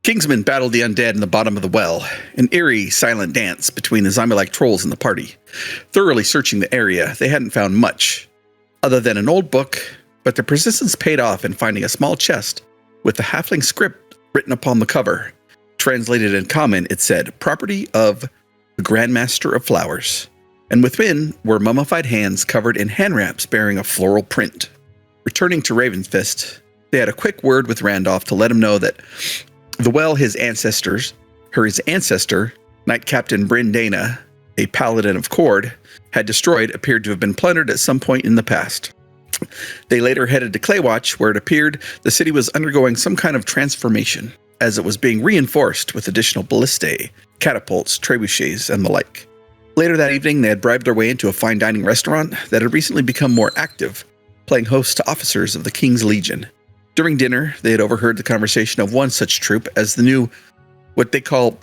Kingsmen battled the undead in the bottom of the well, an eerie, silent dance between the zombie-like trolls and the party. Thoroughly searching the area, they hadn't found much, other than an old book, but their persistence paid off in finding a small chest with the halfling script written upon the cover. Translated in common, it said, "Property of the Grandmaster of Flowers." And within were mummified hands covered in hand wraps bearing a floral print. Returning to Ravensfist, they had a quick word with Randolph to let him know that the well his ancestor, Knight Captain Bryn Dana, a paladin of Cord, had destroyed appeared to have been plundered at some point in the past. They later headed to Claywatch, where it appeared the city was undergoing some kind of transformation, as it was being reinforced with additional ballistae, catapults, trebuchets, and the like. Later that evening, they had bribed their way into a fine dining restaurant that had recently become more active, playing host to officers of the King's Legion. During dinner, they had overheard the conversation of one such troop as the new, what they call,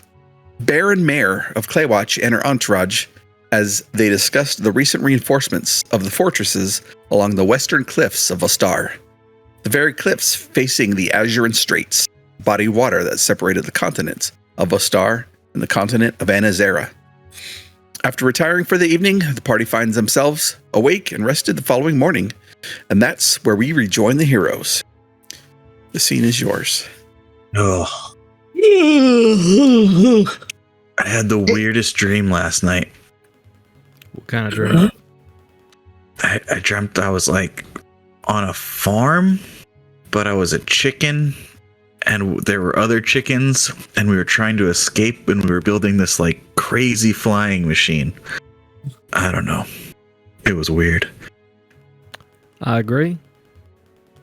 Baron Mayor of Claywatch and her entourage, as they discussed the recent reinforcements of the fortresses along the western cliffs of Vostar. The very cliffs facing the Azuran Straits, body of water that separated the continents of Vostar and the continent of Anazera. After retiring for the evening, the party finds themselves awake and rested the following morning, and that's where we rejoin the heroes. The scene is yours. Oh. I had the weirdest dream last night. What kind of dream? I dreamt I was like on a farm, but I was a chicken, and there were other chickens, and we were trying to escape, and we were building this like crazy flying machine. I don't know. It was weird. I agree.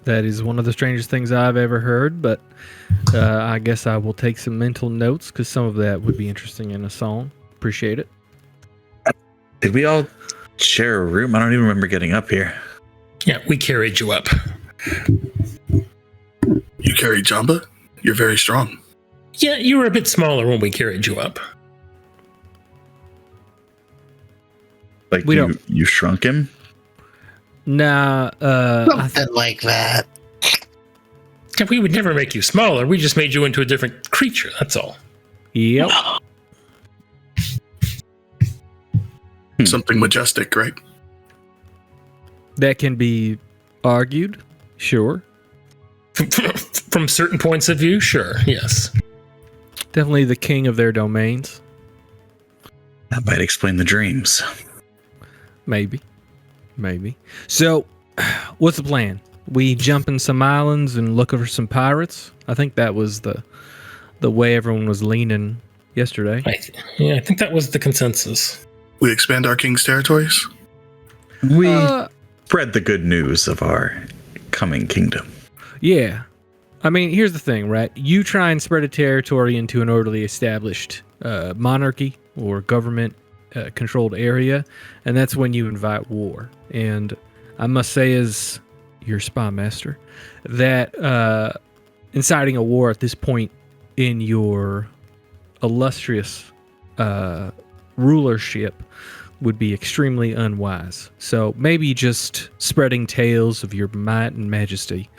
That is one of the strangest things I've ever heard, but I guess I will take some mental notes because some of that would be interesting in a song. Appreciate it. Did we all share a room? I don't even remember getting up here. Yeah, we carried you up. You carried Jamba? You're very strong. Yeah, you were a bit smaller when we carried you up. Like We you shrunk him? Nah, Something like that. Yeah, we would never make you smaller. We just made you into a different creature, that's all. Yep. Something majestic, right? That can be argued, sure. From certain points of view, sure, yes. Definitely the king of their domains. That might explain the dreams. Maybe. So, what's the plan? We jump in some islands and look for some pirates? I think that was the way everyone was leaning yesterday. I think that was the consensus. We expand our king's territories? We spread the good news of our coming kingdom. Yeah. I mean, here's the thing, right? You try and spread a territory into an orderly established monarchy or government controlled area, and that's when you invite war. And I must say, as your spy master, that inciting a war at this point in your illustrious rulership would be extremely unwise. So maybe just spreading tales of your might and majesty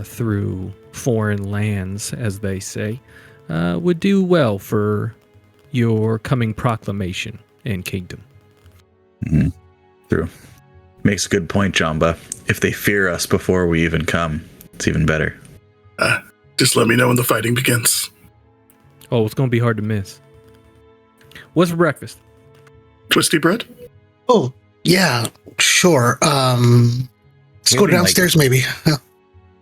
through foreign lands, as they say, would do well for your coming proclamation and kingdom. Mm-hmm. True. Makes a good point, Jamba. If they fear us before we even come, it's even better. Just let me know when the fighting begins. Oh, it's going to be hard to miss. What's for breakfast? Twisty bread? Oh, yeah, sure. Let's go Maybe downstairs, maybe.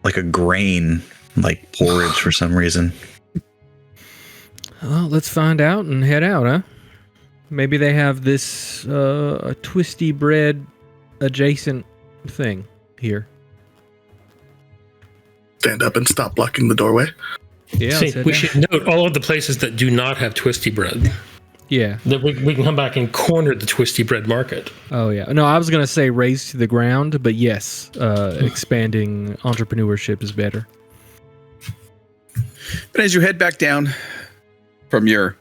Like a grain, like porridge for some reason. Well, let's find out and head out, huh? Maybe they have this a twisty bread adjacent thing here. Stand up and stop blocking the doorway. Yeah, See, we should note all of the places that do not have twisty bread. Yeah. That we can come back and corner the twisty bread market. Oh, yeah. No, I was going to say raise to the ground, but yes, expanding entrepreneurship is better. But as you head back down from your,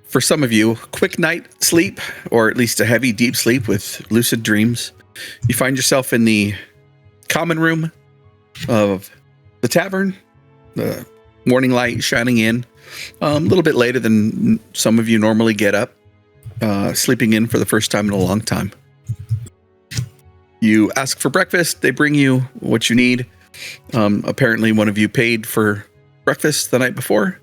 for some of you, quick night sleep, or at least a heavy, deep sleep with lucid dreams, you find yourself in the common room of the tavern. The morning light shining in. A little bit later than some of you normally get up. Sleeping in for the first time in a long time. You ask for breakfast. They bring you what you need. Apparently, one of you paid for breakfast the night before.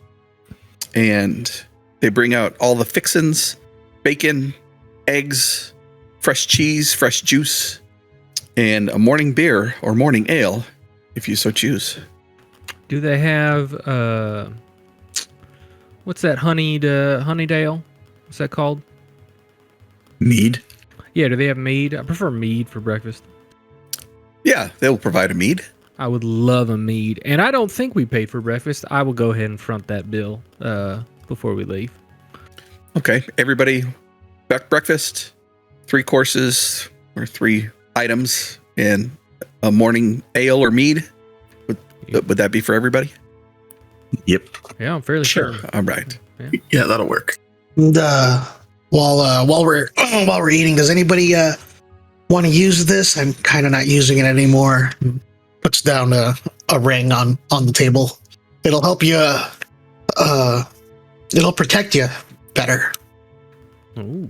And they bring out all the fixins, bacon, eggs, fresh cheese, fresh juice, and a morning beer or morning ale, if you so choose. Do they have, what's that Honeydale? What's that called? Mead. Yeah, do they have mead? I prefer mead for breakfast. Yeah, they'll provide a mead. I would love a mead. And I don't think we paid for breakfast. I will go ahead and front that bill before we leave. Okay, everybody, breakfast, 3 courses or 3 items, and a morning ale or mead. Would that be for everybody? Yep. Yeah, I'm fairly sure. All right. Yeah, that'll work. And while we're eating, does anybody want to use this? I'm kind of not using it anymore. Puts down a ring on the table. It'll help you. It'll protect you better. Ooh.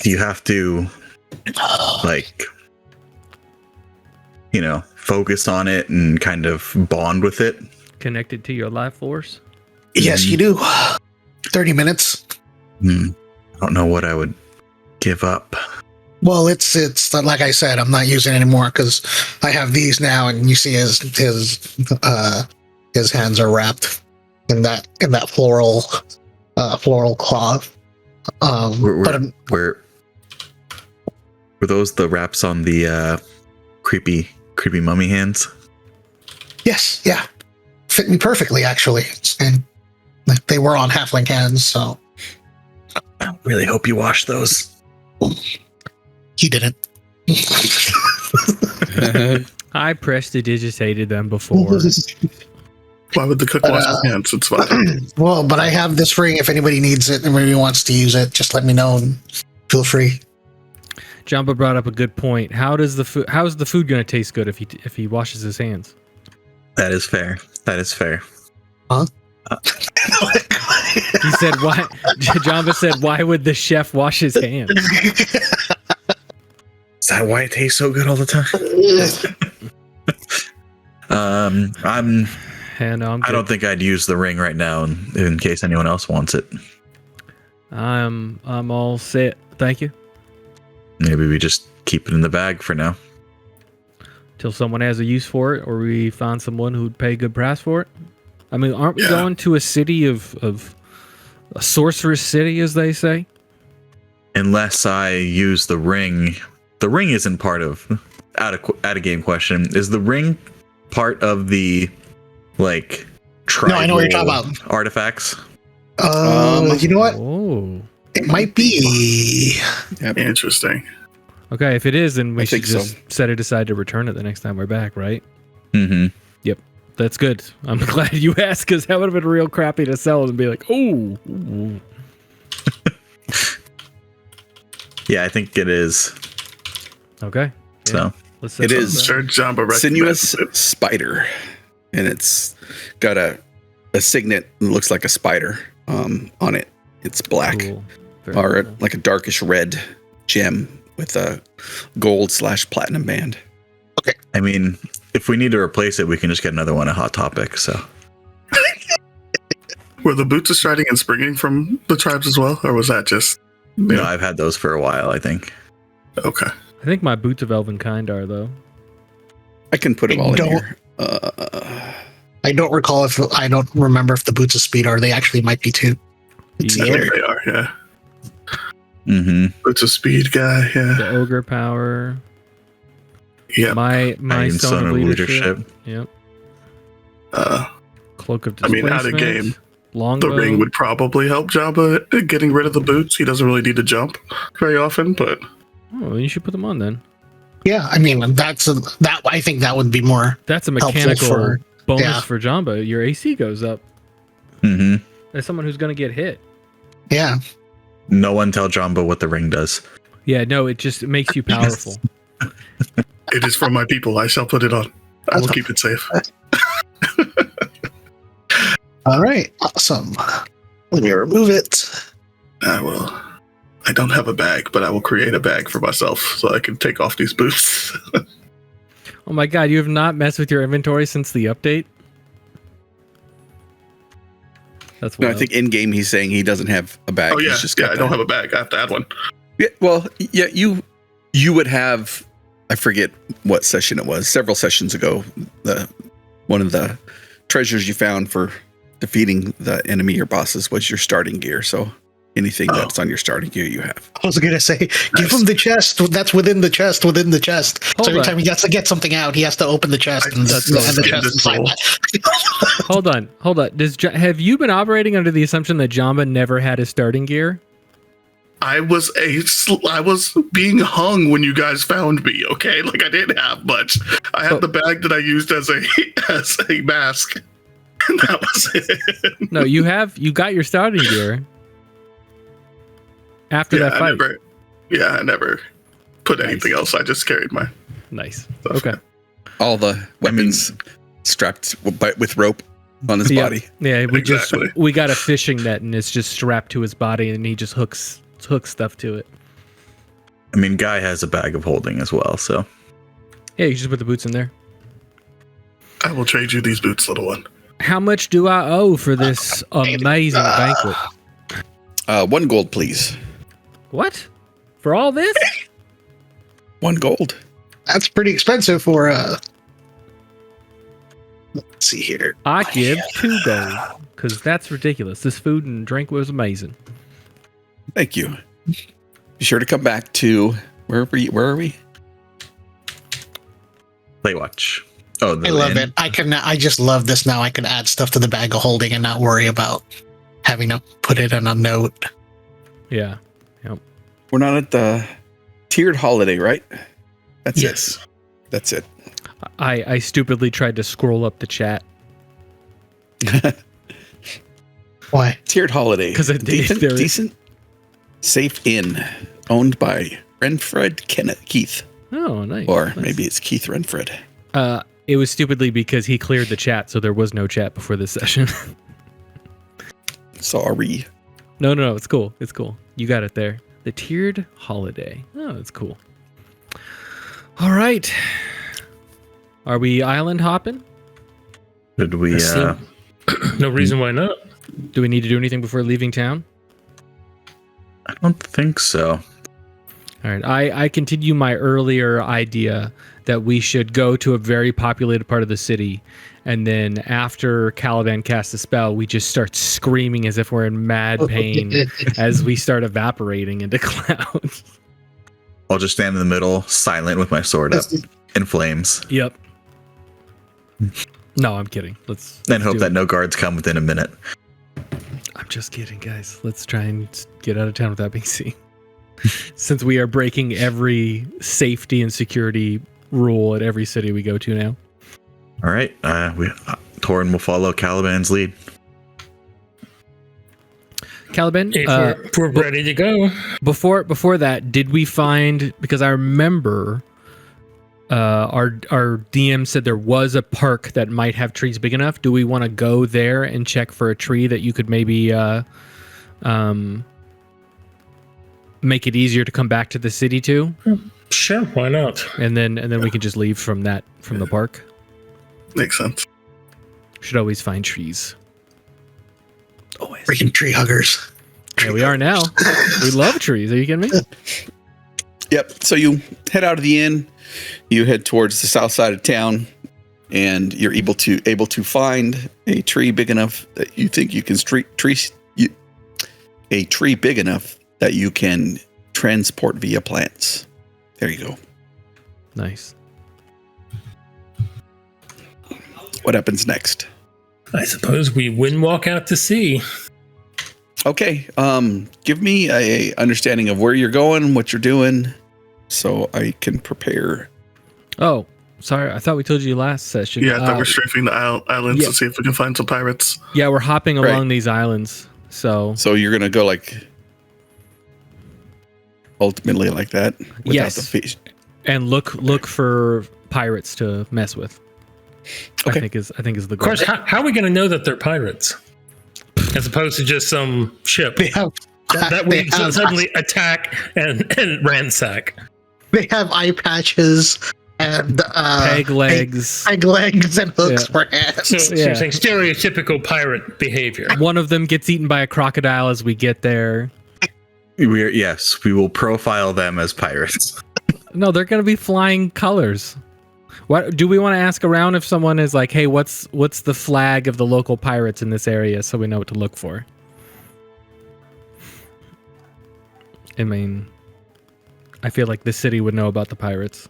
You have to, like, focus on it and kind of bond with it. Connected to your life force? Yes, you do. 30 minutes. I don't know what I would give up. Well, it's like I said, I'm not using it anymore because I have these now, and you see his hands are wrapped in that floral cloth. Were those the wraps on the creepy mummy hands? Yes, yeah, fit me perfectly actually, and they were on halfling hands, so I really hope you wash those. He didn't. I prestidigitated them before. Why would the cook wash his hands? It's fine. Well, but I have this ring. If anybody needs it, anybody wants to use it, just let me know and feel free. Jamba brought up a good point. How's the food going to taste good if he washes his hands? That is fair. Huh? He said, "Why?" Jamba said, "Why would the chef wash his hands?" Is that why it tastes so good all the time? I don't think I'd use the ring right now in case anyone else wants it. I'm all set. Thank you. Maybe we just keep it in the bag for now. Till someone has a use for it, or we find someone who'd pay a good price for it. I mean, aren't we going to a city of a sorcerer's city, as they say? Unless I use the ring. The ring isn't part of out of game question. Is the ring part of the tribal No, I know what you're talking about. Artifacts? You know what? Oh. It might be. Yep. Interesting. Okay, if it is, then we I should think just set it aside to return it the next time we're back, right? Mm-hmm. Yep. That's good. I'm glad you asked, because that would have been real crappy to sell and be like, oh. Yeah, I think it is. Okay. So Yeah. Let's set It something is. down. Sure, Jamba recommends Sinuous it. spider, and it's got a signet that looks like a spider on it. It's black Cool. Very or cool. like a darkish red gem with a gold/platinum band. I mean, if we need to replace it, we can just get another one at Hot Topic. So Were the boots of striding and springing from the tribes as well, or was that just? no, I've had those for a while, I think. Okay. I think my boots of elven kind are, though. I can put them all in Don't- here. I don't recall if I don't remember if the boots of speed are. They actually might be too. It's I Yeah. think they are. Yeah. Mm-hmm. Boots of speed guy. The Yeah. ogre power. Yeah. My stone of leadership. Yep. Cloak of I mean, displacement. out of game, Longbow. the ring would probably help Jabba getting rid of the boots. He doesn't really need to jump very often, but Oh, you should put them on then. Yeah, I mean that. I think that would be more. That's a Helpful mechanical for- bonus yeah. for Jamba. Your AC goes up. Mm-hmm. As someone who's going to get hit. Yeah, No one tell Jamba what the ring does. Yeah, no, it just makes you powerful. it is for my people. I shall put it on. I will keep it safe. All right, awesome. Let me remove it. I don't have a bag, but I will create a bag for myself so I can take off these boots. Oh my god, you have not messed with your inventory since the update? That's No, I wild. think in game he's saying he doesn't have a bag. Oh yeah, He's just got I don't have a bag. I have to add one. Yeah, well, yeah, you would have. I forget what session it was. Several sessions ago, one of the treasures you found for defeating the enemy or bosses was your starting gear. So anything that's on your starting gear, you have. I was gonna say, give him the chest. That's within the chest. Within the chest. Hold So every on. time he has to get something out, he has to open the chest and the chest inside that. Hold on. Have you been operating under the assumption that Jamba never had his starting gear? I was being hung when you guys found me. Okay, like I didn't have much. I had the bag that I used as a mask, and that was it. No, you got your starting gear after that fight. I never put anything else. I just carried my Nice. stuff. Okay. All the weapons strapped with rope on his body. Yeah, Exactly. we got a fishing net and it's just strapped to his body and he just hooks stuff to it. I mean, Guy has a bag of holding as well, so. Yeah, you just put the boots in there. I will trade you these boots, little one. How much do I owe for this amazing banquet? 1 gold, please. What? For all this? 1 gold. That's pretty expensive for let's see here. I give 2 gold because that's ridiculous. This food and drink was amazing. Thank you. Be sure to come back to where are we? Playwatch. Oh, I love it. I just love this now. I can add stuff to the bag of holding and not worry about having to put it in a note. Yeah. We're not at the tiered holiday, right? That's Yes. it. That's it. I stupidly tried to scroll up the chat. Why? Tiered holiday. 'Cause decent safe inn owned by Renfred Keith. Oh, nice. Or Nice. maybe it's Keith Renfred. It was stupidly because he cleared the chat, so there was no chat before this session. Sorry. No, it's cool. It's cool. You got it there. The tiered holiday. Oh, that's cool. All right. Are we island hopping? Did we, No reason why not. Do we need to do anything before leaving town? I don't think so. All right. I continue my earlier idea that we should go to a very populated part of the city, and then after Caliban casts a spell, we just start screaming as if we're in mad pain as we start evaporating into clouds. I'll just stand in the middle, silent with my sword up in flames, Yep. No, I'm kidding. Let's and hope do that it. no guards come within a minute. I'm just kidding, guys. Let's try and get out of town without being seen. Since we are breaking every safety and security rule at every city we go to now. All right, Torin will follow Caliban's lead. Caliban, If we're ready to go. before that, did we find, because I remember our DM said there was a park that might have trees big enough. Do we want to go there and check for a tree that you could maybe make it easier to come back to the city to? Sure, why not? And then we can just leave from the park. Makes sense. Should always find trees. Always. Freaking tree huggers. Yeah, we are now. We love trees. Are you kidding me? Yep. So you head out of the inn, you head towards the south side of town, and you're able to find a tree big enough that you think you can a tree big enough that you can transport via plants. There you go. Nice. What happens next? I suppose we wouldn't walk out to sea. Okay. Give me a understanding of where you're going, what you're doing, so I can prepare. Oh, sorry. I thought we told you last session. Yeah, I thought we're strafing the islands yeah. to see if we can find some pirates. Yeah, we're hopping Right. along these islands. So So you're gonna go like ultimately like that without Yes. the fish. and look for pirates to mess with. Okay. I think is the Of goal. course, how are we going to know that they're pirates as opposed to just some ship They have that they we have, suddenly attack and ransack? they have eye patches and Peg legs. peg legs and hooks Yeah. for hands. So Yeah. you're saying stereotypical pirate behavior. One of them gets eaten by a crocodile as we get there. We will profile them as pirates. No, they're going to be flying colors. What do we want to ask around if someone is like, "Hey, what's the flag of the local pirates in this area so we know what to look for?" I mean, I feel like the city would know about the pirates.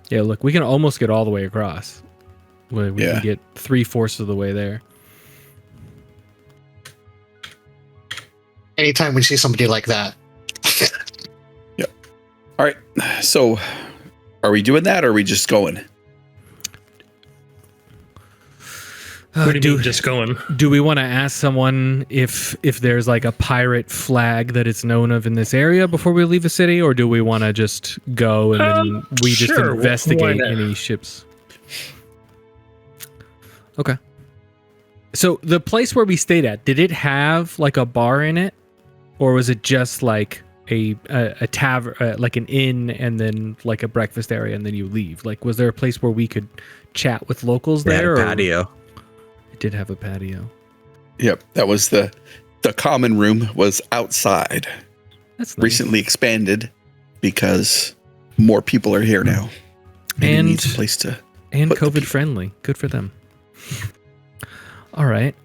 Yeah, look, we can almost get all the way across. We Yeah. can get 3/4 of the way there. Anytime we see somebody like that, All right. So, are we doing that, or are we just going? What do you mean, just going? Do we want to ask someone if there's like a pirate flag that it's known of in this area before we leave the city, or do we want to just go and then we just sure, why investigate not? any ships? Okay. So the place where we stayed at, did it have like a bar in it, or was it just like a tavern, like an inn, and then like a breakfast area, and then you leave? Like, was there a place where we could chat with locals They had there? a or- patio. It did have a patio. Yep. That was the common room was outside. That's nice. Recently expanded because more people are here now. And it And- needs a place to. And Put the COVID people- friendly. Good for them. All right.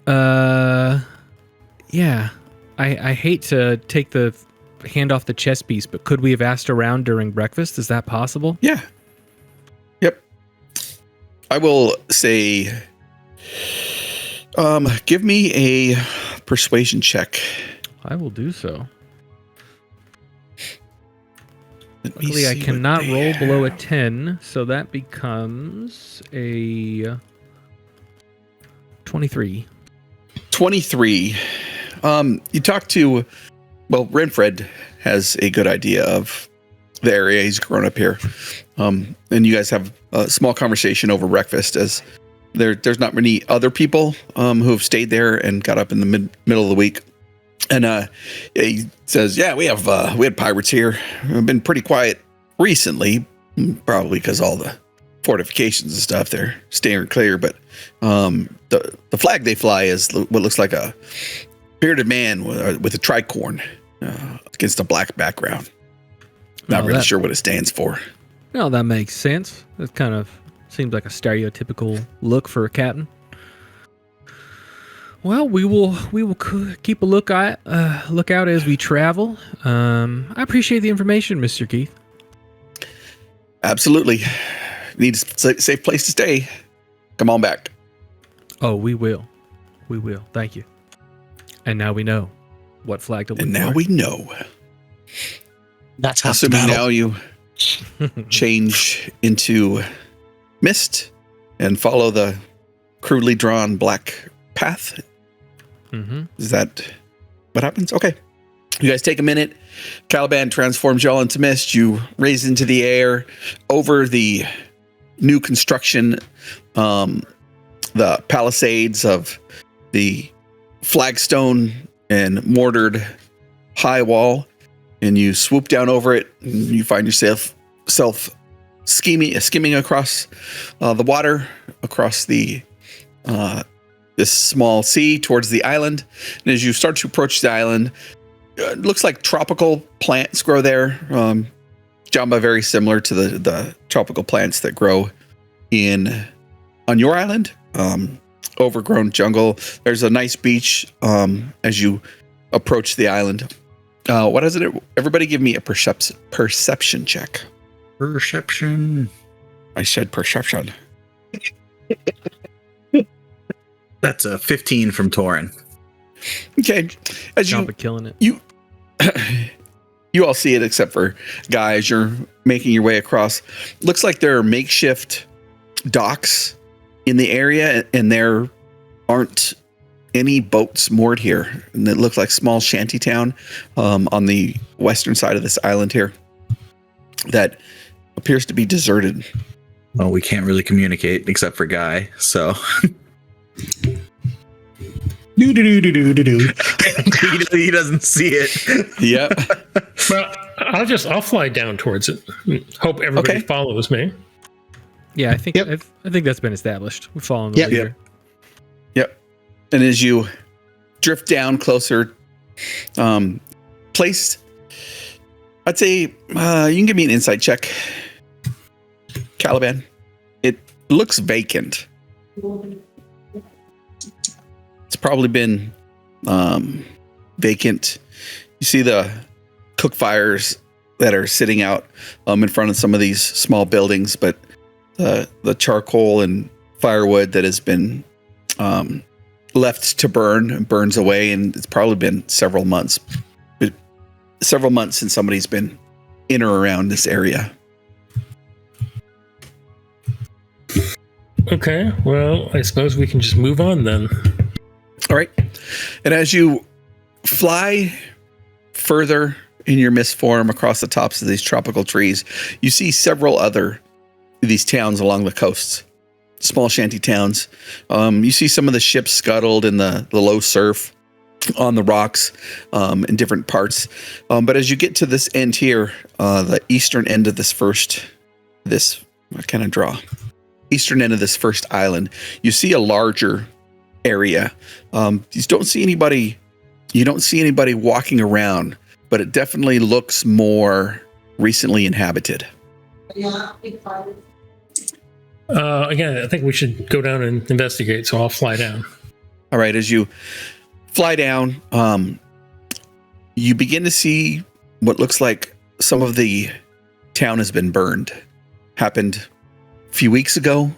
Yeah. I hate to take the hand off the chess piece, but could we have asked around during breakfast? Is that possible? Yeah. Yep. I will say, give me a persuasion check. I will do so. Let me Luckily, I see what cannot they roll below a have. 10, so that becomes a 23. 23. You talk to, Renfred has a good idea of the area. He's grown up here. And you guys have a small conversation over breakfast as there's not many other people who have stayed there and got up in the middle of the week. And he says, yeah, we had pirates here. I've been pretty quiet recently, probably because all the fortifications and stuff, they're staying clear. But the flag they fly is what looks like a bearded man with a tricorn against a black background. Not Oh, really that- sure what it stands for. No, that makes sense. That kind of seems like a stereotypical look for a captain. Well, we will keep a lookout as we travel. I appreciate the information, Mr. Keith. Absolutely. Need a safe place to stay. Come on back. Oh, we will. We will. Thank you. And now we know what flag to look And now for. we know. that's half the Assuming battle. now you change into mist and follow the crudely drawn black path. Mm-hmm. Is that what happens? Okay. You guys take a minute. Caliban transforms y'all into mist. You raise into the air over the new construction, the palisades of the flagstone and mortared high wall, and you swoop down over it. And you find yourself skimming across the water, across the this small sea towards the island. And as you start to approach the island, it looks like tropical plants grow there. Jamba, very similar to the tropical plants that grow on your island. Overgrown jungle. There's a nice beach as you approach the island. What is it? Everybody give me a perception check. Perception. I said perception. That's a 15 from Torin. Okay. As you Jamba killing it. you all see it except for Guy as you're making your way across. Looks like there are makeshift docks in the area, and there aren't any boats moored here. And it looks like small shanty town on the western side of this island here that appears to be deserted. Well, we can't really communicate except for Guy, so Do do do do do do. he doesn't see it. Yep. Well, I'll fly down towards it. Hope everybody Okay. follows me. Yeah, I think Yep. I think that's been established. We're following the Yep. leader. Yep. And as you drift down closer, place, I'd say you can give me an insight check. Caliban. It looks vacant. It's probably been vacant. You see the cook fires that are sitting out in front of some of these small buildings, but the charcoal and firewood that has been left to burns away, and it's probably been several months since somebody's been in or around this area. Okay, well, I suppose we can just move on then. All right. And as you fly further in your mist form across the tops of these tropical trees, you see several other these towns along the coasts, small shanty towns. You see some of the ships scuttled in the low surf on the rocks in different parts. But as you get to this end here, the eastern end of eastern end of this first island, you see a larger area. You don't see anybody walking around, but it definitely looks more recently inhabited. Again, I think we should go down and investigate, so I'll fly down. All right, as you fly down, you begin to see what looks like some of the town has been burned. Happened a few weeks ago.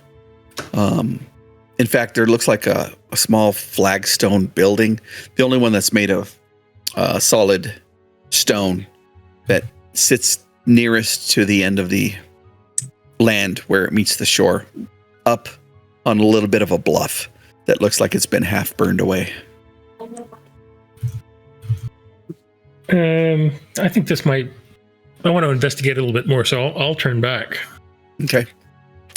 In fact, there looks like a small flagstone building, the only one that's made of solid stone, that sits nearest to the end of the land where it meets the shore, up on a little bit of a bluff that looks like it's been half burned away. I think I want to investigate a little bit more, so I'll turn back. Okay.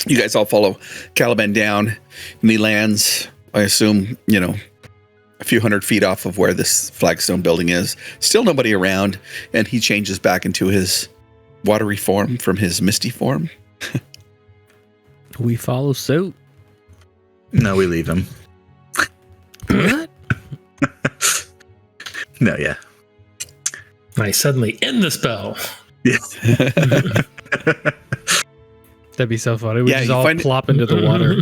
You guys all follow Caliban down, and he lands, I assume, a few hundred feet off of where this flagstone building is. Still nobody around, and he changes back into his watery form from his misty form. We follow suit. No, we leave him. What? No, yeah. I suddenly end the spell. Yeah. That'd be so funny. We Yeah, just you all find it- plop into the water.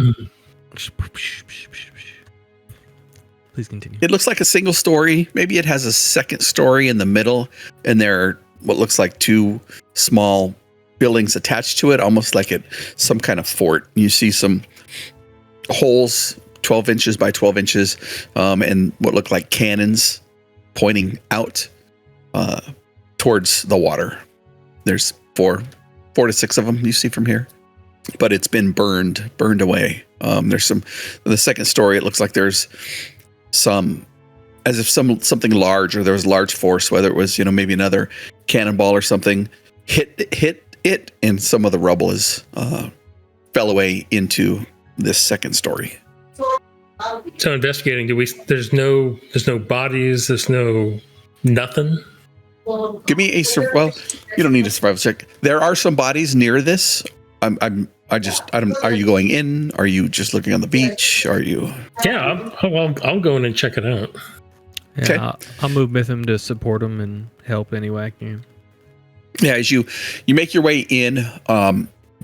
Please continue. It looks like a single story. Maybe it has a second story in the middle, and there are what looks like two small buildings attached to it, almost like some kind of fort. You see some holes 12 inches by 12 inches, and what look like cannons pointing out towards the water. There's four to six of them you see from here, but it's been burned away. There's some in the second story. It looks like there's some, as if something large, or there was large force, whether it was maybe another cannonball or something hit it, and some of the rubble is fell away into this second story. So investigating, there's no bodies, there's no nothing. Give me well, you don't need a survival check. There are some bodies near this. Are you going in? Are you just looking on the beach? Are you? Yeah, I'll go in and check it out. Yeah, Okay. I'll move with him to support him and help any way I can. Yeah, as you make your way in,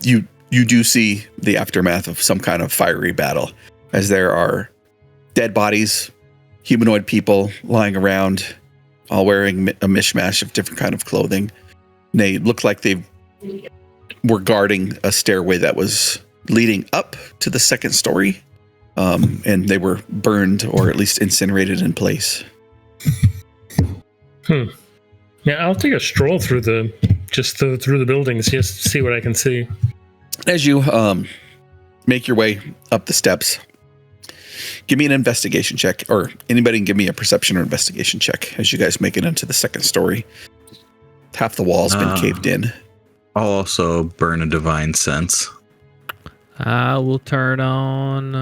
you do see the aftermath of some kind of fiery battle, as there are dead bodies, humanoid people lying around, all wearing a mishmash of different kind of clothing. They look like they were guarding a stairway that was leading up to the second story, and they were burned or at least incinerated in place. Yeah, I'll take a stroll through the buildings just to see what I can see. As you make your way up the steps, give me an investigation check, or anybody can give me a perception or investigation check as you guys make it into the second story. Half the wall's been caved in. I'll also burn a divine sense. I will turn on.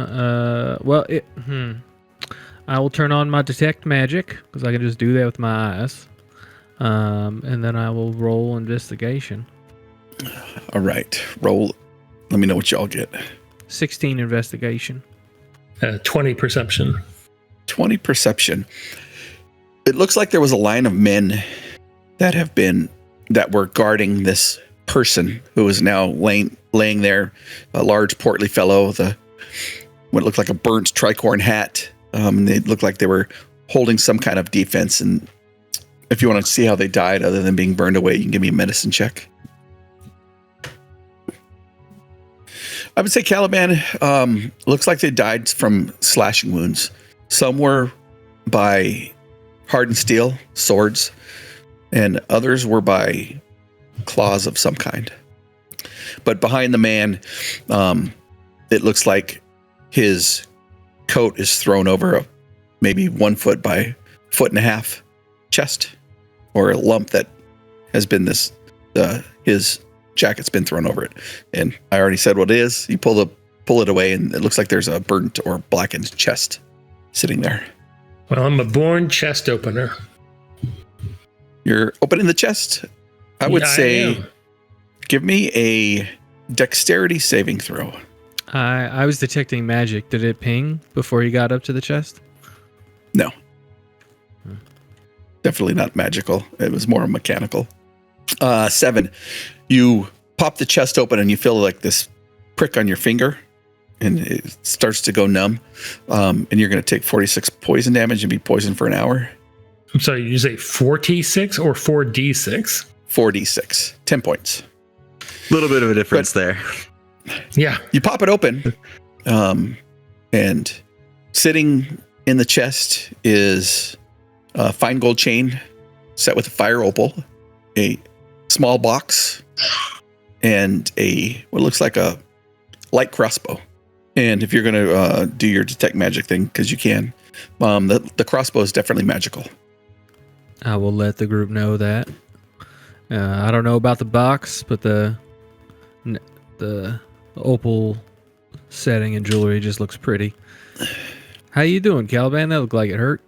I will turn on my detect magic because I can just do that with my eyes. And then I will roll investigation. All right, roll. Let me know what y'all get. 16 investigation. 20 perception. 20 perception. It looks like there was a line of men that were guarding this person who is now laying there, a large portly fellow with what looked like a burnt tricorn hat. They looked like they were holding some kind of defense. And if you want to see how they died other than being burned away, you can give me a medicine check. I would say Caliban, looks like they died from slashing wounds. Some were by hardened steel, swords, and others were by claws of some kind. But behind the man, it looks like his coat is thrown over a maybe 1 foot by 1.5 foot chest, or a lump that has been his jacket's been thrown over it. And I already said what it is. You pull it away, and it looks like there's a burnt or blackened chest sitting there. Well, I'm a born chest opener. You're opening the chest. I would say, give me a dexterity saving throw. I was detecting magic. Did it ping before you got up to the chest? No. Definitely not magical. It was more mechanical. 7. You pop the chest open and you feel like this prick on your finger, and it starts to go numb. And you're going to take 46 poison damage and be poisoned for an hour. I'm sorry, you say 4T6 or 4D6? 4d6, 10 points. A little bit of a difference there. Yeah. You pop it open, and sitting in the chest is a fine gold chain set with a fire opal, a small box, and what looks like a light crossbow. And if you're going to do your detect magic thing, because you can, the crossbow is definitely magical. I will let the group know that. I don't know about the box, but the opal setting and jewelry just looks pretty. How you doing, Caliban? That looked like it hurt.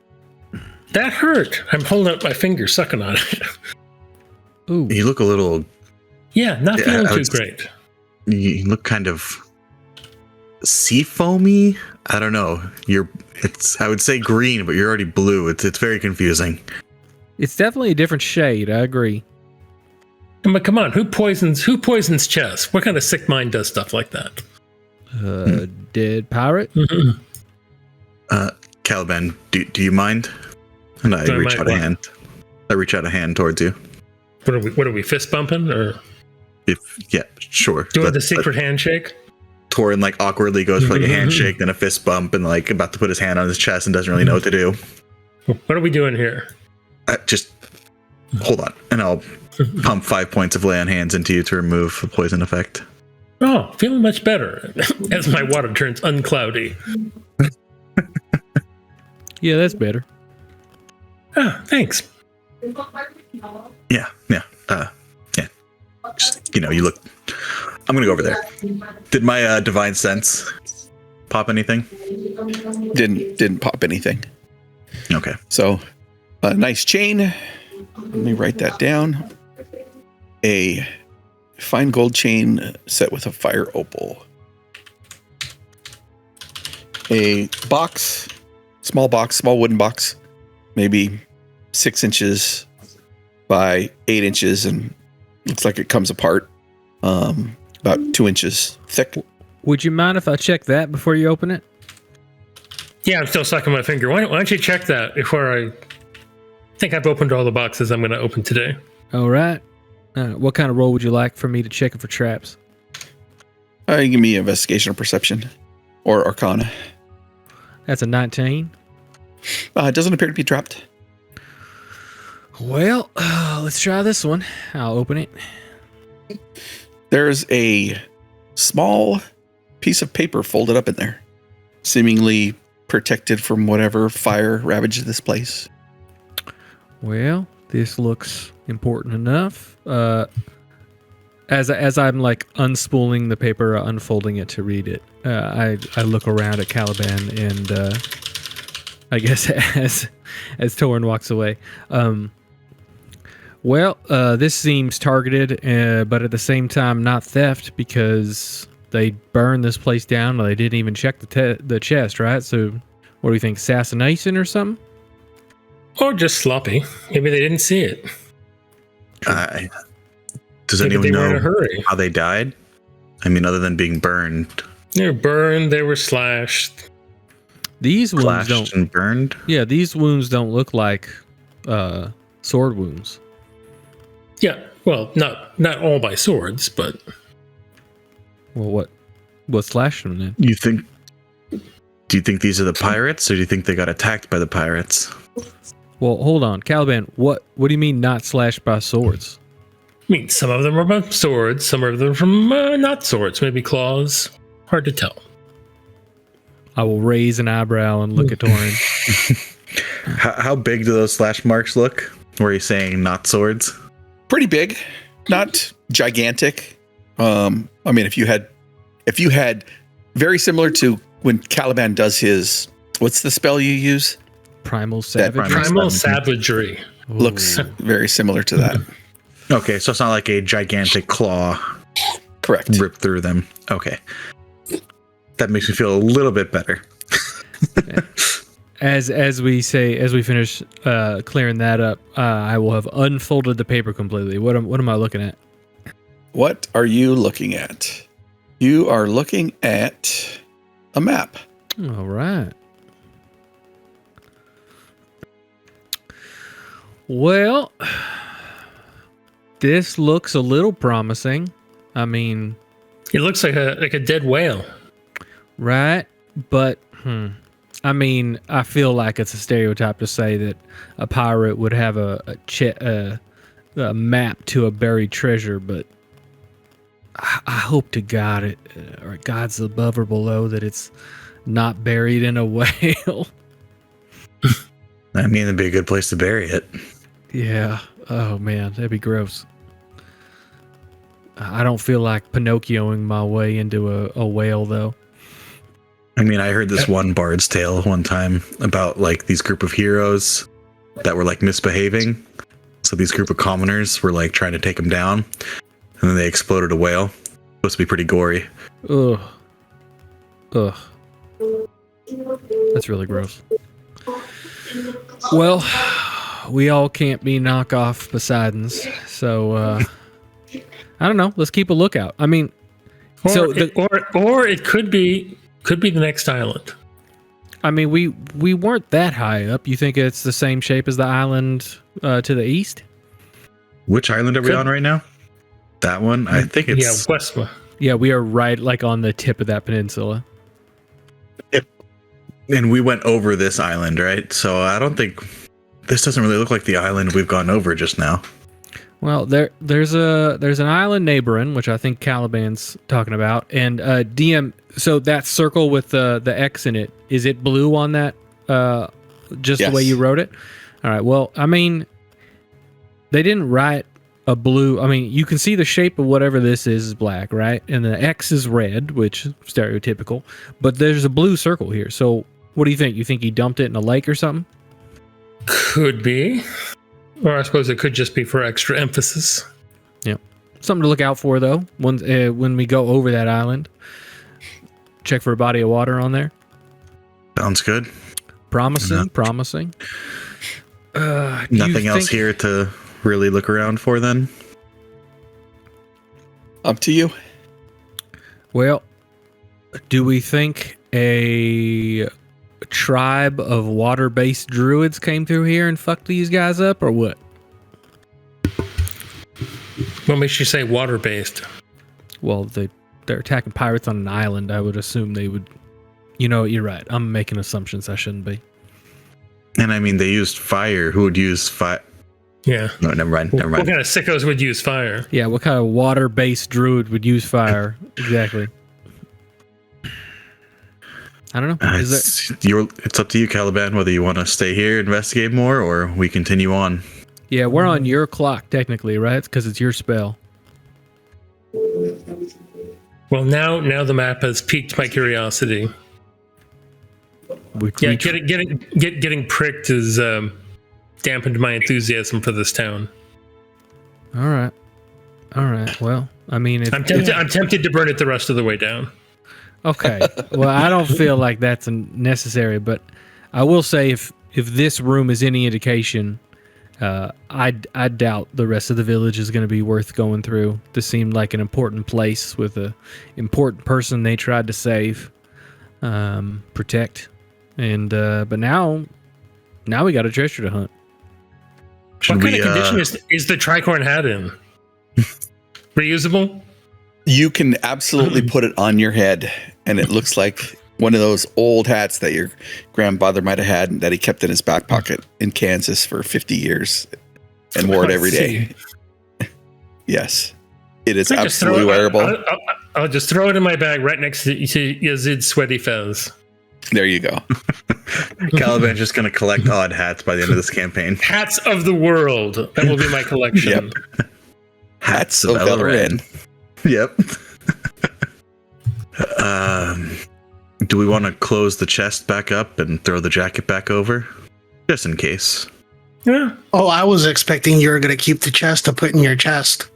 That hurt. I'm holding up my finger, sucking on it. Ooh. You look a little... Yeah, not feeling too great. You look kind of sea foamy. I don't know. I would say green, but you're already blue. It's very confusing. It's definitely a different shade. I agree. But come on, who poisons chess? What kind of sick mind does stuff like that? Dead pirate? Caliban, do you mind? And I reach out a hand. I reach out a hand towards you. What are we fist bumping, or? Yeah, sure. Doing the secret handshake? Torin awkwardly goes for a handshake, then a fist bump, and about to put his hand on his chest and doesn't really know what to do. What are we doing here? Just hold on, and I'll pump 5 points of lay on hands into you to remove the poison effect. Oh, feeling much better as my water turns uncloudy. Yeah, that's better. Ah, thanks. Yeah. Just, you look. I'm gonna go over there. Did my divine sense pop anything? Didn't pop anything. Okay. So, a nice chain. Let me write that down. A fine gold chain set with a fire opal. A box, small wooden box, maybe 6 inches by 8 inches, and looks like it comes apart about 2 inches thick. Would you mind if I check that before you open it? Yeah, I'm still sucking my finger. Why don't you check that before I think I've opened all the boxes I'm going to open today. All right. What kind of roll would you like for me to check it for traps? Give me investigation or perception or arcana. That's a 19. It doesn't appear to be trapped. Well, let's try this one. I'll open it. There's a small piece of paper folded up in there, seemingly protected from whatever fire ravaged this place. Well, this looks important enough. As I'm like unspooling the paper, unfolding it to read it, I look around at Caliban and I guess as Torin walks away. This seems targeted, but at the same time not theft because they burned this place down and they didn't even check the chest, right? So what do you think, assassination or something? Or just sloppy. Maybe they didn't see it. Does Maybe anyone they were in a know hurry. how they died? I mean, other than being burned, They were burned, they were slashed. These wounds flashed don't. and burned. Yeah, these wounds don't look like sword wounds. Yeah, well, not all by swords, but Well, what slashed them then? Do you think these are the pirates, or do you think they got attacked by the pirates? Well, hold on, Caliban. What do you mean not slashed by swords? I mean, some of them are from swords, some of them from not swords, maybe claws. Hard to tell. I will raise an eyebrow and look at Torin. How big do those slash marks look? Were you saying not swords? Pretty big, not gigantic. I mean, if you had very similar to when Caliban does his, what's the spell you use? Primal savage. Primal savagery. Looks very similar to that. Okay, so it's not like a gigantic claw Correct. rip through them. Okay. That makes me feel a little bit better. As we finish clearing that up, I will have unfolded the paper completely. What am I looking at? What are you looking at? You are looking at a map. All right. Well, this looks a little promising. I mean, It looks like a dead whale. right? But I mean, I feel like it's a stereotype to say that a pirate would have a map to a buried treasure, but I hope to God it, or God's above or below, that it's not buried in a whale. I mean, it'd be a good place to bury it. Yeah. Oh man, that'd be gross. I don't feel like Pinocchioing my way into a whale though. I mean, I heard this one bard's tale one time about like these group of heroes that were like misbehaving. So these group of commoners were like trying to take them down, and then they exploded a whale. Supposed to be pretty gory. Ugh. That's really gross. Well, we all can't be knockoff Poseidons, so I don't know. Let's keep a lookout. I mean, Or it could be the next island. I mean, we weren't that high up. You think it's the same shape as the island to the east? Which island are we on right now? That one? I think it's... Yeah, Westma. Yeah, we are right like on the tip of that peninsula. And we went over this island, right? So I don't think... This doesn't really look like the island we've gone over just now. Well, there's an island neighboring, which I think Caliban's talking about, and DM. So that circle with the X in it, is it blue on that? Just Yes. the way you wrote it. All right. Well, I mean, they didn't write a blue. I mean, you can see the shape of whatever this is black, right? And the X is red, which is stereotypical. But there's a blue circle here. So what do you think? You think he dumped it in a lake or something? Could be. Or I suppose it could just be for extra emphasis. Yeah. Something to look out for, though, when we go over that island. Check for a body of water on there. Sounds good. Promising. Nothing else here to really look around for then? Up to you. Well, do we think a tribe of water-based druids came through here and fucked these guys up, or what? What makes you say water-based? Well, they're attacking pirates on an island. I would assume they would... You know, you're right. I'm making assumptions I shouldn't be. And I mean, they used fire. Who would use fire? Yeah. No, never mind. What kind of sickos would use fire? Yeah, what kind of water-based druid would use fire? Exactly. I don't know. It's up to you, Caliban, whether you want to stay here, investigate more, or we continue on. Yeah, we're on your clock, technically, right? Because it's your spell. Well, now the map has piqued my curiosity. Getting pricked has dampened my enthusiasm for this town. All right. Well, I mean, I'm tempted to burn it the rest of the way down. Okay. Well, I don't feel like that's necessary, but I will say if this room is any indication, I doubt the rest of the village is going to be worth going through. This seemed like an important place with an important person they tried to save, protect, and but now we got a treasure to hunt. What kind of condition is the tricorn hat in? Reusable? You can absolutely put it on your head, and it looks like one of those old hats that your grandfather might have had that he kept in his back pocket in Kansas for 50 years and wore it every day. Yes, it is absolutely wearable. I'll just throw it in my bag right next to Yazid's sweaty fez. There you go. Caliban's just going to collect odd hats by the end of this campaign. Hats of the world. That will be my collection. Yep. Hats of Eleren. Yep. Do we want to close the chest back up and throw the jacket back over? Just in case. Yeah. Oh, I was expecting you were going to keep the chest to put in your chest.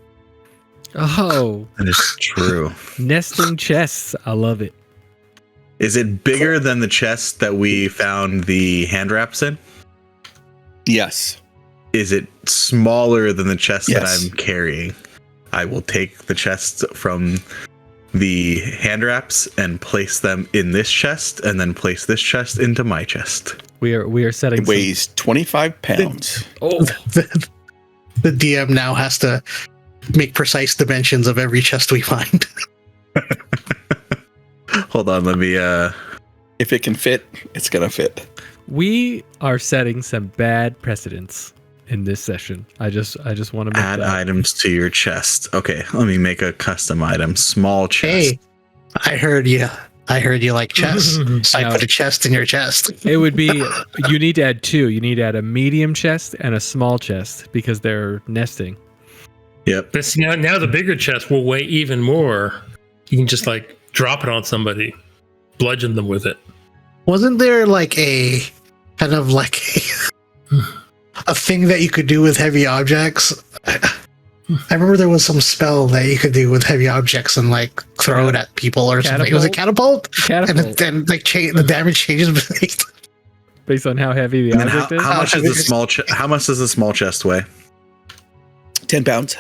Oh. That is true. Nesting chests. I love it. Is it bigger than the chest that we found the hand wraps in? Yes. Is it smaller than the chest that Yes. I'm carrying? I will take the chests from the hand wraps and place them in this chest, and then place this chest into my chest. We are setting. It weighs 25 pounds. Oh, The DM now has to make precise dimensions of every chest we find. Hold on, let me If it can fit, it's gonna fit. we are setting some bad precedents in this session. I just want to make add that. items to your chest. Okay, let me make a custom item. Small chest. Hey, I heard you like chests. So I No. put a chest in your chest. It would be you need to add two. You need to add a medium chest and a small chest because they're nesting. Yep. This now the bigger chest will weigh even more. You can just like drop it on somebody, bludgeon them with it. Wasn't there like a kind of like a thing that you could do with heavy objects? I remember there was some spell that you could do with heavy objects and like throw it at people or something. Was it catapult? And then like the damage changes Based on how heavy the And then object is. how much is the small how much does the small chest weigh? 10 pounds.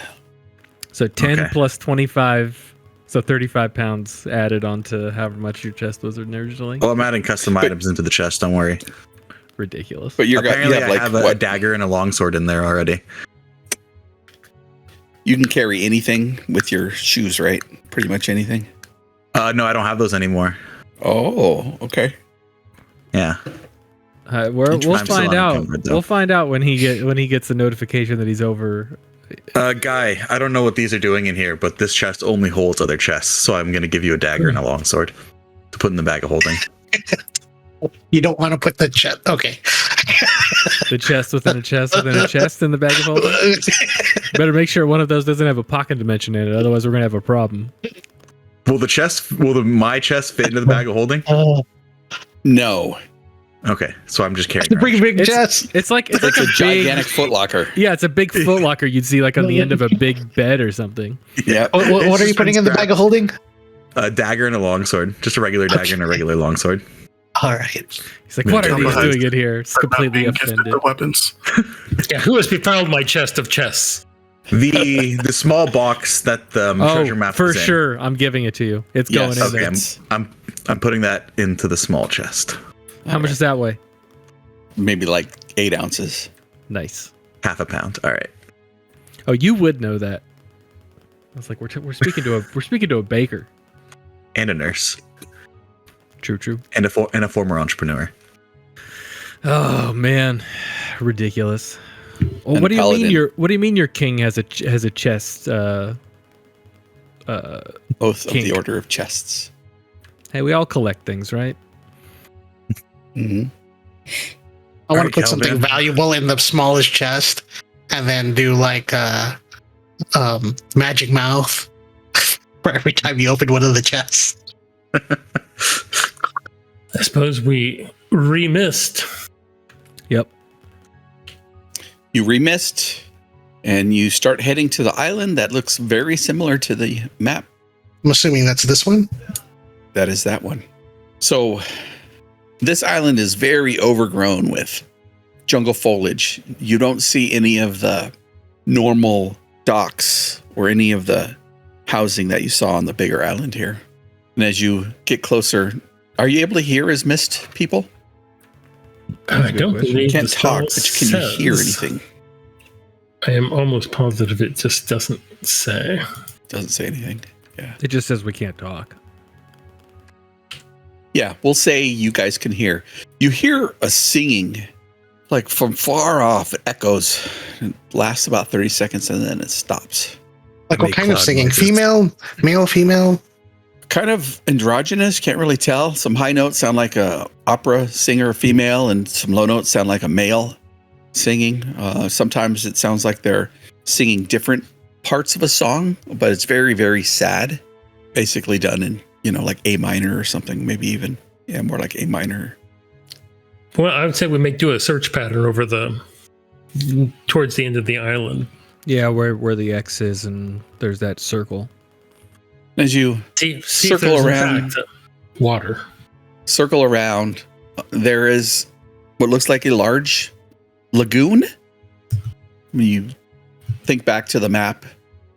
So 10 Okay. plus 25, so 35 pounds added onto however much your chest was originally. Well, I'm adding custom items into the chest. Don't worry. Ridiculous. But you Apparently, have I like have what? a dagger and a longsword in there already. You can carry anything with your shoes, right? Pretty much anything. No, I don't have those anymore. Oh, okay. Yeah. We'll I'm still find out. unencumbered, though. We'll find out when he gets the notification that he's over. Guy, I don't know what these are doing in here, but this chest only holds other chests, so I'm going to give you a dagger and a longsword to put in the bag of holding. You don't want to put the chest. Okay. The chest within a chest within a chest in the bag of holding. Better make sure one of those doesn't have a pocket dimension in it, otherwise we're gonna have a problem. Will my chest fit into the bag of holding? No. Okay, so I'm just carrying The big It's- chest. It's like It's a a big, gigantic footlocker. yeah, it's a big footlocker you'd see like on the end of a big bed or something. Yeah. What are you putting in the bag of holding? A dagger and a longsword. Just a regular dagger and a regular longsword. All right. He's like, what are these Traumatized. doing in here? It's completely Not being gifted offended. the weapons. Yeah, who has befouled my chest of chests? The small box that the treasure Oh, map for is in. sure, I'm giving it to you. It's Yes. going in Okay, there. I'm putting that into the small chest. How much does that weigh? Maybe like 8 ounces. Nice. Half a pound. All right. Oh, you would know that. I was like, we're speaking to a baker. And a nurse. True. And a former entrepreneur. Oh man, ridiculous. Oh, And what do you paladin. mean? What do you mean your king has a chest? Both of Kink. the order of chests. Hey, we all collect things, right? Hmm. I want Alright, to put something Calvin. valuable in the smallest chest, and then do like magic mouth, for every time you open one of the chests. I suppose we remissed. Yep. You remissed, and you start heading to the island that looks very similar to the map. I'm assuming that's this one. That is that one. So this island is very overgrown with jungle foliage. You don't see any of the normal docks or any of the housing that you saw on the bigger island here. And as you get closer, are you able to hear as mist people? I don't question. believe You can't the talk, spell but can you hear says. anything? I am almost positive it just doesn't say. Doesn't say anything. Yeah. It just says we can't talk. Yeah, we'll say you guys can hear. You hear a singing, like from far off. It echoes. It lasts about 30 seconds and then it stops. Like what Make kind of cloud singing? noises. Female, male, female. Kind of androgynous, can't really tell. Some high notes sound like a opera singer, female, and some low notes sound like a male singing. Sometimes it sounds like they're singing different parts of a song, but it's very, very sad. Basically done in, like A minor or something, maybe even, more like A minor. Well, I would say we do a search pattern over towards the end of the island. Yeah, where the X is and there's that circle. As you See if Circle there's, in around. fact, water. circle around, there is what looks like a large lagoon. When you think back to the map,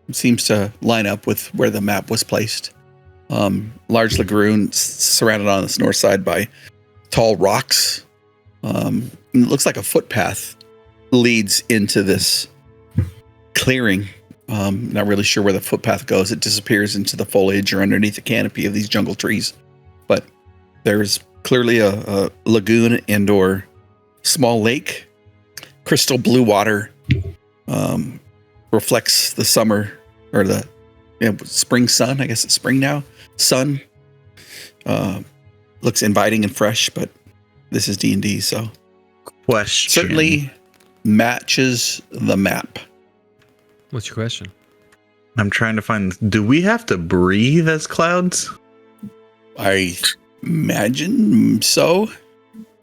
it seems to line up with where the map was placed. Large lagoon surrounded on its north side by tall rocks. It looks like a footpath leads into this clearing. Not really sure where the footpath goes. It disappears into the foliage or underneath the canopy of these jungle trees. But there's clearly a lagoon and or small lake. Crystal blue water reflects the summer or the spring sun. I guess it's spring now. Sun looks inviting and fresh, but this is D&D, so Question. certainly matches the map. What's your question? I'm trying to find. Do we have to breathe as clouds? I imagine so.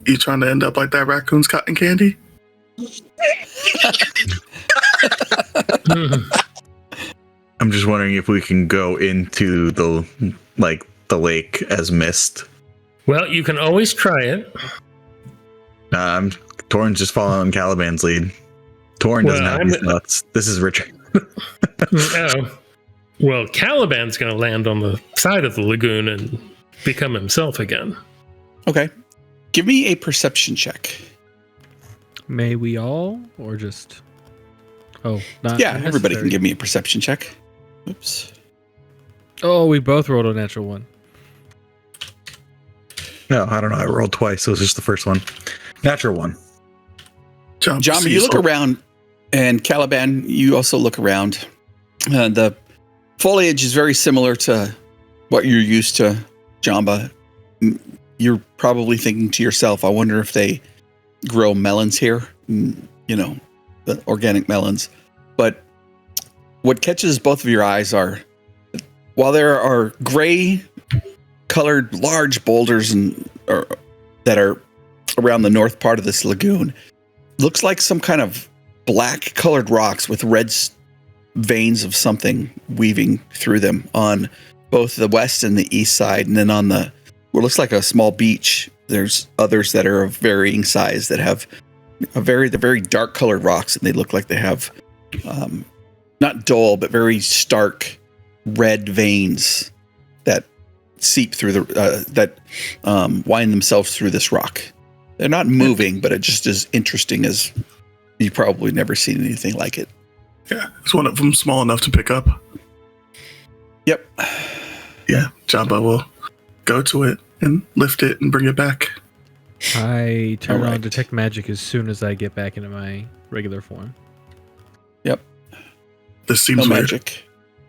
You trying to end up like that raccoon's cotton candy? I'm just wondering if we can go into the lake as mist. Well, you can always try it. Torrin's just following on Caliban's lead. Torrin doesn't Well, have these nuts. This is Richard. Oh. Well, Caliban's going to land on the side of the lagoon and become himself again. Okay. Give me a perception check. May we all, or just? Oh, not Yeah, everybody can necessary. give me a perception check. Oops. Oh, we both rolled a natural one. No, I don't know. I rolled twice, so it was just the first one. Natural one. Jump, John, you look Cecil. around, and Caliban, you also look around. The foliage is very similar to what you're used to, Jamba. You're probably thinking to yourself, I wonder if they grow melons here, the organic melons. But what catches both of your eyes are, while there are gray colored large boulders that are around the north part of this lagoon, looks like some kind of black colored rocks with red veins of something weaving through them on both the west and the east side. And then on what looks like a small beach, there's others that are of varying size that have the very dark colored rocks, and they look like they have not dull but very stark red veins that seep through that wind themselves through this rock. They're not moving, but it just is interesting as you've probably never seen anything like it. Yeah, is one of them small enough to pick up? Yep. Yeah, Jamba will go to it and lift it and bring it back. I turn All right. on detect magic as soon as I get back into my regular form. This seems No weird. magic.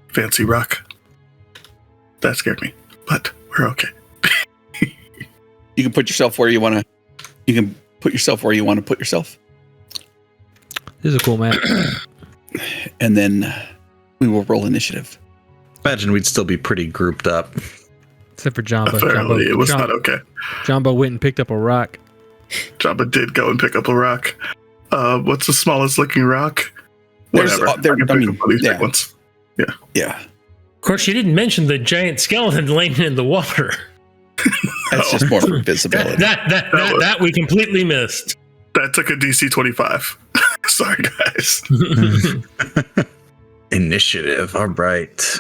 Fancy rock. That scared me, but we're okay. You can put yourself where you want to. You can put yourself where you want to put yourself, This is a cool map. and then we will roll initiative. Imagine we'd still be pretty grouped up. Except for Jamba. Apparently, it was not okay. Jamba went and picked up a rock. Jabba did go and pick up a rock. What's the smallest looking rock? Whatever. I can pick up one of these big ones. Yeah. Of course, you didn't mention the giant skeleton laying in the water. That's just more for visibility. That we completely missed. That took a DC 25. Sorry, guys. Initiative. All right.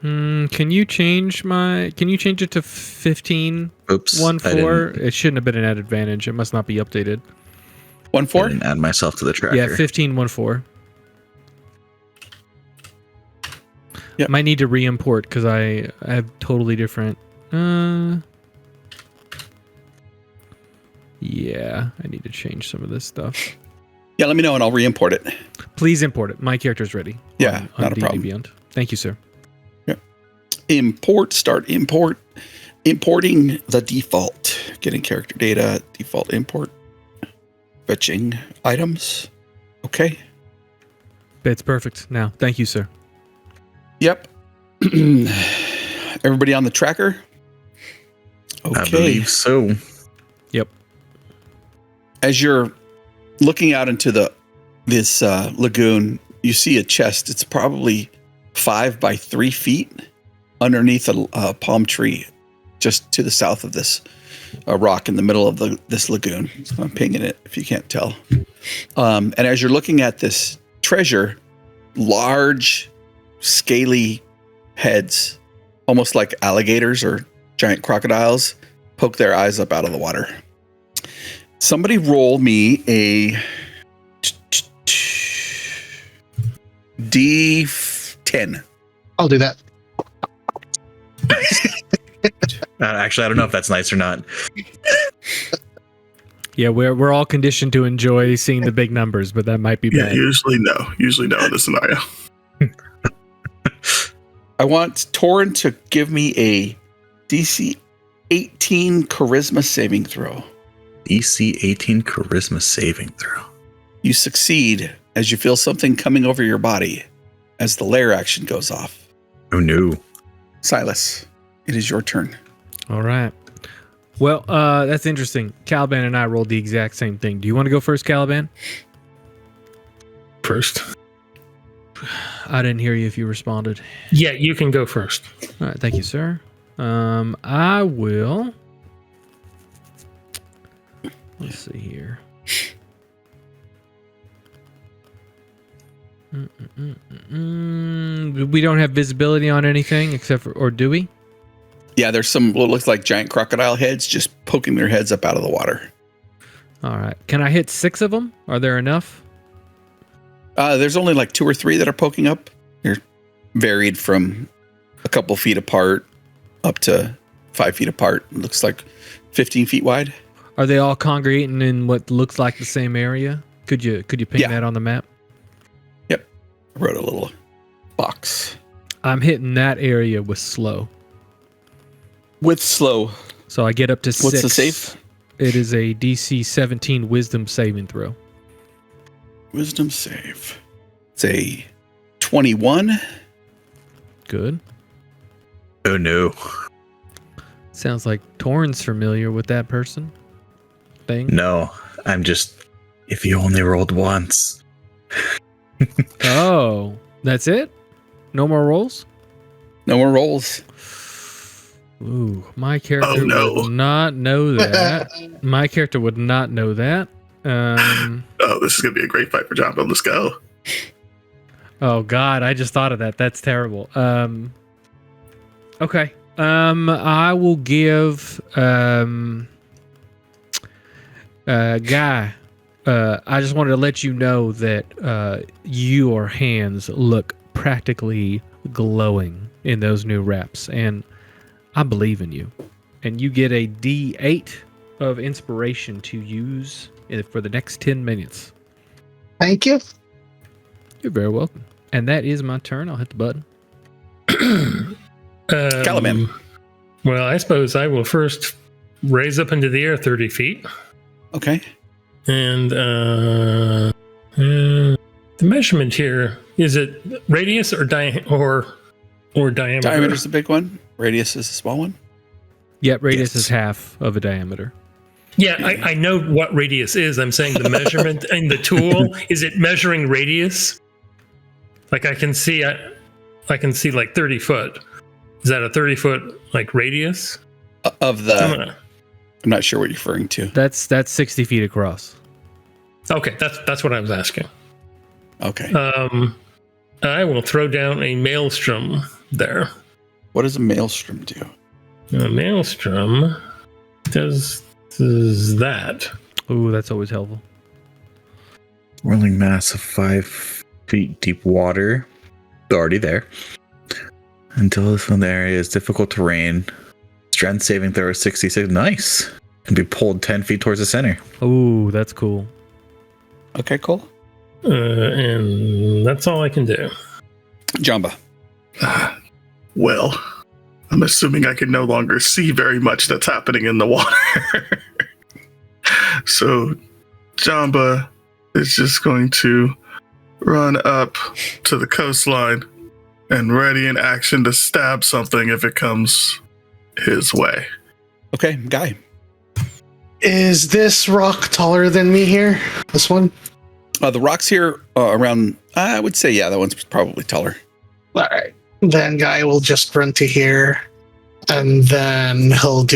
Can you change it to 15? Oops. 1-4? It shouldn't have been an added advantage. It must not be updated. 1-4? I didn't add myself to the tracker. Yeah, 15-1-4. Yep. Might need to re-import because I have totally different. Yeah, I need to change some of this stuff. Yeah, let me know and I'll re-import it. Please import it. My character's ready. Yeah, not a D&D problem. Beyond. Thank you, sir. Importing the default. Getting character data, default import. Fetching items. Okay. It's perfect now. Thank you, sir. Yep. Everybody on the tracker? Okay. I believe so. Yep. As you're looking out into this lagoon, you see a chest. It's probably 5 by 3 feet underneath a palm tree, just to the south of this rock in the middle of this lagoon. So I'm pinging it if you can't tell. And as you're looking at this treasure, large, scaly heads, almost like alligators or giant crocodiles, poke their eyes up out of the water. Somebody roll me a D10. I'll do that. Actually, I don't know if that's nice or not. Yeah, we're all conditioned to enjoy seeing the big numbers, but that might be Yeah, bad. usually no in this scenario. I want Torin to give me a DC 18 charisma saving throw. DC 18 charisma saving throw. You succeed as you feel something coming over your body as the lair action goes off. Oh no. Silas, it is your turn. All right. Well, that's interesting. Caliban and I rolled the exact same thing. Do you want to go first, Caliban? First. I didn't hear you if you responded. Yeah, you can go first. All right, thank you, sir. I will. Let's see here. We don't have visibility on anything except for, or do we? Yeah, there's some what looks like giant crocodile heads just poking their heads up out of the water. All right. Can I hit 6 of them? Are there enough? There's only like 2 or 3 that are poking up. They're varied from a couple feet apart up to 5 feet apart. It looks like 15 feet wide. Are they all congregating in what looks like the same area? Could you ping that on the map? Yep. I wrote a little box. I'm hitting that area with slow. With slow. So I get up to 6. What's the save? It is a DC 17 wisdom saving throw. Wisdom save. It's a 21. Good. Oh no. Sounds like Torrin's familiar with that person. Thing. No, I'm just, if you only rolled once. Oh, that's it? No more rolls? No more rolls. Ooh, my character no. would not know that. My character would not know that. Oh, this is going to be a great fight for Jumbo. Let's go. Oh God, I just thought of that. That's terrible. Okay. I will give Guy. I just wanted to let you know that your hands look practically glowing in those new wraps, and I believe in you. And you get a D8 of inspiration to use for the next 10 minutes. Thank you. You're very welcome. And that is my turn. I'll hit the button. Caliban. Well, I suppose I will first raise up into the air 30 feet. Okay. And the measurement here, is it radius or Or diameter? Diameter's the big one. Radius is the small one. Yep, radius Yes. is half of a diameter. Yeah, I know what radius is. I'm saying the measurement in the tool, is it measuring radius? Like I can see like 30 foot. Is that a 30-foot like radius? Of the, I'm not sure what you're referring to. That's 60 feet across. Okay, that's what I was asking. Okay. I will throw down a maelstrom there. What does a maelstrom do? A maelstrom does that. Ooh, that's always helpful. Whirling mass of 5 feet deep water. It's already there. Until this one area is difficult terrain. Strength saving throw is 66. Nice. Can be pulled 10 feet towards the center. Ooh, that's cool. Okay, cool. And that's all I can do. Jamba. Well, I'm assuming I can no longer see very much that's happening in the water. So Jamba is just going to run up to the coastline and ready in action to stab something if it comes his way. Okay, Guy. Is this rock taller than me here? This one? The rocks here around, I would say, yeah, that one's probably taller. All right. Then Guy will just run to here, and then he'll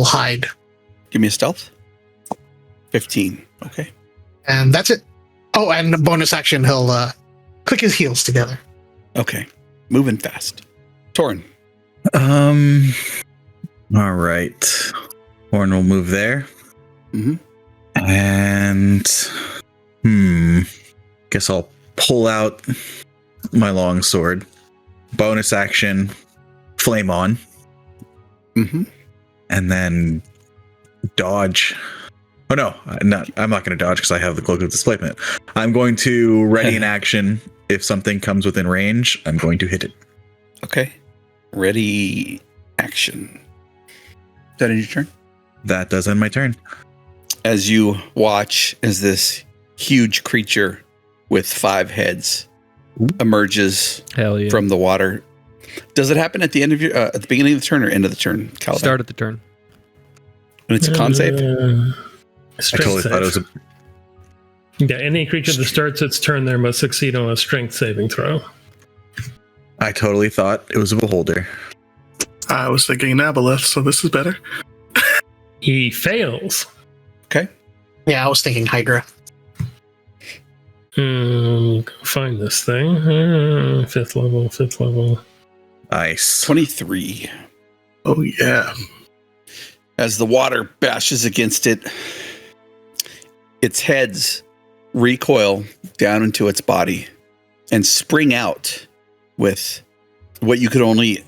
hide. Give me a stealth. 15. Okay. And that's it. Oh, and the bonus action, he'll click his heels together. Okay. Moving fast. Torin. All right. Horn will move there. Mm-hmm. And guess I'll pull out my longsword. Bonus action, flame on. Mm-hmm. And then dodge. Oh no, I'm not going to dodge because I have the cloak of displacement. I'm going to ready in action. If something comes within range, I'm going to hit it. Okay. Ready. Action. Is that in your turn? That does end my turn. As you watch as this huge creature with 5 heads emerges Hell yeah. from the water. Does it happen at the end of your at the beginning of the turn or end of the turn, Caliban? Start at the turn. And it's a con save? I totally thought it was a... Yeah, any creature that starts its turn there must succeed on a strength saving throw. I totally thought it was a beholder. I was thinking an aboleth, so this is better. He fails. Okay. Yeah, I was thinking Hydra. Go find this thing. Fifth level. Nice. 23. Oh, yeah. As the water bashes against it, its heads recoil down into its body and spring out with what you could only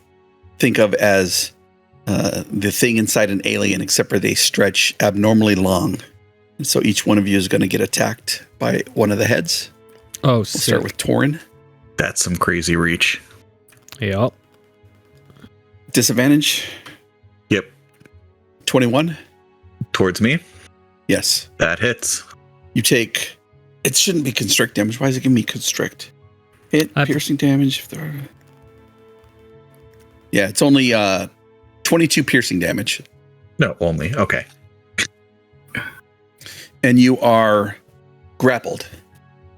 think of as the thing inside an alien, except for they stretch abnormally long. And so each one of you is going to get attacked by one of the heads. Oh, We'll start with Torin. That's some crazy reach. Yep. Disadvantage. Yep. 21. Towards me. Yes. That hits. You take... It shouldn't be constrict damage. Why is it giving me constrict? Hit, piercing damage. If there... Yeah, it's only 22 piercing damage. No, only. Okay. And you are grappled.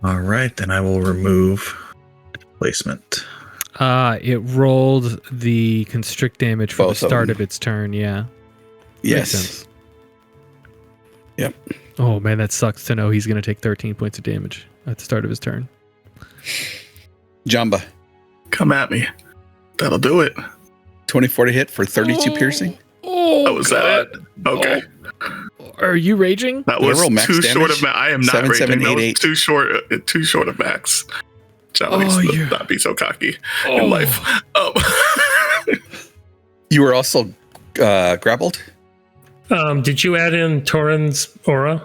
All right, then I will remove placement. It rolled the constrict damage for Both the of start them. of its turn, yeah. Makes Yes. sense. Yep. Oh man, that sucks to know he's going to take 13 points of damage at the start of his turn. Jamba. Come at me. That'll do it. 24 to hit for 32 piercing. Oh, was that it? Okay. Are you raging? That Yeah, was roll max too short damage. of I am not 7, raging. 7, That 8, was 8. too short of max. John Oh, needs you- to not be so cocky in life. You were also grappled? Did you add in Torin's aura?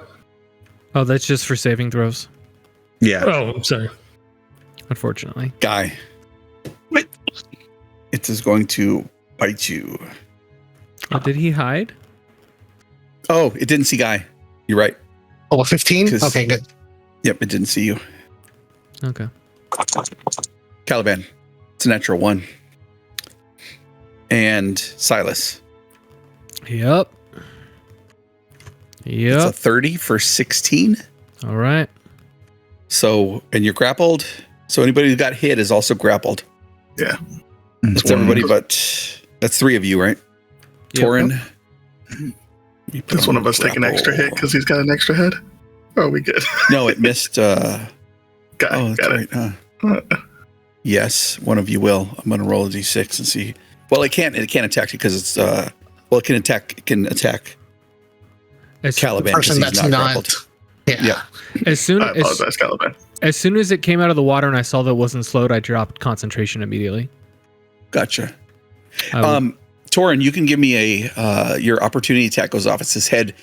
Oh, that's just for saving throws, Yeah. Oh, I'm sorry. unfortunately. Guy. It is going to bite you. Oh, did he hide? Oh, it didn't see Guy. You're right. Oh, 15? 'Cause- Okay, good. Yep, it didn't see you. Okay. Caliban. It's a natural 1. And Silas. Yep. It's a 30 for 16. All right. So, and you're grappled. So anybody who got hit is also grappled. Yeah. That's everybody, but that's 3 of you, right? Yep. Torin. Does one of us take an extra hit because he's got an extra head? Or are we good? No, it missed. Got got right. Yes, one of you will. I'm going to roll a d6 and see. Well, it can't attack you because it's it can attack As, Caliban Person because he's that's not not. grappled. Yeah. as soon I apologize, Caliban. as soon as it came out of the water and I saw that it wasn't slowed, I dropped concentration immediately. Gotcha. I will- Torin, you can give me a your opportunity attack goes off. It's his head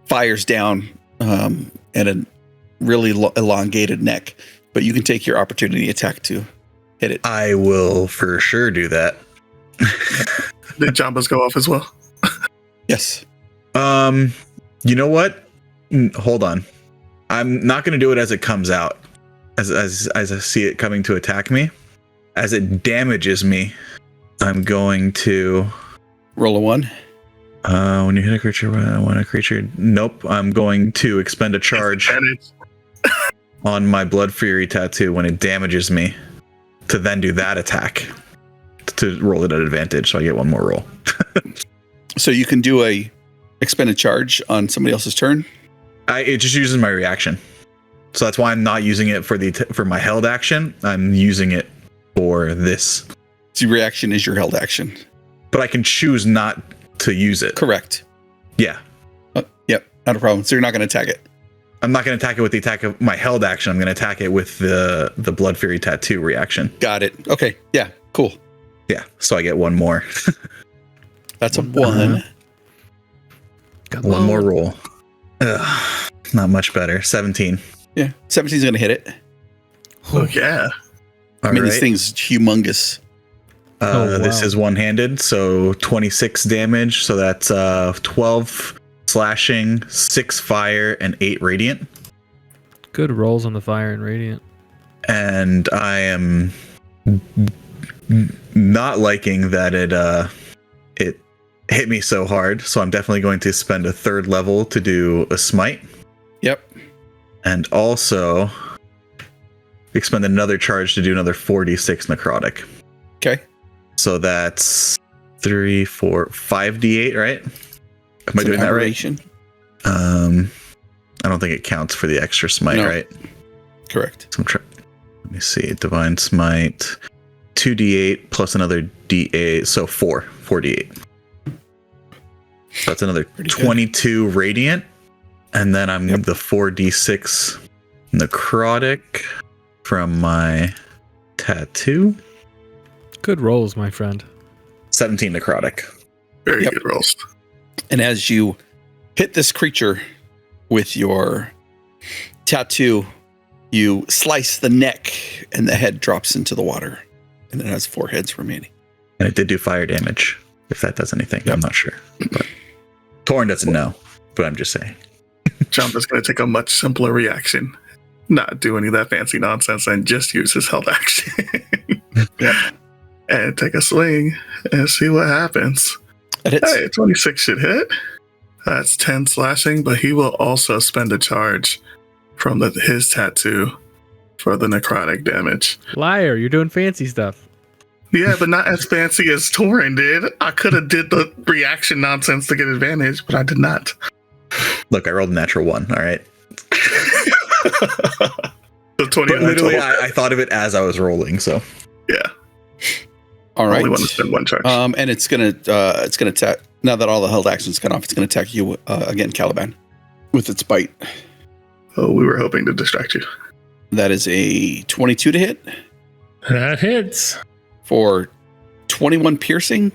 fires down and a really elongated neck, but you can take your opportunity attack to hit it. I will for sure do that. Did Jambas go off as well? Yes. You know what? Hold on. I'm not going to do it as it comes out, as I see it coming to attack me. As it damages me, I'm going to Roll a 1. when you hit a creature, nope. I'm going to expend a charge on my Blood Fury tattoo when it damages me to then do that attack to roll it at advantage, so I get one more roll. So you can do a expended charge on somebody else's turn. It just uses my reaction, so that's why I'm not using it for my held action. I'm using it for this. So reaction is your held action. But I can choose not to use it. Correct. Yeah. Yep. Not a problem. So you're not going to attack it. I'm not going to attack it with the attack of my held action. I'm going to attack it with the Blood Fury tattoo reaction. Got it. Okay. Yeah. Cool. Yeah. So I get one more. That's a 1. One more roll. Ugh, not much better. 17. Yeah. 17 is going to hit it. Oh, yeah. I mean, this thing's humongous. This is one-handed, so 26 damage. So that's 12 slashing, 6 fire, and 8 radiant. Good rolls on the fire and radiant. And I am not liking that it hit me so hard. So I'm definitely going to spend a 3rd level to do a smite. Yep. And also expend another charge to do another 4d6 necrotic. Okay. So that's 3, 4, 5d8, right? Am I doing that right? I don't think it counts for the extra smite, No. right? Correct. So let me see. Divine smite, 2d8 plus another d8, so 4d8. So that's another Pretty 22 radiant, and then I'm the 4d6 necrotic from my tattoo. Good rolls, my friend. 17 necrotic. Very Yep. good rolls. And as you hit this creature with your tattoo, you slice the neck and the head drops into the water. And it has 4 heads remaining. And it did do fire damage, if that does anything. I'm not sure. But Torn doesn't know, but I'm just saying. Jumba's going to take a much simpler reaction. Not do any of that fancy nonsense and just use his held action. And take a swing and see what happens. That hits. Hey, 26 should hit. That's 10 slashing, but he will also spend a charge from his tattoo for the necrotic damage. Liar, you're doing fancy stuff. Yeah, but not as fancy as Torin did. I could have did the reaction nonsense to get advantage, but I did not. Look, I rolled a natural 1, all right? The 20 But literally, I thought of it as I was rolling, so. yeah. All right. Only want to spend 1 charge. And it's gonna attack. Now that all the held actions cut off, it's gonna attack you again, Caliban, with its bite. Oh, we were hoping to distract you. That is a 22 to hit That hits. for 21 piercing,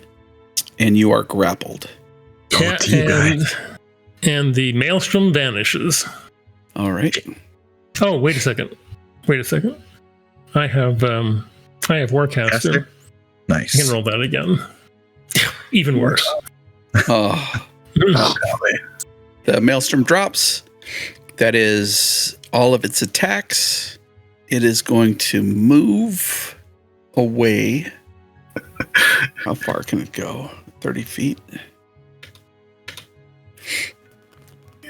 and you are grappled. Yeah, and the maelstrom vanishes. All right. Oh, wait a second. I have Warcaster. Caster? I Nice. can roll that again. Even worse. Oh, Oh, golly. the maelstrom drops. That is all of its attacks. It is going to move away. How far can it go? 30 feet.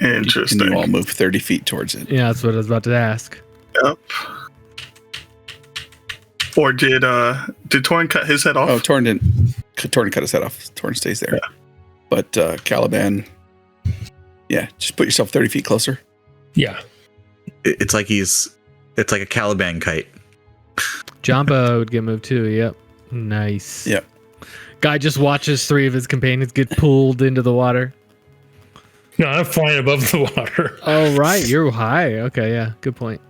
Interesting. And you all move 30 feet towards it. Yeah, that's what I was about to ask. Yep. Or did Torn cut his head off? Oh, Torn didn't. Torn cut his head off. Torn stays there. Yeah. But Caliban, yeah, just put yourself 30 feet closer. Yeah. It's like a Caliban kite. Jamba would get moved too. Yep. Nice. Yep. Guy just watches 3 of his companions get pulled into the water. No, I'm flying above the water. Oh, right. You're high. Okay. Yeah. Good point.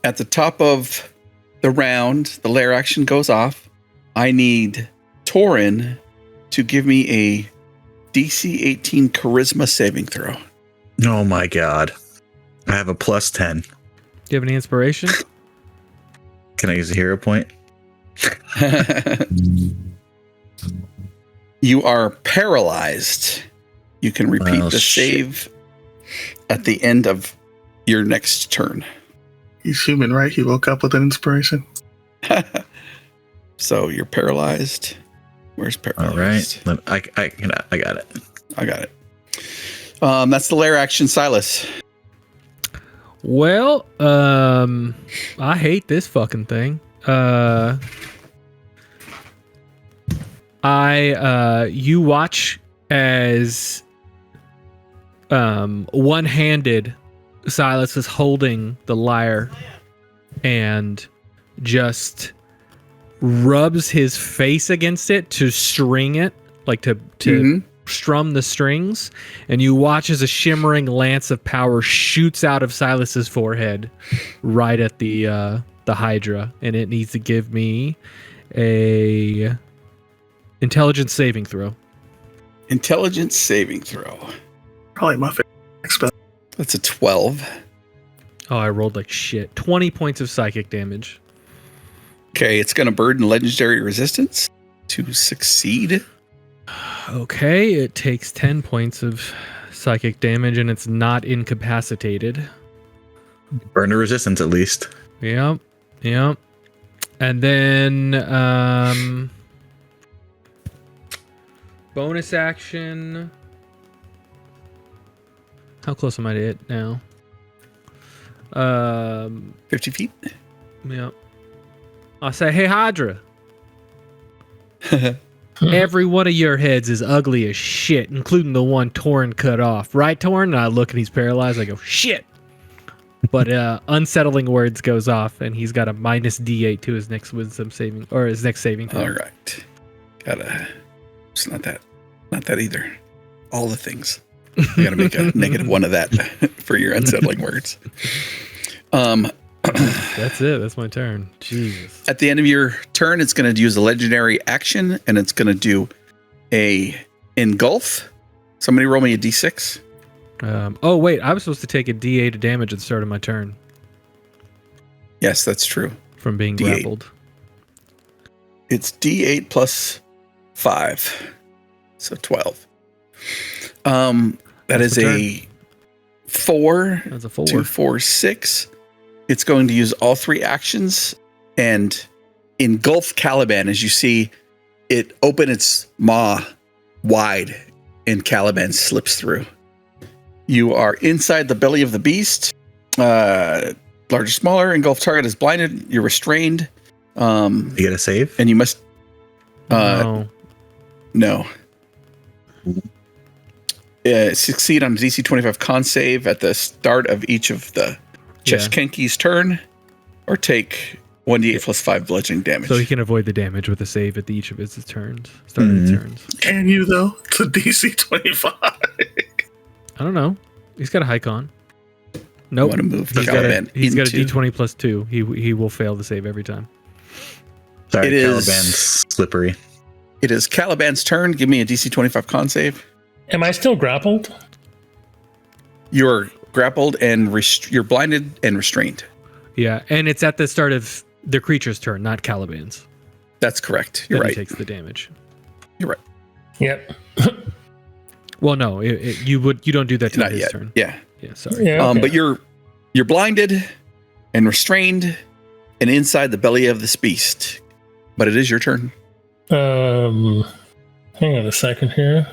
At the top of the round, the lair action goes off. I need Torin to give me a DC 18 charisma saving throw. Oh my god. I have a plus 10. Do you have any inspiration? Can I use a hero point? You are paralyzed. You can repeat the save at the end of your next turn. He's human, right? He woke up with an inspiration. So you're paralyzed. Where's paralyzed? All right. I got it. I got it. That's the lair action, Silas. Well, I hate this fucking thing. You watch as one-handed Silas is holding the lyre and just rubs his face against it to string it, like to strum the strings, and you watch as a shimmering lance of power shoots out of Silas's forehead right at the Hydra, and it needs to give me a intelligence saving throw. Intelligence saving throw. Probably my favorite spell. That's a 12. Oh, I rolled like shit. 20 points of psychic damage. Okay, it's going to burden legendary resistance to succeed. Okay, it takes 10 points of psychic damage, and it's not incapacitated. Burn the resistance at least. Yep. And then bonus action. How close am I to it now? 50 feet. Yep. I'll say, hey, Hydra. Every one of your heads is ugly as shit, including the one Torn cut off. Right, Torn? And I look and he's paralyzed. I go, shit. But unsettling words goes off, and he's got a minus D8 to his next wisdom saving, or his next saving throw. All right. It's not that either. All the things. You gotta make a -1 of that for your unsettling words. That's it. That's my turn. Jesus. At the end of your turn, it's going to use a legendary action, and it's going to do a engulf. Somebody roll me a d6. Oh, wait. I was supposed to take a D8 of damage at the start of my turn Yes, that's true. from being D8. grappled. It's d8 plus 5, so 12. That That's is the a 4. That's a 4. 2, 4, 6. It's going to use all 3 actions and engulf Caliban. As you see, it open its maw wide, and Caliban slips through. You are inside the belly of the beast. Large or smaller, engulf target is blinded. You're restrained. You get a save? And you must. No. No. Succeed on a DC 25 con save at the start of each of the Cheshkenki's turn, or take 1d8 plus 5 bludgeoning damage. So he can avoid the damage with a save at each of his turns. Start of his turns. Can you, though? It's a DC 25. I don't know. He's got a hike on. Nope. Want to move He's got a Caliban into- D20 plus 2. He will fail the save every time. Sorry, It is- Caliban's slippery. It is Caliban's turn. Give me a DC 25 con save. Am I still grappled? You're grappled and you're blinded and restrained. Yeah, and it's at the start of the creature's turn, not Caliban's. That's correct. You're Then right. he takes the damage. You're right. Yep. Well, no, you don't do that till Not his yet. turn. Yeah. Yeah, sorry. Yeah. Okay. But you're blinded and restrained, and inside the belly of this beast. But it is your turn. Hang on a second here.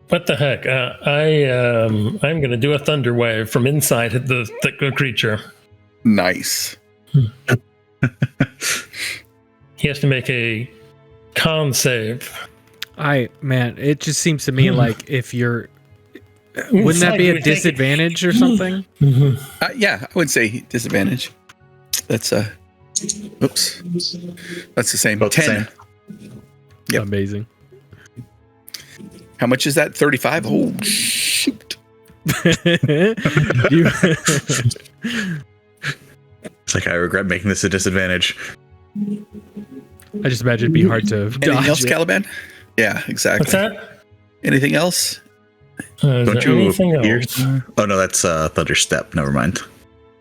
What the heck? I'm going to do a thunder wave from inside the creature. Nice. He has to make a con save. It just seems to me like if you're, wouldn't that be a disadvantage or something? Yeah, I would say disadvantage. That's oops. That's the same. Both 10. Yep. Amazing. How much is that? 35? Oh, shoot. You- It's like I regret making this a disadvantage. I just imagine it'd be hard to Anything dodge else, it. Caliban? Yeah, exactly. What's that? Anything else? Is Don't there you anything hear? else? Oh no, that's Thunder Step. Never mind.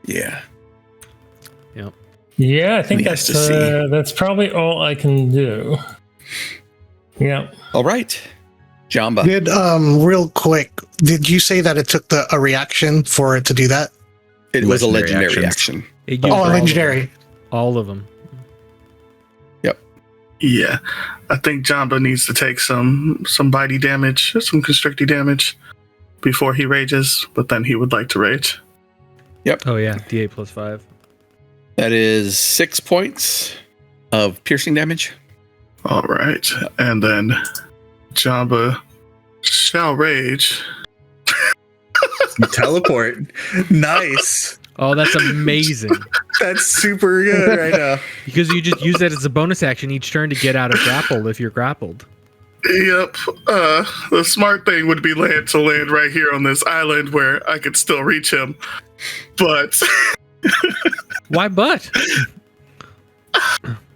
Yeah. Yeah, I think Nice to see. that's probably all I can do. Yeah. All right. Jamba. Did real quick? Did you say that it took a reaction for it to do that? It was a Legendary legendary actions. action. It used Oh, all of legendary. them. All of them. Yeah, I think Jamba needs to take some bitey damage, some constricting damage before he rages, but then he would like to rage. Oh yeah, D8 plus 5. That is 6 points of piercing damage. All right, and then Jamba shall rage. You teleport. Nice. Oh, that's amazing. That's super good right now. Because you just use that as a bonus action each turn to get out of grapple if you're grappled. Yep. The smart thing would be to land right here on this island where I could still reach him, but Why but?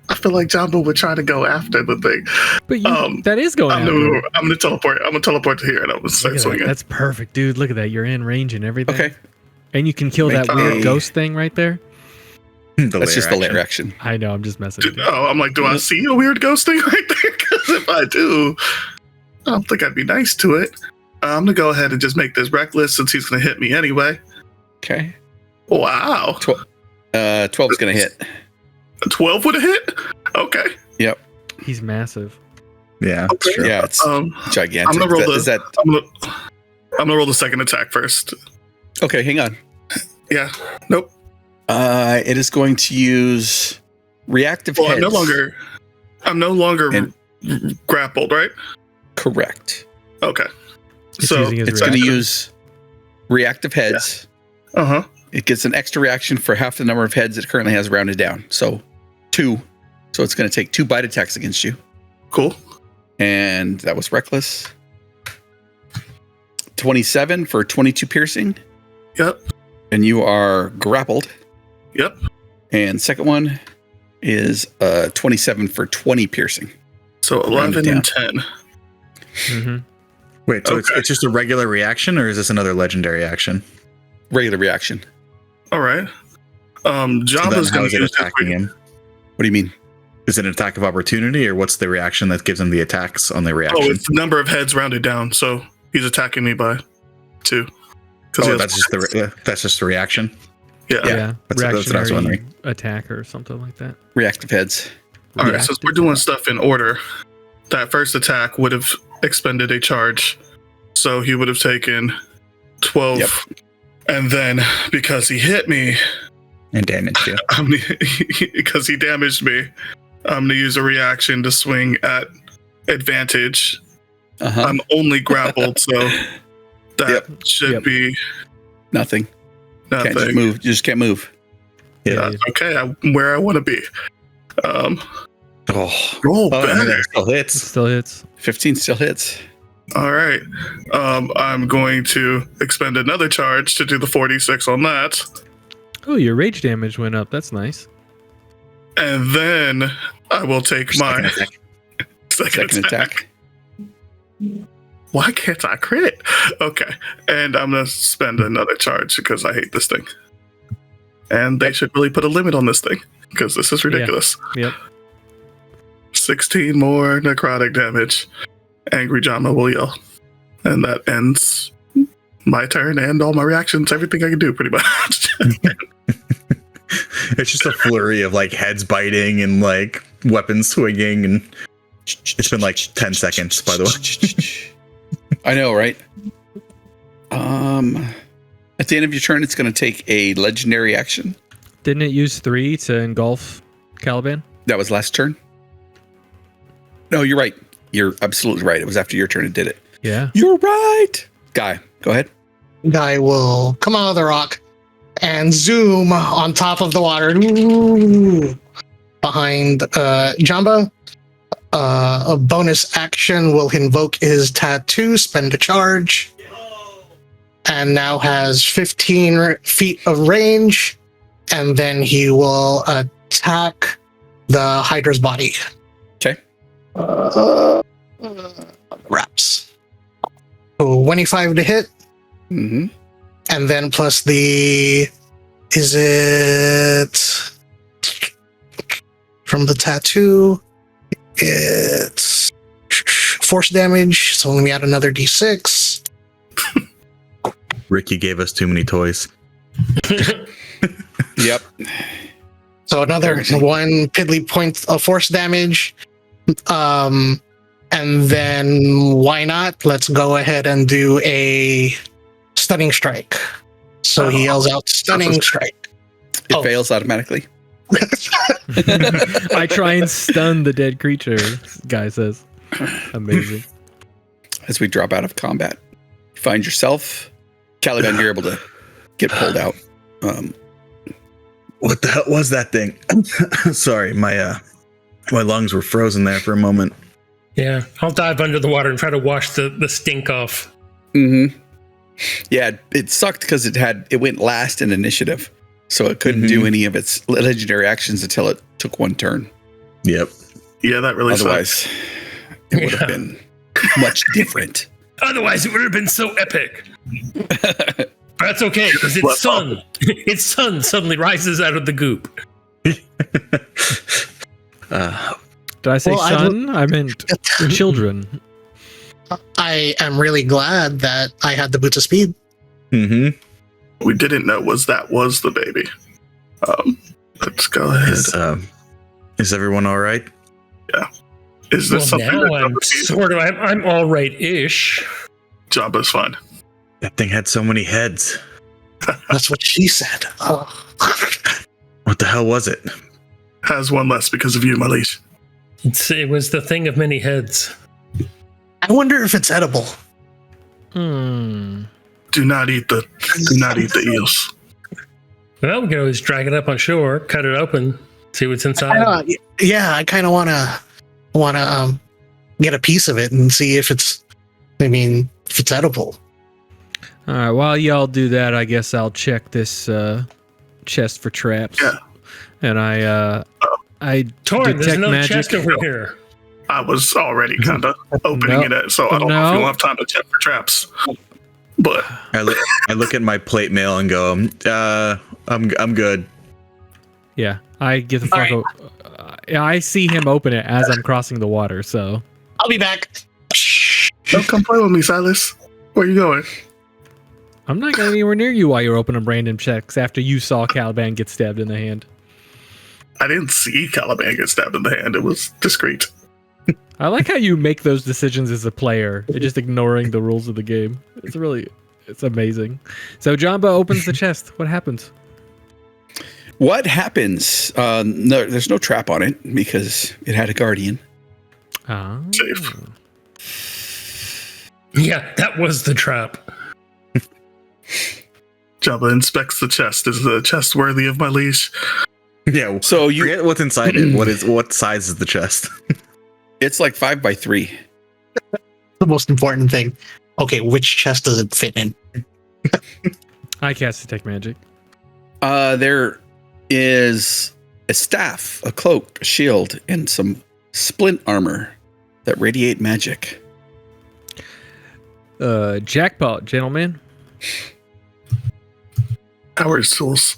I feel like Jamba would try to go after the thing. But you, that is going I'm after. gonna teleport. I'm gonna teleport to here, and I'm gonna Look start at that. swinging. That's perfect, dude. Look at that. You're in range and everything. Okay. And you can kill that Make weird a- ghost thing right there. That's just the lair action. I know. I'm just messing with you. Oh, I'm like, do I see a weird ghost thing right there? Because if I do, I don't think I'd be nice to it. I'm gonna go ahead and just make this reckless since he's gonna hit me anyway. Okay. Wow, 12's going to hit. 12 would have hit. Okay. Yep. He's massive. Yeah. Okay. Sure. Yeah, it's gigantic. I'm gonna roll Is that I'm gonna roll the second attack first. okay? Hang on. Yeah. Nope. It is going to use reactive Well, heads. I'm no longer And- grappled, right? Correct. Okay. It's So using his It's going to reaction. use reactive heads. uh-huh. It gets an extra reaction for half the number of heads it currently has rounded down. So 2. So it's going to take 2 bite attacks against you. Cool. And that was reckless. 27 for 22 piercing. Yep. And you are grappled. Yep. And second one is 27 for 20 piercing. So Round it 11 and 10. Mm-hmm. Wait, so Okay. it's just a regular reaction, or is this another legendary action? Regular reaction. All right. So then Jamba's how gonna is it use his attacking him? What do you mean? Is it an attack of opportunity, or what's the reaction that gives him the attacks on the Oh, reaction? it's the number of heads rounded down. So he's attacking me by 2. Oh, that's just the reaction. yeah. Yeah. That's what I was Reactionary wondering. attack or something like that. Reactive heads. All right. So Reactive we're doing attack. stuff in order. That first attack would have expended a charge. So he would have taken 12. Yep. And then because he hit me, And damage you. because he damaged me, I'm going to use a reaction to swing at advantage. Uh-huh. I'm only grappled, so that Yep. should Yep. be Nothing. Can't just nothing. move. You just can't move. Yeah. Okay, I'm where I want to be. Oh, Roll I mean, better. that still It hits. still hits. 15 still hits. All right. I'm going to expend another charge to do the 46 on that. Oh, your rage damage went up. That's nice. And then I will take Second my attack. second attack. Why can't I crit? Okay. And I'm going to spend another charge because I hate this thing. And they should really put a limit on this thing because this is ridiculous. Yep. 16 more necrotic damage. Angry Jama will yell. And that ends my turn and all my reactions, everything I can do pretty much. It's just a flurry of like heads biting and like weapons swinging, and it's been like 10 seconds, by the way. I know, right? At the end of your turn, it's going to take a legendary action. Didn't it use 3 to engulf Caliban? That was last turn. No, you're right. You're absolutely right. It was after your turn it did it. Yeah. You're right. Guy, go ahead. Guy will come out of the rock and zoom on top of the water behind Jamba. A bonus action will invoke his tattoo, spend a charge, and now has 15 feet of range. And then he will attack the Hydra's body. Okay. Wraps. 25 to hit. Mm-hmm. And then plus the... Is it... From the tattoo, it's force damage. So let me add another d6. Ricky gave us too many toys. Yep. So another one piddly point of force damage. And then why not? Let's go ahead and do a stunning strike. So he yells out stunning strike. It fails automatically. I try and stun the dead creature, guy says. Amazing. As we drop out of combat, you find yourself, Caliban, you're able to get pulled out. What the hell was that thing? Sorry, my lungs were frozen there for a moment. Yeah, I'll dive under the water and try to wash the stink off. Mm-hmm. Yeah, it sucked because it went last in initiative, so it couldn't do any of its legendary actions until it took one turn. Yep. Yeah, that really Otherwise, sucks. it would have been much different. Otherwise, it would have been so epic. But that's okay, because its sun, its sun suddenly rises out of the goop. Did I say son? I meant children. I am really glad that I had the boots of speed. Mm-hmm. What we didn't know was the baby. Let's go ahead. Is everyone all right? Yeah. Is this something now that I'm Jabba sees? sort of, I'm all right-ish. Jabba's fine. That thing had so many heads. That's what she said. What the hell was it? Has one less because of you, my leash. It was the thing of many heads. I wonder if it's edible. Do not eat the eels. Well, we can always drag it up on shore, cut it open, see what's inside. I kind of want to get a piece of it and see if it's edible. All right, while y'all do that, I guess I'll check this chest for traps. Yeah. And I Torn, there's detect no magic. chest over here. I was already kind of opening it, so I don't know if you'll have time to check for traps. But I look at my plate mail and go, I'm good. Yeah, I get the fuck. I see him open it as I'm crossing the water, so I'll be back. don't come play with me, Silas. Where you going? I'm not going anywhere near you while you're opening random checks after you saw Caliban get stabbed in the hand. I didn't see Caliban get stabbed in the hand. It was discreet. I like how you make those decisions as a player, just ignoring the rules of the game. It's amazing. So Jamba opens the chest. What happens? What happens? No, there's no trap on it because it had a guardian. Oh. Safe. Yeah, that was the trap. Jabba inspects the chest. Is the chest worthy of my leash? Yeah. So you Forget what's inside it. What size is the chest? It's like 5x3. The most important thing. Okay, which chest does it fit in? I cast Detect Magic. There is a staff, a cloak, a shield, and some splint armor that radiate magic. Jackpot, gentlemen. Power tools.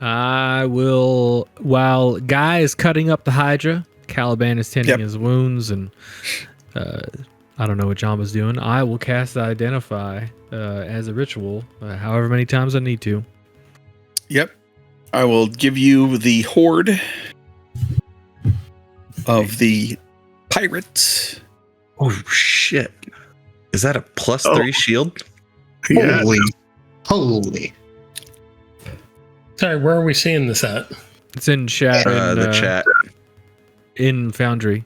I will, while Guy is cutting up the Hydra, Caliban is tending his wounds, and I don't know what Jamba's doing. I will cast Identify as a ritual, however many times I need to. Yep. I will give you the horde of the pirates. Oh shit! Is that a +3 shield? Yeah. Holy. Sorry, where are we seeing this at? It's in chat. The chat. In Foundry.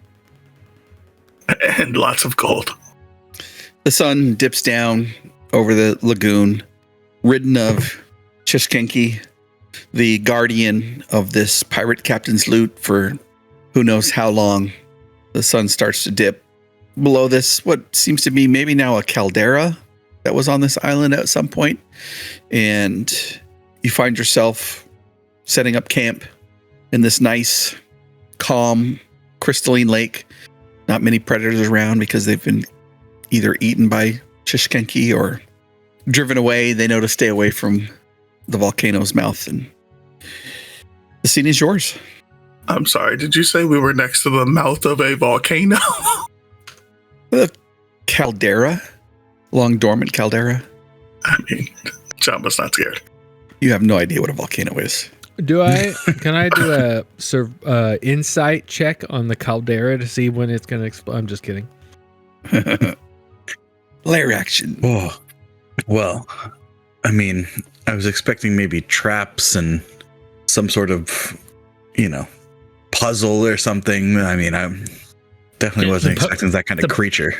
And lots of gold. The sun dips down over the lagoon, ridden of Chishkenki, the guardian of this pirate captain's loot for who knows how long. The sun starts to dip. Below this, what seems to be maybe now a caldera that was on this island at some point. And you find yourself setting up camp in this nice, calm, crystalline lake. Not many predators around because they've been either eaten by Chishkenki or driven away. They know to stay away from the volcano's mouth. And the scene is yours. I'm sorry, did you say we were next to the mouth of a volcano? The caldera, long dormant caldera. I mean, Jamba's not scared. You have no idea what a volcano is. Can I do a insight check on the caldera to see when it's going to explode? I'm just kidding. Lair action. Oh, well, I mean, I was expecting maybe traps and some sort of, puzzle or something. I mean, I definitely wasn't expecting that kind of creature.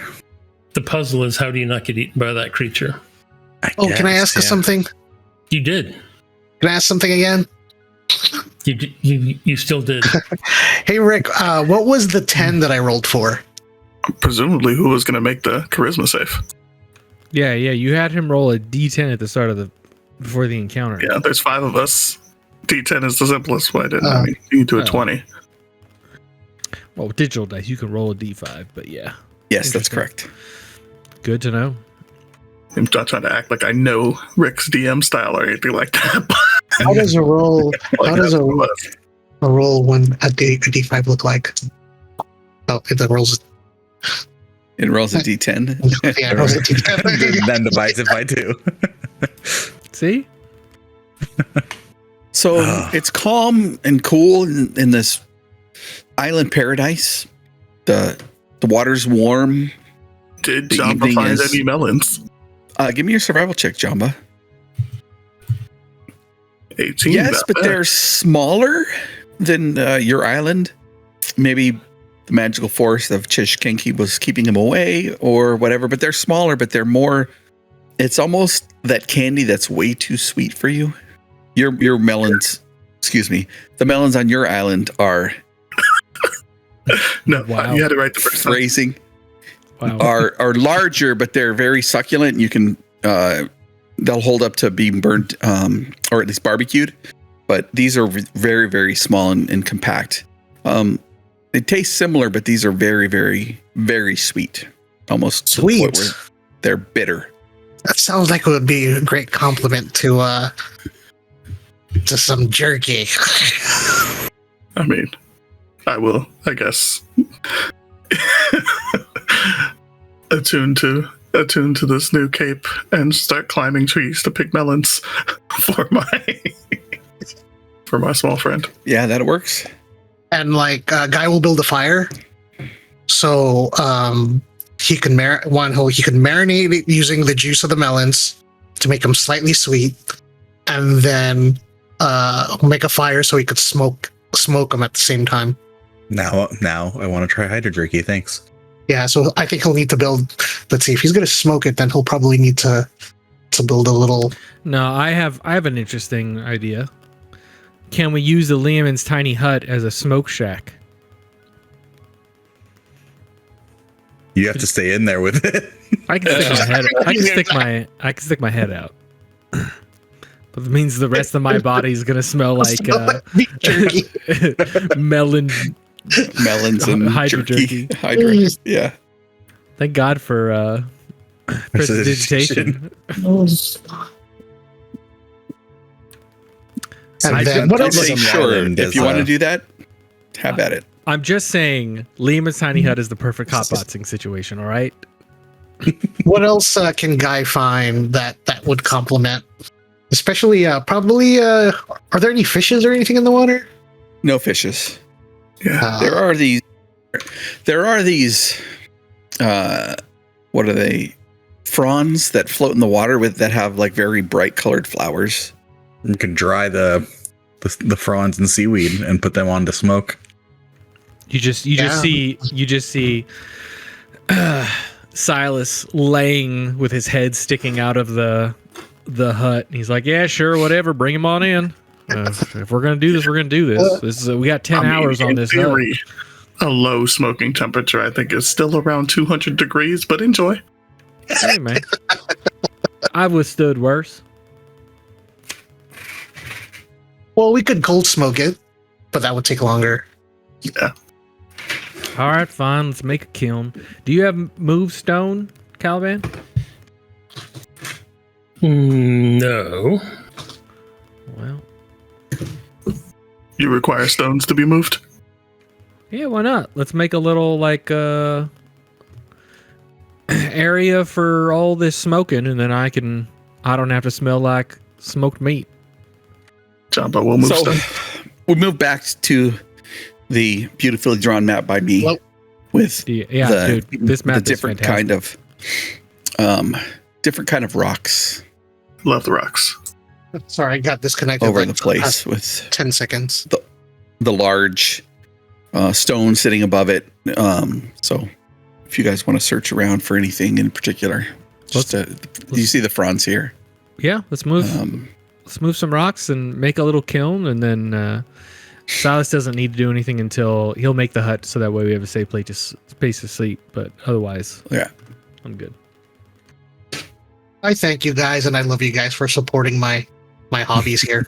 The puzzle is, how do you not get eaten by that creature? Can I ask us something? You did. Can I ask something again? You still did. Hey, Rick, what was the 10 that I rolled for? Presumably, who was going to make the charisma save? Yeah. You had him roll a D10 at the start of before the encounter. Yeah, there's 5 of us. D10 is the simplest way. I mean, you can do a 20. Well, with digital dice, you can roll a D5, but yeah. Yes, that's correct. Good to know. I'm not trying to act like I know Rick's DM style or anything like that. How does a roll? How does a roll when a D5 look like? Oh, it rolls. It rolls a D10. Yeah, it rolls a D10. Then divides it by 2. See? So it's calm and cool in this island paradise. The water's warm. Did The Jamba evening find is- any melons? Give me your survival check, Jamba. 18. Yes, not but bad. they're smaller than your island. Maybe the magical force of Chishkenki was keeping them away or whatever, but they're smaller, but they're more. It's almost that candy that's way too sweet for you. Your melons, excuse me, the melons on your island are No, Wow. you had it right the first time. phrasing. Wow. are larger, but they're very succulent. You can they'll hold up to being burnt or at least barbecued. But these are very, very small and compact. They taste similar, but these are very, very, very sweet. Almost to the point Sweet. where they're bitter. That sounds like it would be a great compliment to some jerky. I mean, I will, I guess, attune to this new cape and start climbing trees to pick melons for my small friend. Yeah, that works. And Guy will build a fire, so he can marinate it using the juice of the melons to make them slightly sweet, and then make a fire so he could smoke them at the same time. Now I want to try hydro jerky. Thanks. Yeah, so I think he'll need to build. Let's see, if he's going to smoke it, then he'll probably need to build a little. No, I have an interesting idea. Can we use the Lehman's tiny hut as a smoke shack? You have to stay in there with it. I can stick my head. I can stick my head out. But it means the rest of my body is gonna smell like beef jerky. melons And Hydro jerky. jerky. Hydro. Yeah. Thank God for prestidigitation. And then, What what else? else? Say sure. If you want to do that, have at it. I'm just saying, Lehman's tiny hut is the perfect hotboxing situation. All right. What else can Guy find that would complement? Especially, probably, are there any fishes or anything in the water? No fishes. Yeah. There are these. What are they? Fronds that float in the water that have like very bright colored flowers. You can dry the fronds and seaweed and put them on to smoke. You just see Silas laying with his head sticking out of the hut. He's like, "Yeah, sure, whatever. Bring him on in. If we're gonna do this, we're gonna do this. This is we got 10 hours on this hut." Theory, a low smoking temperature, I think, is still around 200 degrees, but enjoy. Hey, man. I've withstood worse. Well, we could cold smoke it, but that would take longer. Yeah. All right, fine. Let's make a kiln. Do you have move stone, Caliban? No. Well, You require stones to be moved? yeah, why not? Let's make a little like area for all this smoking, and then I don't have to smell like smoked meat. Jumbo will move So stone. we move back to the beautifully drawn map by me Well, with Yeah, dude, this map the is different fantastic. different kind of rocks Love the rocks. sorry, I got disconnected. over like, the place with 10 seconds. the large stone sitting above it. So if you guys want to search around for anything in particular, do you see the fronds here? Yeah, let's move. Let's move some rocks and make a little kiln, and then Silas doesn't need to do anything until he'll make the hut, so that way we have a safe place to sleep. But otherwise, Yeah. I'm good. I thank you guys, and I love you guys for supporting my hobbies here.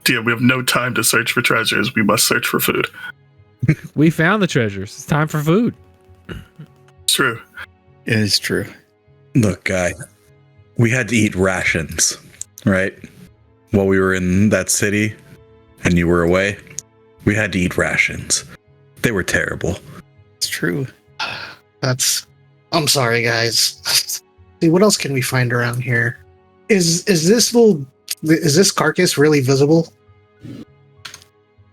Dear, we have no time to search for treasures. We must search for food. We found the treasures. It's time for food. It's true. It is true. Look, Guy, we had to eat rations, right? While we were in that city and you were away, we had to eat rations. They were terrible. It's true. I'm sorry, guys. See, what else can we find around here? Is this carcass really visible?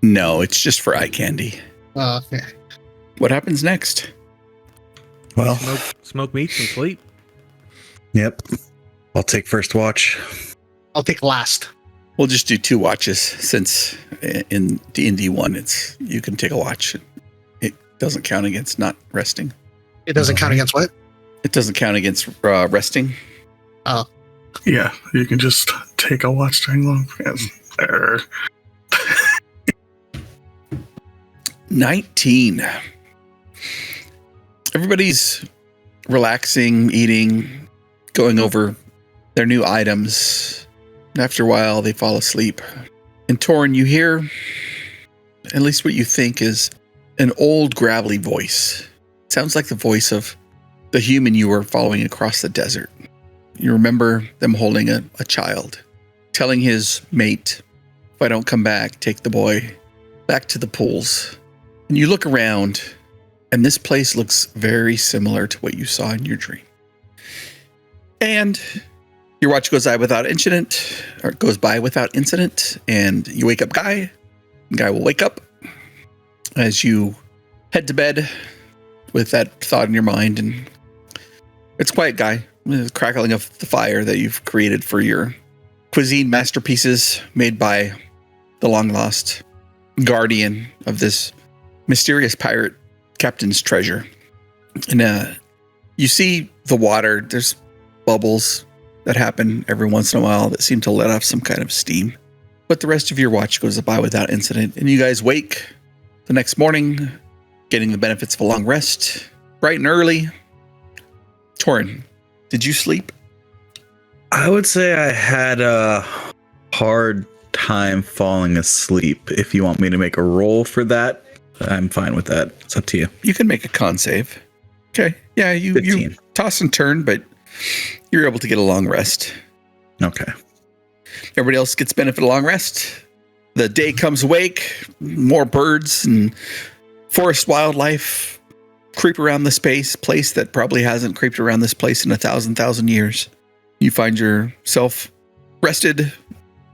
No, it's just for eye candy. Okay. What happens next? Well, Smoke meats and sleep. yep. I'll take first watch. I'll take last. We'll just do 2 watches since in D&D 1 you can take a watch. It doesn't count against not resting. It doesn't count against what? It doesn't count against resting. Yeah, you can just take a watch during long. Yes. 19. Everybody's relaxing, eating, going over their new items. After a while, they fall asleep. And Torin, you hear at least what you think is an old gravelly voice. Sounds like the voice of the human you were following across the desert. You remember them holding a child, telling his mate, "If I don't come back, take the boy back to the pools." And you look around, and this place looks very similar to what you saw in your dream. And your watch goes by without incident, and you wake up Guy. Guy will wake up as you head to bed with that thought in your mind, and it's quiet, Guy. The crackling of the fire that you've created for your cuisine masterpieces made by the long-lost guardian of this mysterious pirate captain's treasure. And you see the water. There's bubbles that happen every once in a while that seem to let off some kind of steam. But the rest of your watch goes by without incident, and you guys wake the next morning, getting the benefits of a long rest, bright and early. Torin, did you sleep? I would say I had a hard time falling asleep. If you want me to make a roll for that, I'm fine with that. It's up to you. You can make a con save. Okay. Yeah, you 15. toss and turn, but you're able to get a long rest. Okay. Everybody else gets benefit of a long rest. The day comes awake, more birds and forest wildlife creep around the place that probably hasn't creeped around this place in 1,000 years. You find yourself rested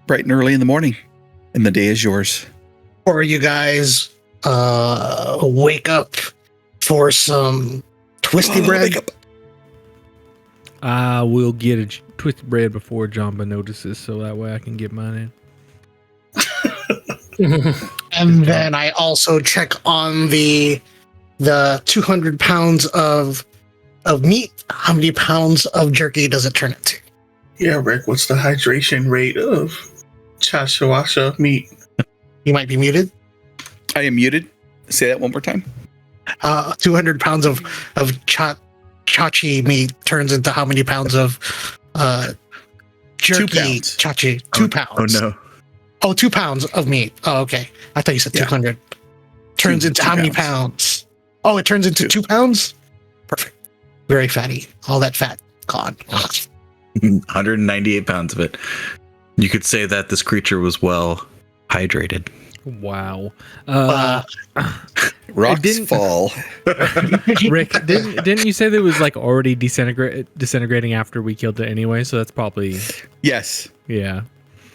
bright and early in the morning, and the day is yours. Or you guys wake up for some twisty bread. Wake up. I will get a twisted bread before Jamba notices, so that way I can get mine in. And then I also check on the 200 pounds of meat. How many pounds of jerky does it turn into? Yeah, Rick, what's the hydration rate of chashawasha meat? You might be muted. I am muted. Say that one more time. 200 pounds of chachi meat turns into how many pounds of jerky? 2 pounds. Chachi. 2 pounds. Oh no. Oh, 2 pounds of meat. Oh, okay. I thought you said 200. Turns into how many pounds? Oh, it turns into 2 pounds? Perfect. Very fatty. All that fat gone. 198 pounds of it. You could say that this creature was well hydrated. Wow. Rocks fall. Rick, didn't you say that it was like already disintegrating after we killed it anyway? So that's probably Yes. yeah.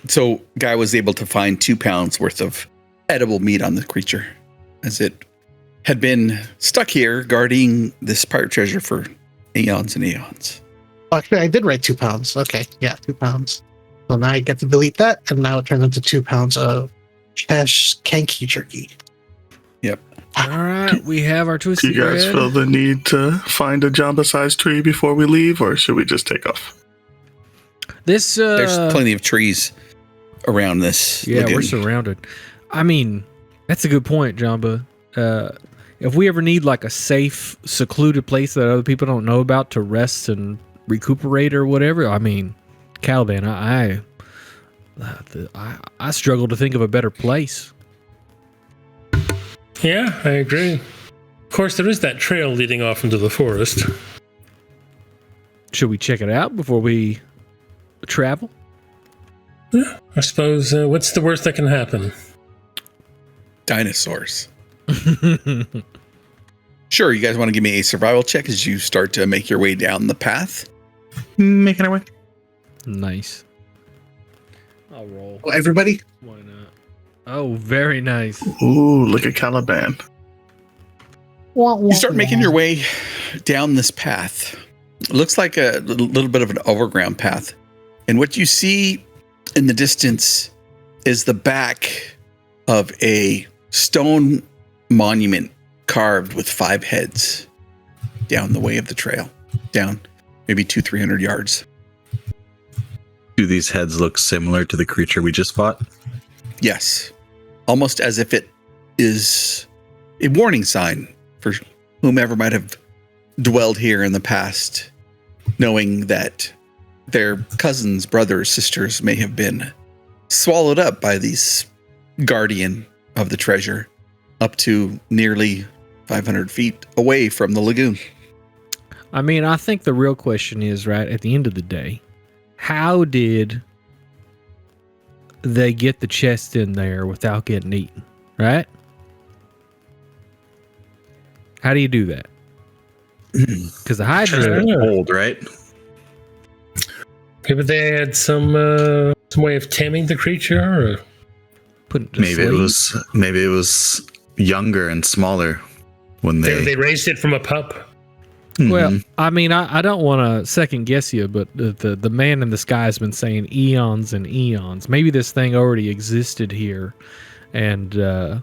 So Guy was able to find 2 pounds worth of edible meat on the creature, as it had been stuck here guarding this pirate treasure for eons and eons. Actually, I did write 2 pounds. Okay. Yeah, 2 pounds. So now I get to delete that, and now it turns into 2 pounds of kanky jerky. Yep. All right, we have our Do twisted you guys bread. feel the need to find a Jamba-sized tree before we leave, or should we just take off? This There's plenty of trees around this. yeah, lagoon. we're surrounded. I mean, that's a good point, Jamba. If we ever need like a safe, secluded place that other people don't know about to rest and recuperate or whatever, I mean, Caliban, I struggle to think of a better place. Yeah, I agree. Of course, there is that trail leading off into the forest. Should we check it out before we travel? Yeah, I suppose. What's the worst that can happen? Dinosaurs. Sure, you guys want to give me a survival check as you start to make your way down the path? Making our way. Nice. I'll roll. Oh, everybody? Why not? Oh, very nice. Ooh, look at Caliban. You start making your way down this path. It looks like a little bit of an overground path. And what you see in the distance is the back of a stone monument carved with 5 heads down the way of the trail. Down maybe 200-300 yards. Do these heads look similar to the creature we just fought? Yes. Almost as if it is a warning sign for whomever might have dwelled here in the past, knowing that their cousins, brothers, sisters may have been swallowed up by these guardian of the treasure up to nearly 500 feet away from the lagoon. I mean, I think the real question is, right, at the end of the day, how did they get the chest in there without getting eaten, right? How do you do that? Because the Hydra... Old, right? Maybe they had some way of taming the creature, or put it to Maybe sleep. it was younger and smaller when they raised it from a pup. Well, I mean, I don't want to second guess you, but the man in the sky has been saying eons and eons. Maybe this thing already existed here, and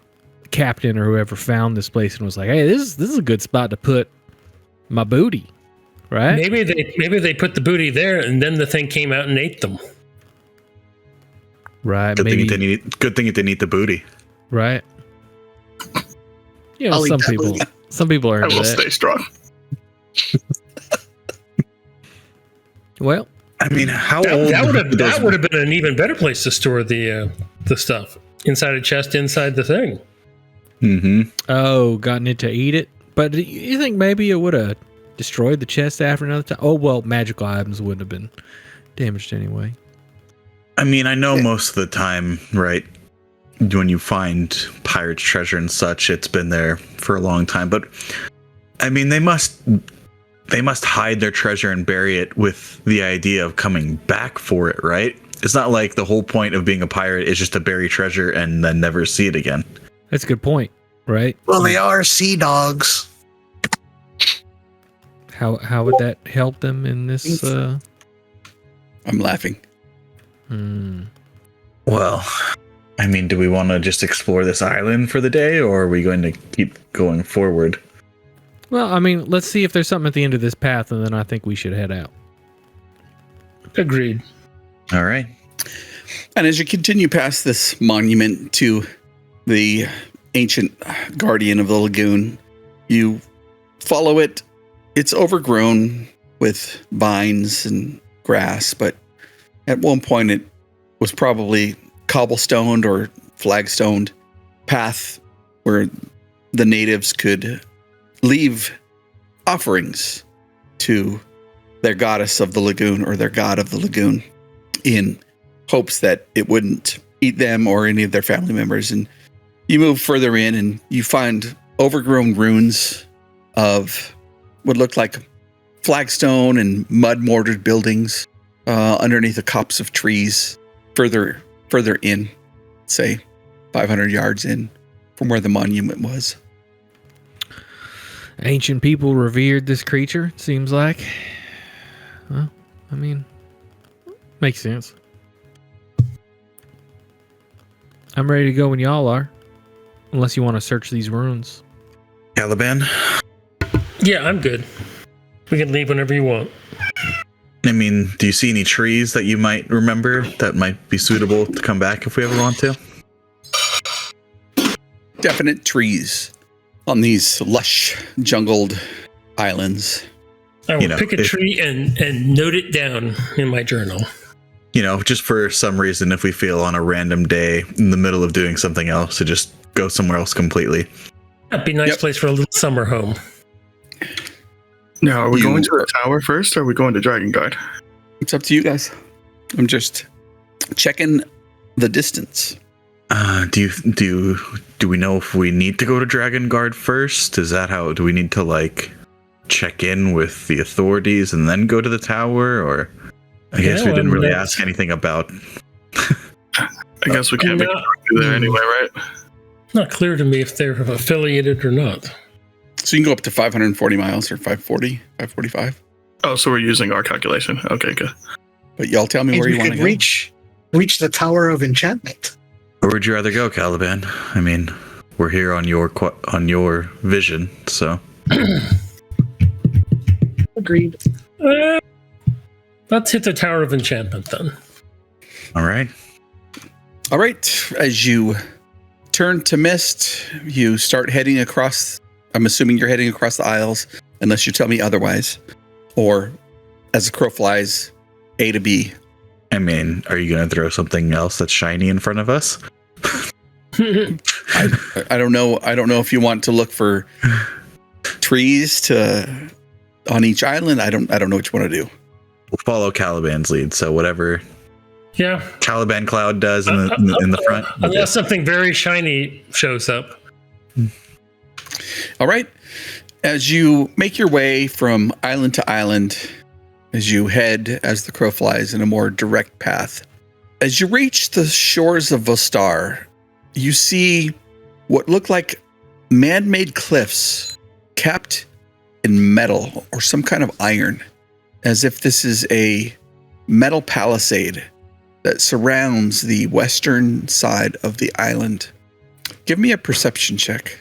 captain or whoever found this place and was like, "Hey, this is a good spot to put my booty." Right? Maybe they put the booty there, and then the thing came out and ate them. Right. Good maybe. thing it didn't eat the booty. Right. You know, I'll eat that booty. some people are I into will that. stay strong. Well, I mean, how old? That would have been an even better place to store the stuff inside a chest inside the thing. Mm-hmm. oh, gotten it to eat it. But you think maybe it would have destroyed the chest after another time? Oh, well, magical items wouldn't have been damaged anyway. I mean, I know most of the time, right? When you find pirates' treasure and such, it's been there for a long time. But I mean, they must hide their treasure and bury it with the idea of coming back for it, right? It's not like the whole point of being a pirate is just to bury treasure and then never see it again. That's a good point, right? Well, they are sea dogs. How would that help them in this? I'm laughing. Well, I mean, do we want to just explore this island for the day, or are we going to keep going forward? Well, I mean, let's see if there's something at the end of this path, and then I think we should head out. Agreed. All right. And as you continue past this monument to the ancient guardian of the lagoon, you follow it. It's overgrown with vines and grass, but at one point it was probably cobblestoned or flagstoned path where the natives could leave offerings to their goddess of the lagoon or their god of the lagoon in hopes that it wouldn't eat them or any of their family members. And you move further in and you find overgrown ruins of what looked like flagstone and mud mortared buildings underneath a copse of trees further in, say 500 yards in from where the monument was. Ancient people revered this creature, it seems like. Well, I mean, makes sense. I'm ready to go when y'all are. Unless you want to search these ruins. Caliban? Yeah, I'm good. We can leave whenever you want. I mean, do you see any trees that you might remember that might be suitable to come back if we ever want to? Definite trees on these lush, jungled islands. I will pick a tree and note it down in my journal. You know, just for some reason, if we feel on a random day in the middle of doing something else to just go somewhere else completely. That'd be a nice place for a little summer home. Now, are we going to the tower first, or are we going to Dragon Guard? It's up to you guys. I'm just checking the distance. Do we know if we need to go to Dragon Guard first? Is that how? Do we need to like check in with the authorities and then go to the tower? Or I guess we didn't really ask anything about. I guess we can't make it there anyway, right? Not clear to me if they're affiliated or not. So you can go up to 540 miles or 540, 545. Oh, so we're using our calculation. Okay, good. But y'all tell me where you want to go. Reach the Tower of Enchantment. Where would you rather go, Caliban? I mean, we're here on your vision, so. Agreed. Let's hit the Tower of Enchantment then. All right. All right. As you turn to mist, you start heading across. I'm assuming you're heading across the Isles, unless you tell me otherwise. Or, as the crow flies, A to B. I mean, are you going to throw something else that's shiny in front of us? I don't know. I don't know if you want to look for trees on each island. I don't know what you want to do. We'll follow Caliban's lead. So whatever. Yeah. Caliban Cloud does in the front. Unless something very shiny shows up. All right. As you make your way from island to island, as you head, as the crow flies, in a more direct path, as you reach the shores of Vostar, you see what look like man-made cliffs capped in metal or some kind of iron, as if this is a metal palisade that surrounds the western side of the island. Give me a perception check.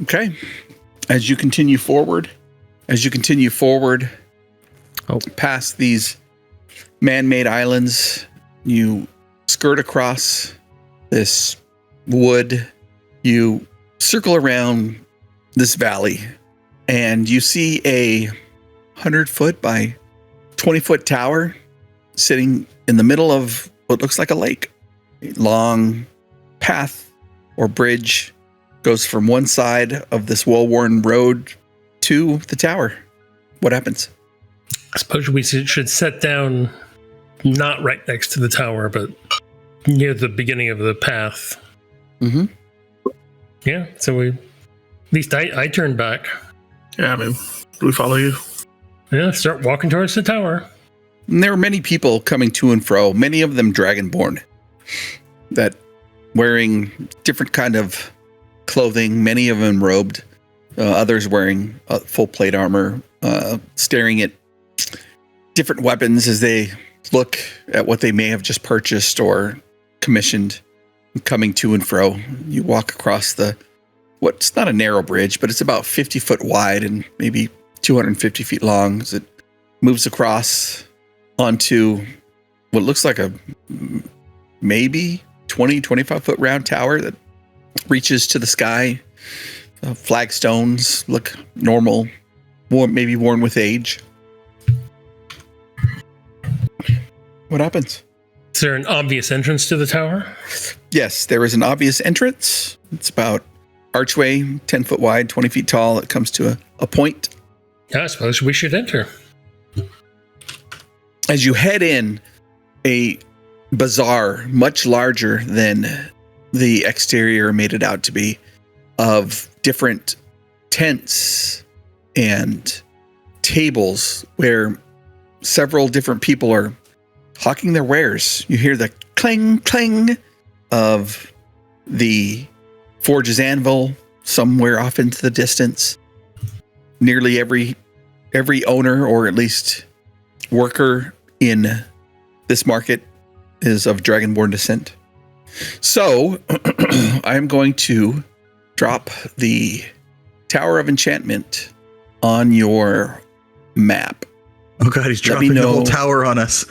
Okay. As you continue forward, past these man-made islands, you skirt across this wood, you circle around this valley, and you see a 100-foot by 20-foot tower sitting in the middle of what looks like a lake. A long path or bridge goes from one side of this well-worn road to the tower. What happens? I suppose we should set down not right next to the tower, but near the beginning of the path. Mm-hmm. Yeah, so at least I turned back. Yeah, I mean, we follow you. Yeah, start walking towards the tower. And there were many people coming to and fro, many of them dragonborn, that wearing different kind of clothing, many of them robed, others wearing full plate armor, staring at different weapons as they look at what they may have just purchased or commissioned, coming to and fro. You walk across what's not a narrow bridge, but it's about 50 foot wide and maybe 250 feet long as it moves across onto what looks like a maybe 20, 25 foot round tower that reaches to the sky. Flagstones look normal, maybe worn with age. What happens? Is there an obvious entrance to the tower? Yes, there is an obvious entrance. It's about archway, 10 foot wide, 20 feet tall. It comes to a point. Yeah, I suppose we should enter. As you head in, a bazaar much larger than the exterior made it out to be, of different tents and tables where several different people are hawking their wares. You hear the clang clang of the forge's anvil somewhere off into the distance. Nearly every owner, or at least worker in this market, is of dragonborn descent. So I am going to drop the Tower of Enchantment on your map. Oh god, he's dropping the whole tower on us.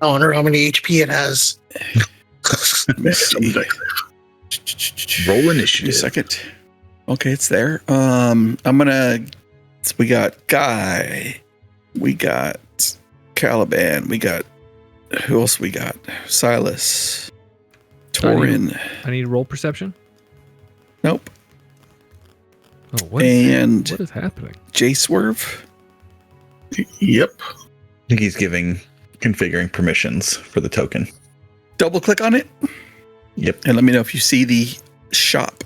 I wonder how many HP it has. Roll Give me initiative. a second. Okay, it's there. We got Guy. We got Caliban. We got, who else we got? Silas. Torin. I need roll perception. Nope. Oh, what And what is happening? J-Swerve. Yep. I think he's configuring permissions for the token. Double click on it. Yep. And let me know if you see the shop.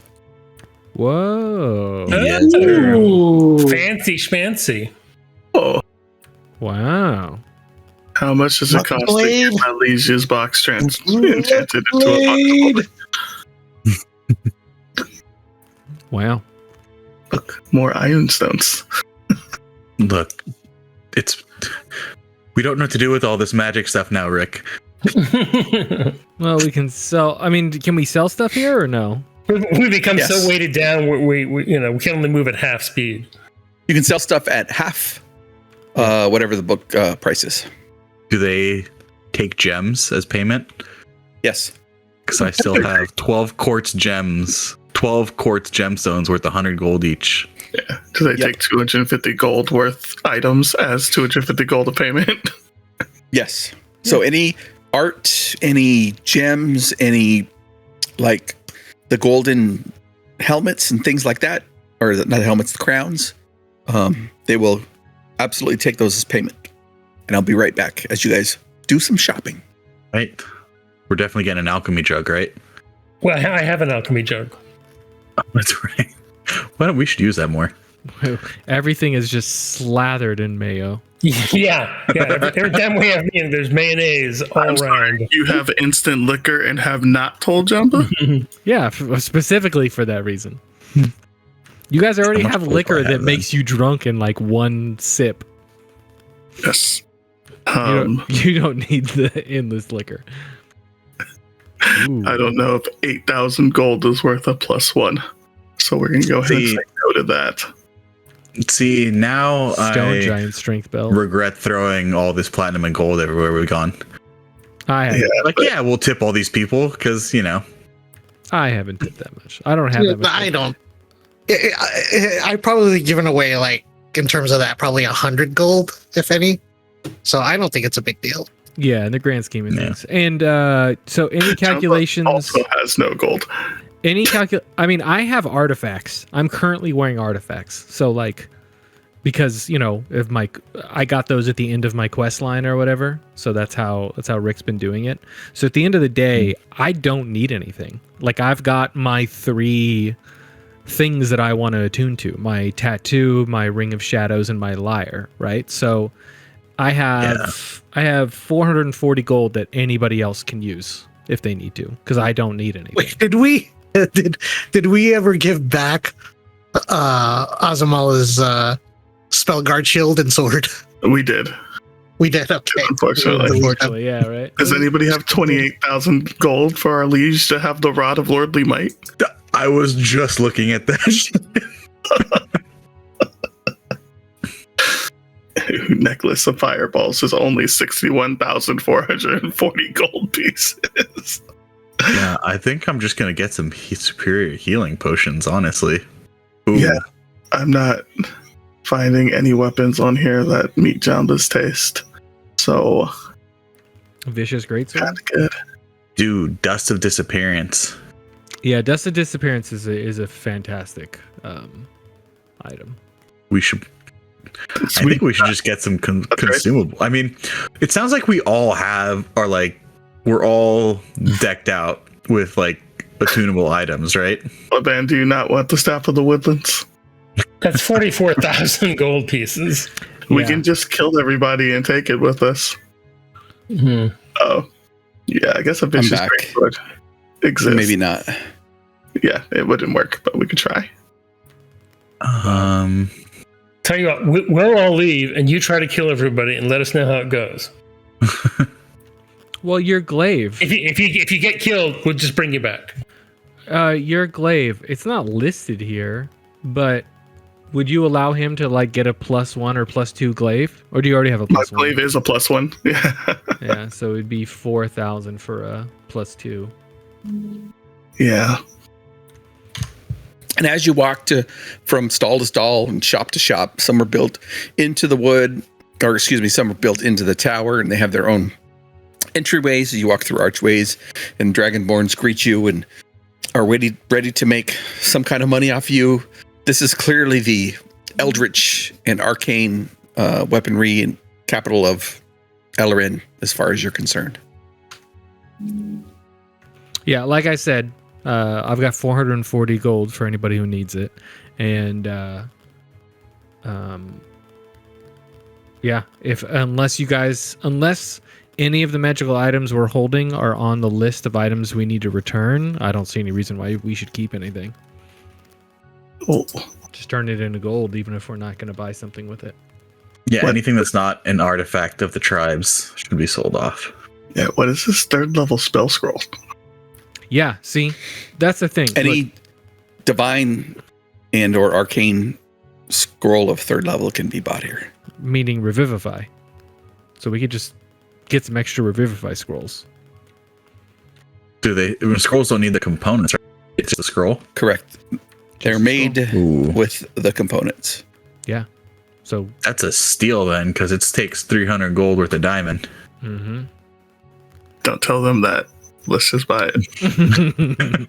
Whoa! Yes, sir. Ooh. Fancy schmancy. Oh, Wow! how much does it cost to Blade. get my Legion's box enchanted into a Blade. box? Wow! Look, more iron stones. Look, we don't know what to do with all this magic stuff now, Rick. Well, we can sell. I mean, can we sell stuff here or no? We become Yes. so weighted down. We can only move at half speed. You can sell stuff at half whatever the book price is. Do they take gems as payment? Yes. Because I still have 12 quartz gems, 12 quartz gemstones worth 100 gold each. Yeah. Do they take 250 gold worth items as 250 gold of payment? Yes. So any art, any gems, any like the golden helmets and things like that, or not helmets, the crowns, they will absolutely take those as payment. And I'll be right back as you guys do some shopping. Right? We're definitely getting an alchemy jug, right? Well, I have an alchemy jug. Oh, that's right. Why don't we should use that more? Everything is just slathered in mayo. Yeah. Every time we have, there's mayonnaise all I'm sorry, around. you have instant liquor and have not told Jumba? Yeah, specifically for that reason. You guys already How much have gold do liquor I that have, makes you drunk in like one sip. Yes. You don't need the endless liquor. Ooh. I don't know if 8,000 gold is worth a +1. So we're going to go ahead and See- say no to that. See, now Stone I giant strength bell. regret throwing all this platinum and gold everywhere we've gone. I haven't, Yeah, Like, yeah, we'll tip all these people because, I haven't did that much. I don't have that much. I don't. I've probably given away, like, in terms of that, probably 100 gold, if any. So I don't think it's a big deal. Yeah, in the grand scheme of Yeah. things. And so any Jumba calculations? also has no gold. I mean, I have artifacts. I'm currently wearing artifacts. So like, because if I got those at the end of my quest line or whatever. So that's how Rick's been doing it. So at the end of the day, I don't need anything. Like I've got my 3 things that I want to attune to. My tattoo, my ring of shadows, and my lyre, right? So I have 440 gold that anybody else can use if they need to, because I don't need anything. Wait, did we ever give back Azamala's spell guard shield and sword? We did. We did. Okay. Unfortunately. Yeah, right. Does anybody have 28,000 gold for our liege to have the rod of lordly might? I was just looking at that. Necklace of fireballs is only 61,440 gold pieces. Yeah, I think I'm just gonna get some superior healing potions, honestly. Ooh. Yeah, I'm not finding any weapons on here that meet Jamba's taste. So, Vicious greatsword. kind of good. Dude, Dust of Disappearance. Yeah, Dust of Disappearance is a fantastic item. We should. I think we should just get some consumable. I mean, it sounds like we all we're all decked out with like attunable items, right? Laban, do you not want the Staff of the Woodlands? That's 44,000 gold pieces. We Yeah. can just kill everybody and take it with us. Hmm. Oh, yeah. I guess a vicious back. greatsword exists. Maybe not. Yeah, it wouldn't work, but we could try. Tell you what, we'll all leave, and you try to kill everybody, and let us know how it goes. Well, your glaive. If you get killed, we'll just bring you back. Your glaive. It's not listed here, but would you allow him to like get a +1 or +2 glaive, or do you already have a My +1? glaive is a +1. Yeah. Yeah, so it'd be 4,000 for a +2. Yeah. And as you walk from stall to stall and shop to shop, some are built into the wood, or excuse me, some are built into the tower, and they have their own entryways. You walk through archways, and Dragonborns greet you and are ready to make some kind of money off you. This is clearly the eldritch and arcane weaponry and capital of Eleren, as far as you're concerned. Yeah, like I said, I've got 440 gold for anybody who needs it, and yeah, unless any of the magical items we're holding are on the list of items we need to return, I don't see any reason why we should keep anything. Oh, Just turn it into gold, even if we're not going to buy something with it. Yeah, What? anything that's not an artifact of the tribes should be sold off. yeah. What is this 3rd level spell scroll? Yeah, see, that's the thing. Any Look, divine and or arcane scroll of 3rd level can be bought here. meaning revivify, so we could just get some extra revivify scrolls. Scrolls don't need the components, right? It's just a scroll. Correct. They're made Ooh, with the components. Yeah, so that's a steal then, because it takes 300 gold worth of diamond. mm-hmm. Don't tell them that. Let's just buy it.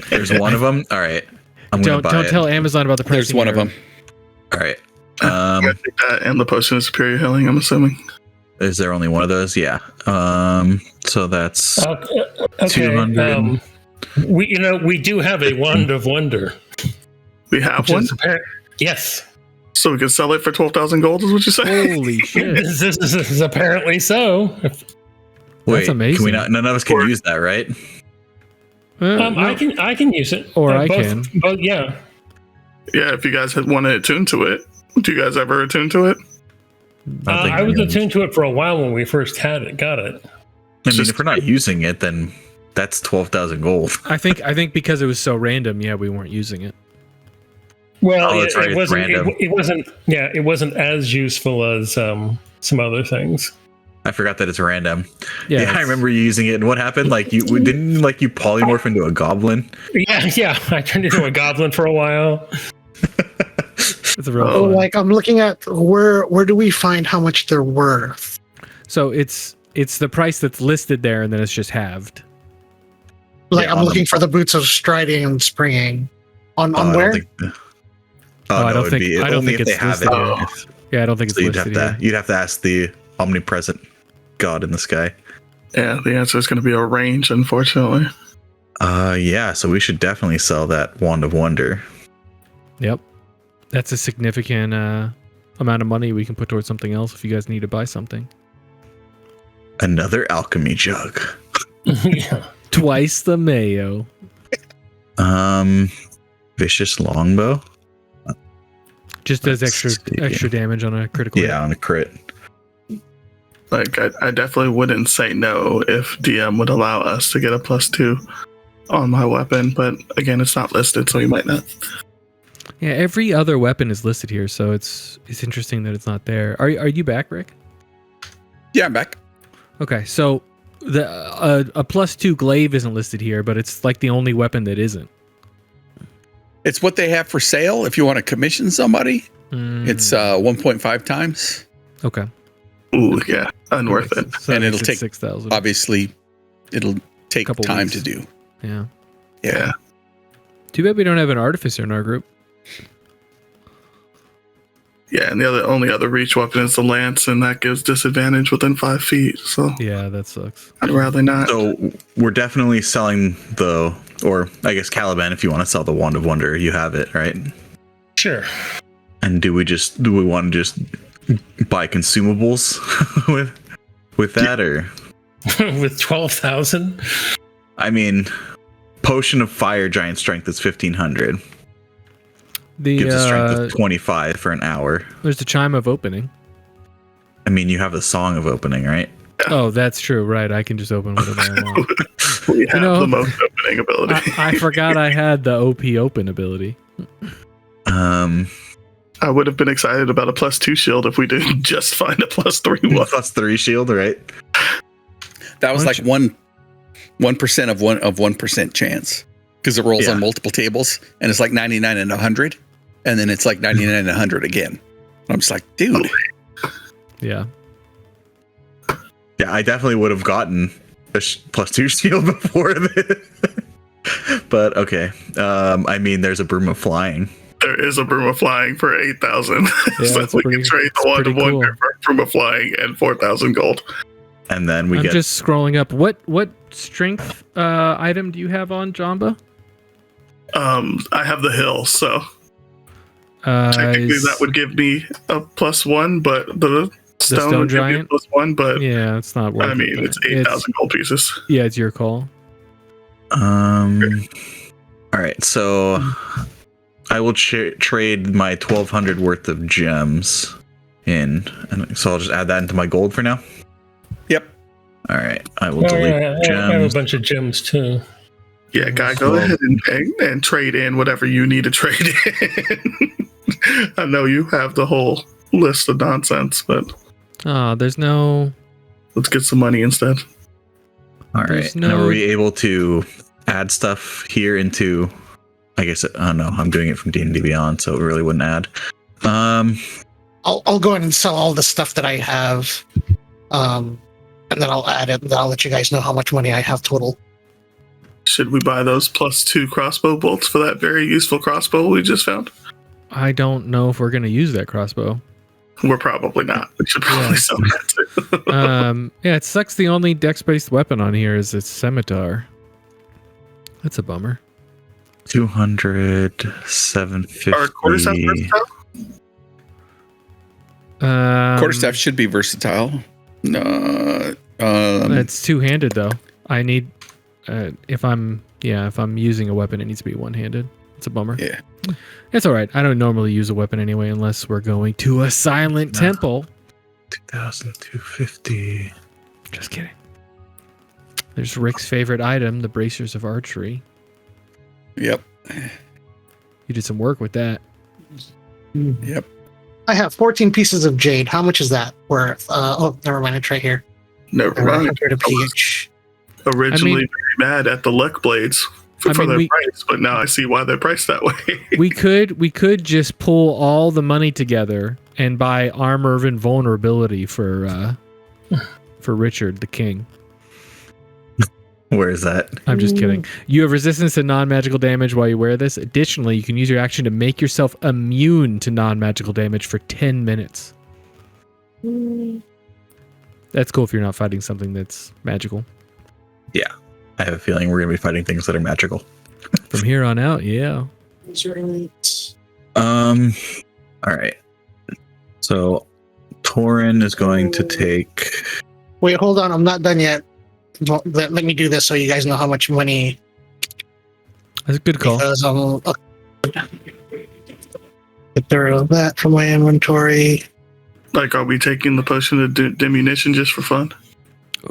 There's one of them. All right, I'm gonna buy don't it. tell Amazon about the price. There's one of them. All right. I think that and the potion of superior healing, I'm assuming. Is there only one of those? Yeah. So that's Okay. 200. We do have a wand of wonder. We have which one, is yes. so we could sell it for 12,000 gold. Is what you say? Holy shit! This is apparently so. Wait, amazing. Can we not? None of us can Or- use that, right? No. I can use it. Or I both, can. But yeah. Yeah, if you guys had wanted attuned to it. Do you guys ever attune to it? I was attuned to it for a while when we first got it. I mean, if we're not using it, then that's 12,000 gold. I think because it was so random, yeah, we weren't using it. Well, Oh, that's right, it it's wasn't. random. It wasn't. Yeah, it wasn't as useful as some other things. I forgot that it's random. Yeah, Yeah, I it's- remember you using it. And what happened? Like you didn't like you polymorph into a goblin. Yeah. I turned into a goblin for a while. It's a real Oh, fun. Like I'm looking at where do we find how much they're worth? So it's the price that's listed there, and then it's just halved. Like Yeah, I'm on looking the- for the boots of striding and springing. On I where? don't think, I don't it'd think- be I don't only think if they it's have it. listed here. If- Yeah, I don't think it's So you'd have listed to here. ask the omnipresent God in the sky. Yeah, the answer is going to be a range, unfortunately. Yeah, so we should definitely sell that Wand of Wonder. Yep. That's a significant amount of money we can put towards something else if you guys need to buy something. Another alchemy jug. Yeah. Twice the mayo. Vicious longbow. Just does Let's extra see. damage on a critical hit. Yeah, on a crit. Like, I definitely wouldn't say no if DM would allow us to get a +2 on my weapon, but again, it's not listed, so you might not. Yeah, every other weapon is listed here, so it's interesting that it's not there. Are you back, Rick? Yeah, I'm back. Okay, so the a +2 glaive isn't listed here, but it's like the only weapon that isn't. It's what they have for sale if you want to commission somebody. It's 1.5 times. Okay. Ooh, yeah, unworth it. So And that it'll makes it take- 6,000. Obviously, it'll take Couple time weeks. to do. Yeah. Yeah. Too bad we don't have an artificer in our group. Yeah, and the only other reach weapon is the lance, and that gives disadvantage within 5 feet. So Yeah, that sucks. I'd rather not. So we're definitely selling or I guess Caliban, if you want to sell the Wand of Wonder, you have it, right? Sure. And do we want to just buy consumables with that, or With 12,000? I mean, potion of fire giant strength is 1,500. Gives a strength of 25 for an hour. There's the chime of opening. I mean, you have the song of opening, right? Oh, that's true. Right, I can just open whatever I want. We have know- the most opening ability. I forgot I had the OP open ability. I would have been excited about a +2 shield if we didn't just find a +3 one. +3 shield, right? That was Why like don't 1% of 1% chance because it rolls Yeah. on multiple tables, and it's like 99 and 100, and then it's like 99 and 100 again. I'm just like, dude. Yeah. Yeah, I definitely would have gotten a +2 shield before this. But okay. I mean, there's a broom of flying. There is a broom of flying for 8,000. Yeah, So that's we pretty- can trade that's the Wand pretty of Wonder cool. for a broom of flying and 4,000 gold. And then we I'm get just scrolling up. What strength item do you have on Jamba? I have the hill, so technically Is- that would give me a +1, but the stone stone would give me a giant? +1, but Yeah, it's not worth I it, mean, but it's 8,000 gold pieces. Yeah, it's your call. all right, so I will trade my 1,200 worth of gems in, and so I'll just add that into my gold for now. Yep. All right, I will Oh, delete yeah, I have a gems. bunch of gems too. Yeah, guy, go Well- ahead and trade in whatever you need to trade in. I know you have the whole list of nonsense, but Oh, there's no. let's get some money instead. All There's right, now no- are we able to add stuff here into? I guess no, I'm doing it from D&D Beyond, so it really wouldn't add. I'll go ahead and sell all the stuff that I have, and then I'll add it. And then I'll let you guys know how much money I have total. Should we buy those +2 crossbow bolts for that very useful crossbow we just found? I don't know if we're gonna use that crossbow. We're probably not. We should probably Yeah. sell that too. Yeah, it sucks. The only dex-based weapon on here is its scimitar. That's a bummer. 200, 750. Are quarterstaff versatile? Quarterstaff should be versatile. No, It's two-handed though. I need if I'm using a weapon, it needs to be one-handed. It's a bummer. Yeah. It's all right. I don't normally use a weapon anyway, unless we're going to a silent No. temple. 2,250. Just kidding. There's Rick's favorite item, the bracers of archery. Yep. You did some work with that. Yep. I have 14 pieces of jade. How much is that worth? Never mind. It's right here. Never They're mind. 100 a piece. Originally I mean- very mad at the luck blades for I mean, their price, but now I see why they're priced that way. we could just pull all the money together and buy armor of invulnerability for Richard the King. Where is that? I'm just kidding. You have resistance to non-magical damage while you wear this. Additionally, you can use your action to make yourself immune to non-magical damage for 10 minutes. That's cool if you're not fighting something that's magical. I have a feeling we're gonna be fighting things that are magical. From here on out, yeah. All right. So Torin is going to take. Wait, hold on. I'm not done yet. Let me do this so you guys know how much money. That's a good call. Because get rid of that from my inventory. Like, are we taking the potion of diminution just for fun?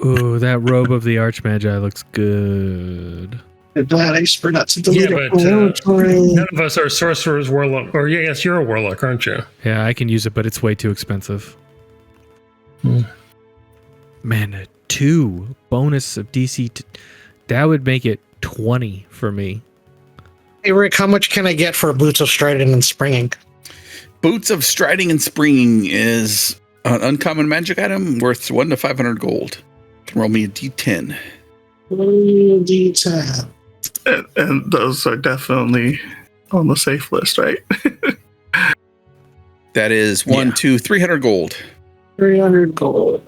Ooh, that robe of the Archmagi looks good. That I forgot to Yeah, delete it but from my inventory. none of us are sorcerers, warlock, or yes, you're a warlock, aren't you? Yeah, I can use it, but it's way too expensive. Man, a 2 bonus of DC. That would make it 20 for me. Hey, Rick, how much can I get for boots of striding and springing? Boots of Striding and Springing is an uncommon magic item worth 1 to 500 gold. Roll me a d10. D10. And those are definitely on the safe list, right? That is 300 gold. 300 gold.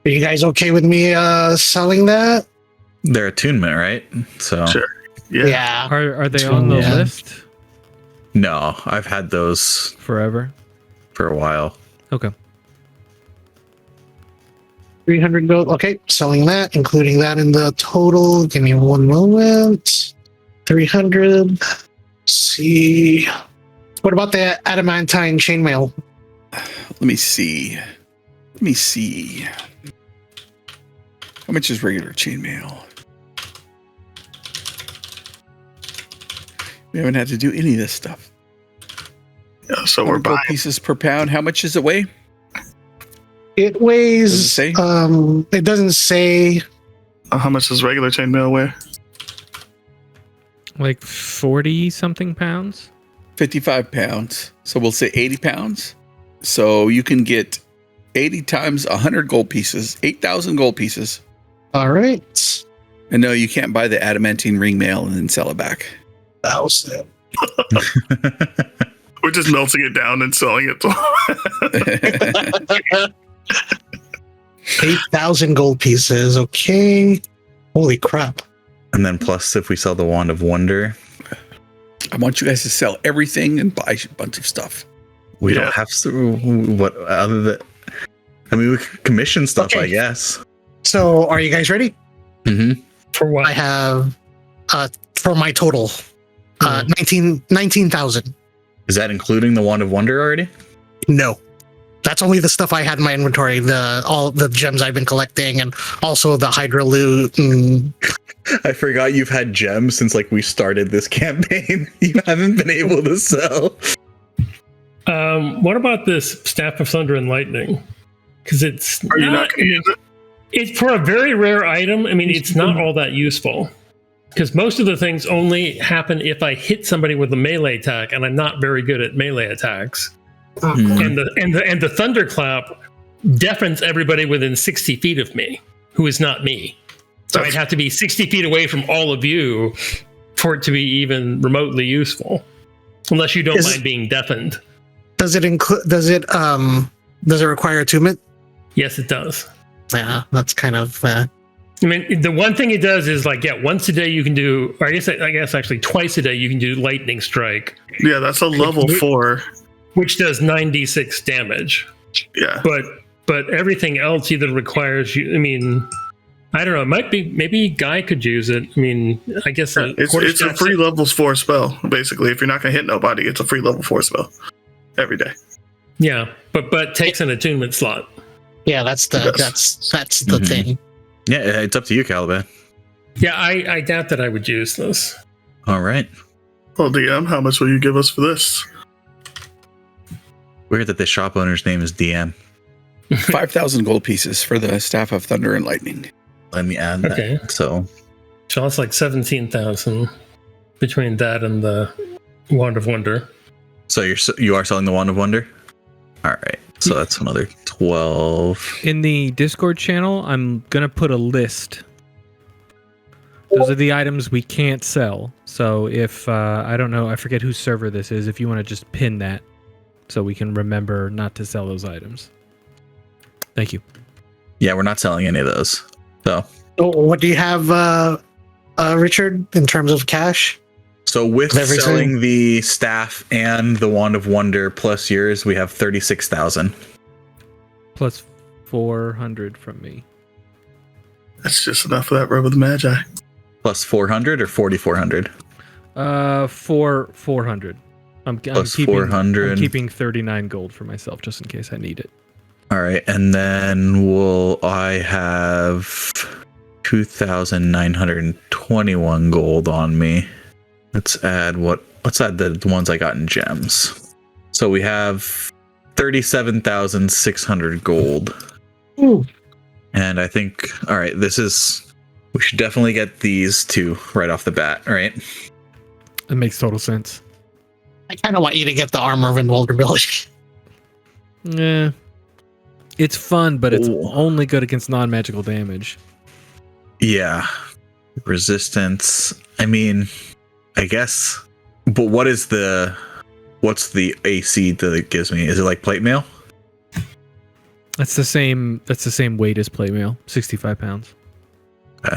Are you guys okay with me selling that? They're attunement, right? So Sure. Yeah. Are they on the Yeah. list no, I've had those forever? for a while. Okay. 300 gold. Okay, selling that, including that in the total. Give me one moment. 300. Let's see. What about the adamantine chainmail? Let me see. How much is regular chainmail? We haven't had to do any of this stuff. Yeah, so we're 100 gold buying. pieces per pound. How much does it weigh? It weighs. Does it say? It doesn't say. How much does regular chainmail weigh? Like 40 something pounds? 55 pounds. So we'll say 80 pounds. So you can get 80 times 100 gold pieces, 8,000 gold pieces. All right. And no, you can't buy the adamantine ring mail and then sell it back. That was it. We're just melting it down and selling it. 8,000 gold pieces. Okay. Holy crap. And then plus, if we sell the Wand of Wonder, I want you guys to sell everything and buy a bunch of stuff. we Yeah. don't have to. What other than? I mean, we could commission stuff, Okay. I guess. So, are you guys ready? Mm-hmm. For what? I have, for my total, 19,000. Is that including the Wand of Wonder already? No. That's only the stuff I had in my inventory, all the gems I've been collecting, and also the Hydra loot. And I forgot you've had gems since like we started this campaign. You haven't been able to sell. What about this Staff of Thunder and Lightning? Because it's Are you not going to use it? it's for a very rare item. I mean, it's not all that useful. Because most of the things only happen if I hit somebody with a melee attack, and I'm not very good at melee attacks. And the thunderclap deafens everybody within 60 feet of me, who is not me. So I'd have to be 60 feet away from all of you for it to be even remotely useful, unless you don't mind being deafened. does it include? Does it require attunement? Yes, it does. Yeah, that's kind of. I mean, the one thing it does is like, once a day you can do, or I guess actually twice a day you can do lightning strike, Yeah, that's a level 4. which does 9d6 damage. Yeah. But everything else either requires you. I mean, I don't know. It might be, maybe Guy could use it. I mean, I guess It's a free level 4 spell, basically. If you're not going to hit nobody, it's a free level 4 spell every day. Yeah, but takes an attunement slot. Yeah, that's the Mhm. thing. Yeah, it's up to you, Caliban. Yeah, I doubt that I would use this. All right. Well, DM, how much will you give us for this? Weird that the shop owner's name is DM. 5,000 gold pieces for the Staff of Thunder and Lightning. Let me add that. Okay. So So that's like 17,000 between that and the Wand of Wonder. So you are selling the Wand of Wonder? All right. So that's another 12. In the Discord channel, I'm going to put a list. Those are the items we can't sell. So if, I don't know, I forget whose server this is, if you want to just pin that so we can remember not to sell those items. Thank you. Yeah, we're not selling any of those. So What do you have, Richard, in terms of cash? So with Everything? selling the staff and the Wand of Wonder plus yours, we have 36,000. Plus 400 from me. That's just enough for that Robe of the Magi. Plus 400 or 4,400? 400. I'm Plus keeping 400. I'm keeping 39 gold for myself just in case I need it. All right, and then I have 2,921 gold on me. Let's add the ones I got in gems. So we have 37,600 gold. Ooh. And I think, all right, we should definitely get these two right off the bat, right? It makes total sense. I kind of want you to get the Armor of Invulnerability. Yeah. It's fun, but it's Ooh. only good against non-magical damage. Yeah. Resistance. I mean, I guess. But what's the AC that it gives me? Is it like plate mail? That's the same weight as plate mail, 65 pounds. Okay.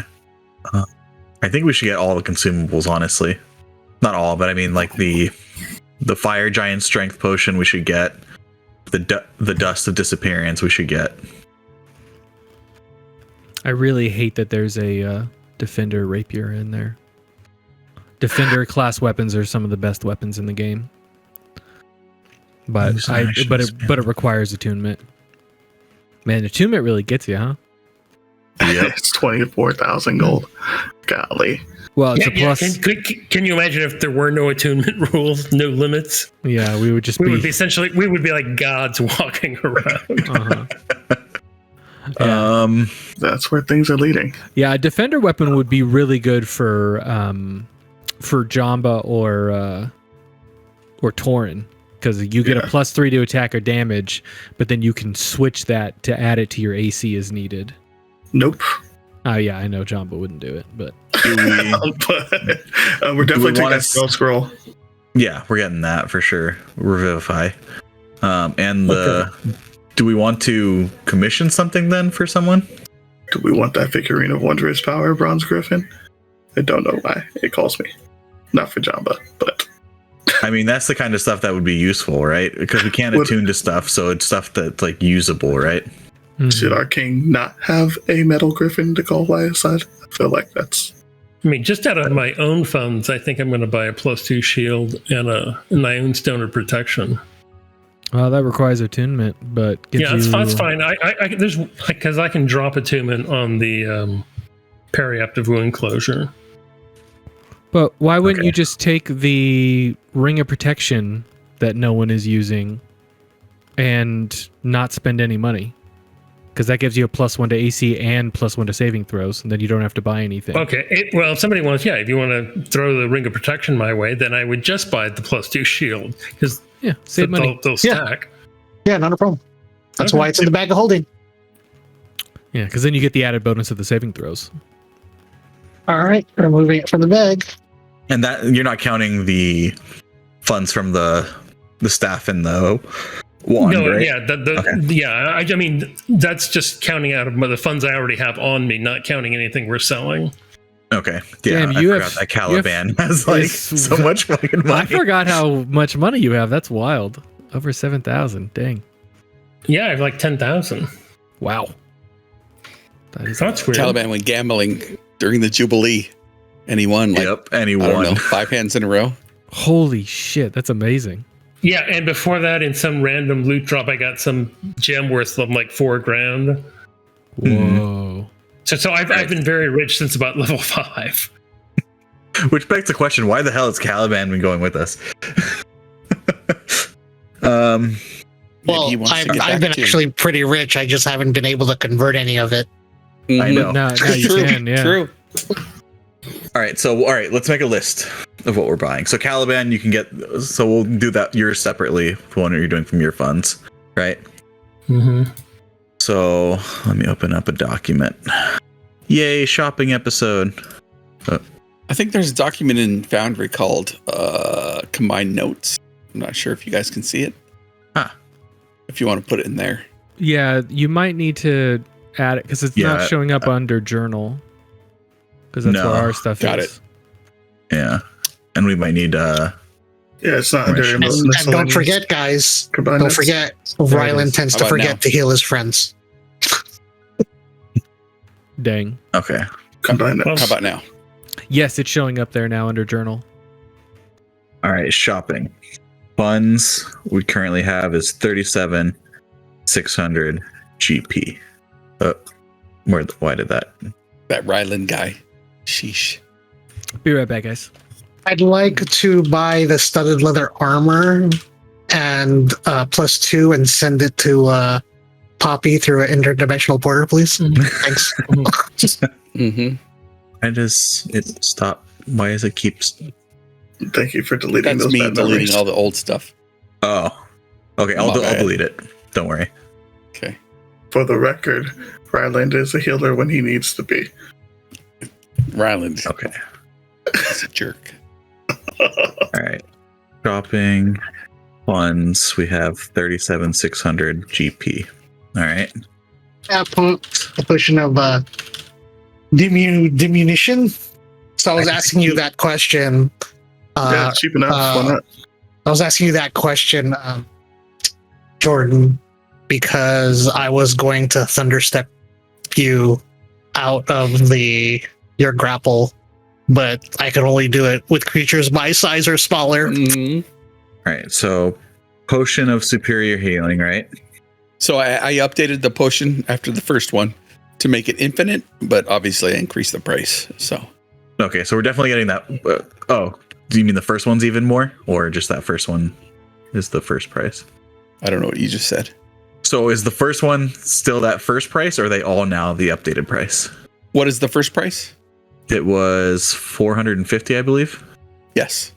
I think we should get all the consumables, honestly. Not all, but I mean like the fire giant strength potion we should get. The dust of disappearance we should get. I really hate that there's a defender rapier in there. Defender class weapons are some of the best weapons in the game. But it requires attunement. Man, attunement really gets you, huh? Yep. It's 24,000 gold. Golly. Well, it's a plus. Can you imagine if there were no attunement rules, no limits? Yeah, we would just we would be like gods walking around. Yeah. That's where things are leading. Yeah, a defender weapon would be really good for Jamba or Tauren, because you get a +3 to attack or damage, but then you can switch that to add it to your AC as needed. Nope. Oh yeah, I know Jamba wouldn't do it, but we're definitely taking that spell scroll. Yeah, we're getting that for sure. Revivify. Do we want to commission something then for someone? Do we want that figurine of wondrous power, Bronze Griffin? I don't know why it calls me. Not for Jamba, but I mean, that's the kind of stuff that would be useful, right? Because we can't attune to stuff, so it's stuff that's like usable, right? Should our king not have a metal griffin to call by his side? I feel like that's... I mean, just out of my own funds, I think I'm going to buy a +2 shield and my own stone of protection. Well, that requires attunement, but that's fine. There's because I can drop attunement on the periaptive wound closure. But why wouldn't you just take the ring of protection that no one is using and not spend any money? Because that gives you a +1 to AC and +1 to saving throws, and then you don't have to buy anything. Okay. If somebody wants, if you want to throw the ring of protection my way, then I would just buy the +2 shield, because save money. They'll stack. Yeah, not a problem. That's why it's in the bag of holding. Yeah, because then you get the added bonus of the saving throws. All right, removing it from the bag. And that you're not counting the funds from the staff and the wand, right? I mean, that's just counting out of the funds I already have on me, not counting anything we're selling. Okay. Yeah, Damn, I forgot that Caliban has like so much fucking money. I forgot how much money you have. That's wild. Over 7,000. Dang. Yeah, I have like 10,000. Wow. That's weird. Caliban went gambling during the Jubilee, and he won. And he won 5 hands in a row. Holy shit, that's amazing. Yeah, and before that, in some random loot drop, I got some gem worth of like $4,000. Whoa. So I've been very rich since about level 5. Which begs the question: why the hell has Caliban been going with us? Well, I've been actually pretty rich. I just haven't been able to convert any of it. I know. Now you can, yeah. True. All right, let's make a list of what we're buying. So Caliban, you can get. So we'll do that yours separately. The one you're doing from your funds, right? Mm-hmm. So let me open up a document. Yay, shopping episode. I think there's a document in Foundry called Combined Notes. I'm not sure if you guys can see it. If you want to put it in there. Yeah, you might need to add it because it's not showing up under journal. because that's No. where our stuff Got is. Yeah. And we might need Yeah, it's not very And- And don't forget, guys. Don't forget, Rylan tends How to about forget now? to heal his friends. Dang. Okay. Combine it. How about now? Yes, it's showing up there now under journal. All right, shopping. Funds we currently have is 37,600 GP. Why did that? That Ryland guy. Sheesh. Be right back, guys. I'd like to buy the studded leather armor and +2 and send it to Poppy through an interdimensional porter, please. Thanks. Mm-hmm. Why does it stop? Why does it keep? Thank you for deleting That's those me bad deleting memories. all the old stuff. Oh, okay. I'll My bad. delete it. Don't worry. Okay. For the record, Ryland is a healer when he needs to be. Ryland Okay. is a jerk. All right. Shopping funds. We have 37,600 GP. All right. A potion of diminution. So I was asking you that question. Yeah, cheap enough. Why not? I was asking you that question, Jordan, because I was going to thunderstep you out of your grapple, but I could only do it with creatures my size or smaller. Mhm. All right. So, potion of superior healing. Right. So I updated the potion after the first one to make it infinite, but obviously I increased the price. So Okay. So we're definitely getting that. Oh, do you mean the first one's even more, or just that first one is the first price? I don't know what you just said. So is the first one still that first price, or are they all now the updated price? What is the first price? It was 450, I believe. Yes.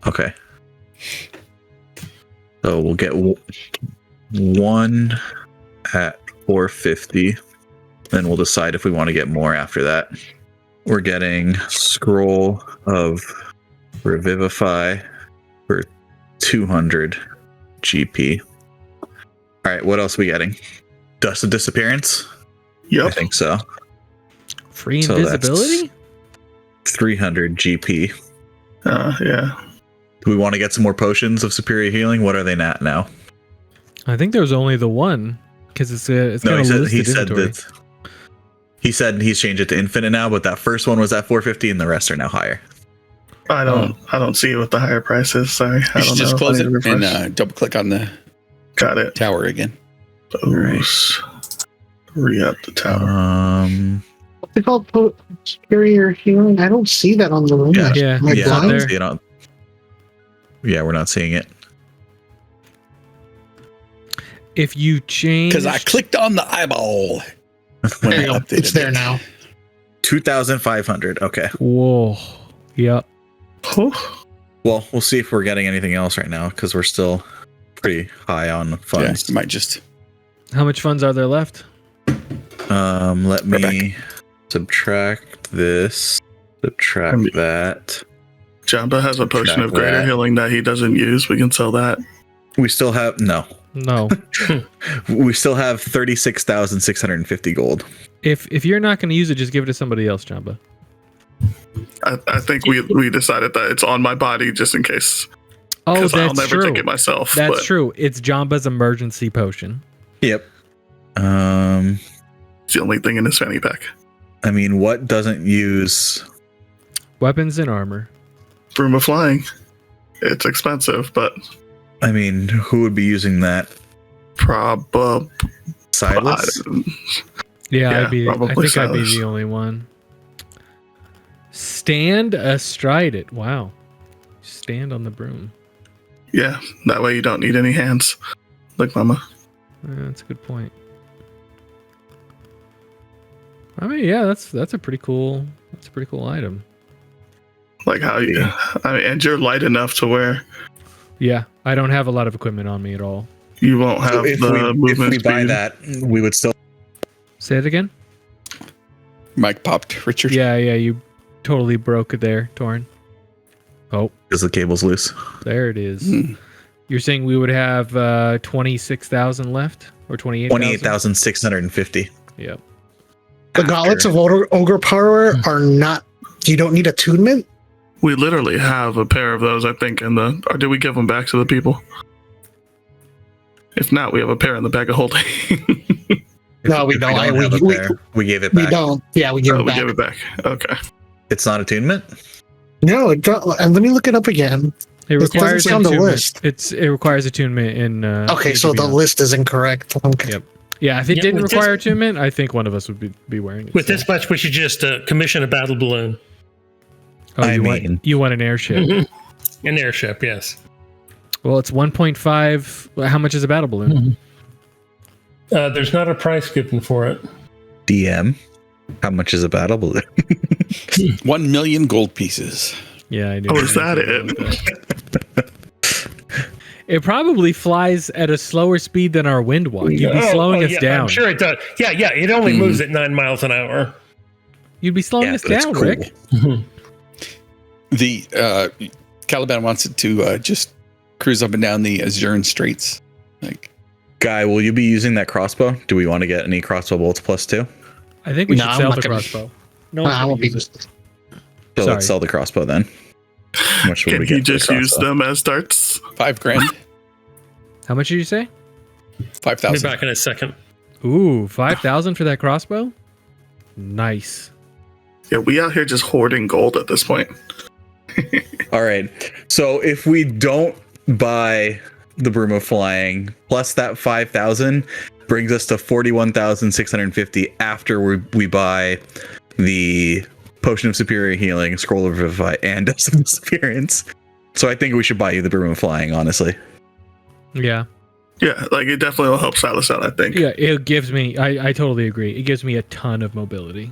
Okay. So we'll get one at 450. Then we'll decide if we want to get more after that. We're getting Scroll of Revivify for 200 GP. All right, what else are we getting? Dust of Disappearance? I Yep. think so. Free So that's invisibility? 300 GP. Yeah. Do we want to get some more potions of superior healing? What are they at now? I think there's only the one because it's No, kind he of said inventory. that. He said he's changed it to infinite now, but that first one was at 450, and the rest are now higher. I don't see it with the higher prices. Sorry. I You don't should know just if close I it need to and refresh. double click on the Got it. tower again. Those. Re-up the tower. What's it called? Superior healing? I don't see that on the room. Yeah. Yeah, Am I it's Yeah, not blind? there. see it on- yeah, we're not seeing it. If you change, Because I clicked on the eyeball. When There I you go. updated It's there it. now. 2,500. Okay. Whoa. Yep. Well, we'll see if we're getting anything else right now because we're still pretty high on Yeah, funds. you might just. How much funds are there left? Let me Rebecca. subtract this, subtract that. Jamba has a potion Track of greater that. healing that he doesn't use. We can sell that. We still have No. we still have 36,650 gold. If you're not going to use it, just give it to somebody else, Jamba. I think we decided that it's on my body just in case. Oh, Because I'll that's never true. take it myself. That's but true. It's Jamba's emergency potion. Yep. It's the only thing in his fanny pack. I mean, what doesn't use? Weapons and armor. Broom of Flying. It's expensive, but I mean, who would be using that? probably. Silas? Yeah, Yeah, I think probably I'd be Silas. the only one. Stand astride it. Wow. Stand on the broom. Yeah, that way you don't need any hands. Like Mama. That's a good point. I mean, yeah, that's a pretty cool item. Like how you. I mean, and you're light enough to where Yeah, I don't have a lot of equipment on me at all. you won't have So if the we movement buy speed. that, we would still. Say it again. Mike popped Richard. Yeah, you totally broke it there, Torn. Oh, Because the cable's loose. there it is. Hmm. You're saying we would have 26,000 left or 28,000? 28,650. Yep. The gauntlets of ogre power are not. You don't need attunement. We literally have a pair of those, I think, or did we give them back to the people? If not, we have a pair in the bag of holding. No, we don't. We gave it back. We don't. Yeah, we give it back. We gave it back. Okay. It's not attunement? No, it don't. And let me look it up again. It requires doesn't say on the attunement. list. It requires attunement in. Okay, so the list is incorrect. Okay. Yep. Yeah, if it Yeah, didn't with require this- attunement, I think one of us would be wearing it. With this much, we should just commission a battle balloon. Oh, I you mean- want an airship? An airship, yes. Well, it's 1.5. How much is a battle balloon? There's not a price given for it. DM. How much is a battle balloon? 1 million gold pieces. Yeah, I do. Oh, is that it? It probably flies at a slower speed than our wind walk. You'd be slowing us yeah, down. I'm sure it does. Yeah, it only moves at 9 miles an hour. You'd be slowing us but it's down, cool. Rick. The Caliban wants it to just cruise up and down the Azuran Straits. Like, Guy, will you be using that crossbow? Do we want to get any crossbow bolts +2? I think we No, should I'm sell not the gonna- crossbow. No, I won't be. use it. So Sorry. let's sell the crossbow then. How much would Can we he get for the just use crossbow? them as darts? $5,000, How much did you say? I'll be 5,000. back in a second. Ooh, 5,000 for that crossbow? Nice. Yeah, we out here just hoarding gold at this point. All right. So if we don't buy the Broom of Flying plus that 5,000 brings us to 41,650 after we buy the Potion of Superior Healing, Scroll of Revivify, and Dust of Disappearance. So I think we should buy you the Broom of Flying, honestly. Yeah. Yeah, like it definitely will help Silas out, I think. Yeah, it gives me, I totally agree. It gives me a ton of mobility.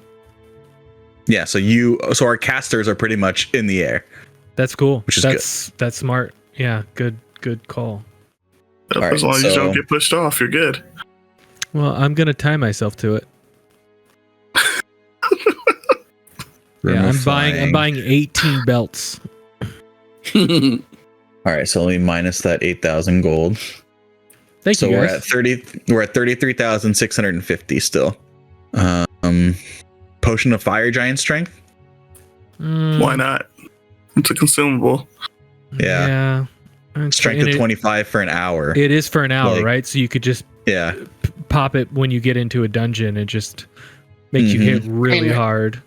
Yeah, so our casters are pretty much in the air. That's cool. Which is That's smart. Yeah, good call. Yep, All as long right, as you so- don't get pushed off, you're good. Well, I'm going to tie myself to it. Broom Yeah, of I'm Flying. buying 18 belts. All right, so let me minus that 8,000 gold. Thank So you we're guys. at 33,650 still. Potion of Fire Giant Strength. Why not? It's a consumable. Yeah. And Strength of it- 25 for an hour. It is for an hour, Like- right? So you could just Yeah. pop it when you get into a dungeon and just make you hit really And- hard.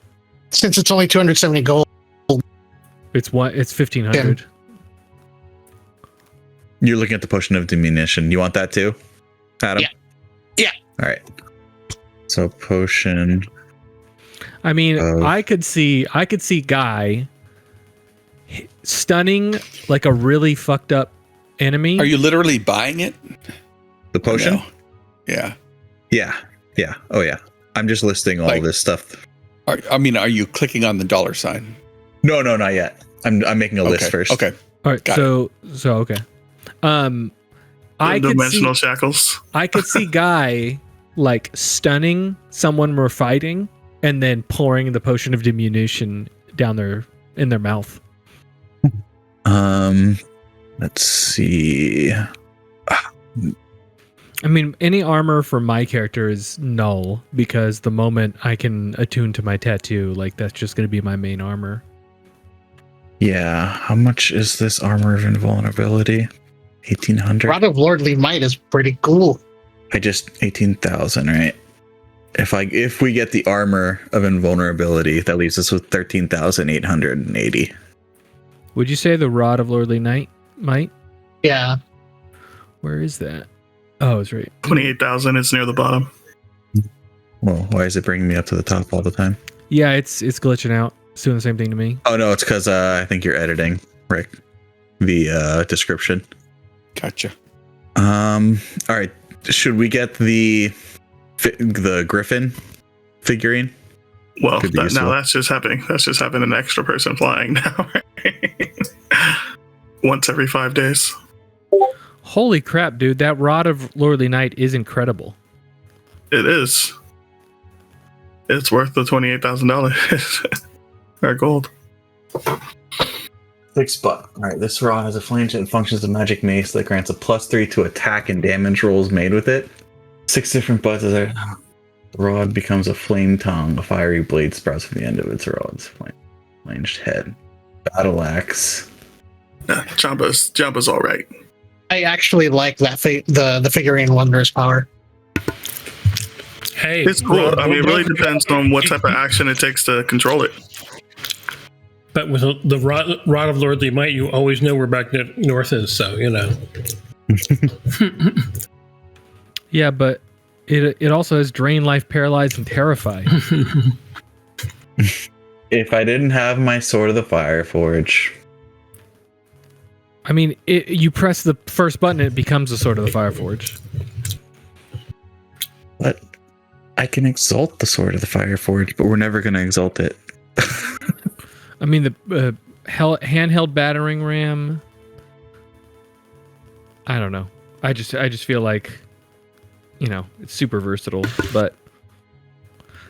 Since it's only 270 gold, It's 1,500. You're looking at the Potion of Diminution. You want that too, Adam? Yeah. Yeah. All right. So potion. I mean, Oh. I could see Guy stunning like a really fucked up enemy. Are you literally buying it? The potion? No. Yeah. Yeah. Yeah. Oh yeah. I'm just listing all Like- this stuff. Are you clicking on the dollar sign? No, not yet. I'm making a list Okay. first. Okay. All right, Got so okay. I could Dimensional see shackles. Guy like stunning someone we're fighting and then pouring the potion of diminution down in their mouth. Let's see. I mean, any armor for my character is null because the moment I can attune to my tattoo, like that's just going to be my main armor. Yeah. How much is this armor of invulnerability? 1,800. Rod of Lordly Might is pretty cool. 18,000, right? If we get the armor of invulnerability, that leaves us with 13,880. Would you say the Rod of Lordly Might? Yeah. Where is that? Oh, it's right. 28,000. It's near the bottom. Well, why is it bringing me up to the top all the time? Yeah, it's glitching out. It's doing the same thing to me. Oh no, it's because I think you're editing, Rick, the description. Gotcha. All right. Should we get the Griffin figurine? Well, Could be useful. now that's just happening. That's just having an extra person flying now. Once every 5 days. Holy crap, dude! That Rod of Lordly Night is incredible. It is. It's worth the $28,000 or gold. $6. All right. This rod has a flame that functions as a magic mace that grants a +3 to attack and damage rolls made with it. 6 different buttons are. Rod becomes a flame tongue. A fiery blade sprouts from the end of its rod's flanged head. Battle axe. Yeah, Jabba's all right. I actually like that the figurine Wondrous Power. Hey, It's cool. Rod, I mean, it really hold on. depends on what type of action it takes to control it. But with the rod of Lordly Might, you always know where back north is, so you know. Yeah, but it also has Drain Life, Paralyze, and Terrify. If I didn't have my Sword of the Fire Forge, I mean, you press the first button, it becomes a Sword of the Fireforge. but I can exalt the Sword of the Fire Forge, but we're never going to exalt it. I mean, the handheld battering ram. I don't know. I just feel like, it's super versatile, but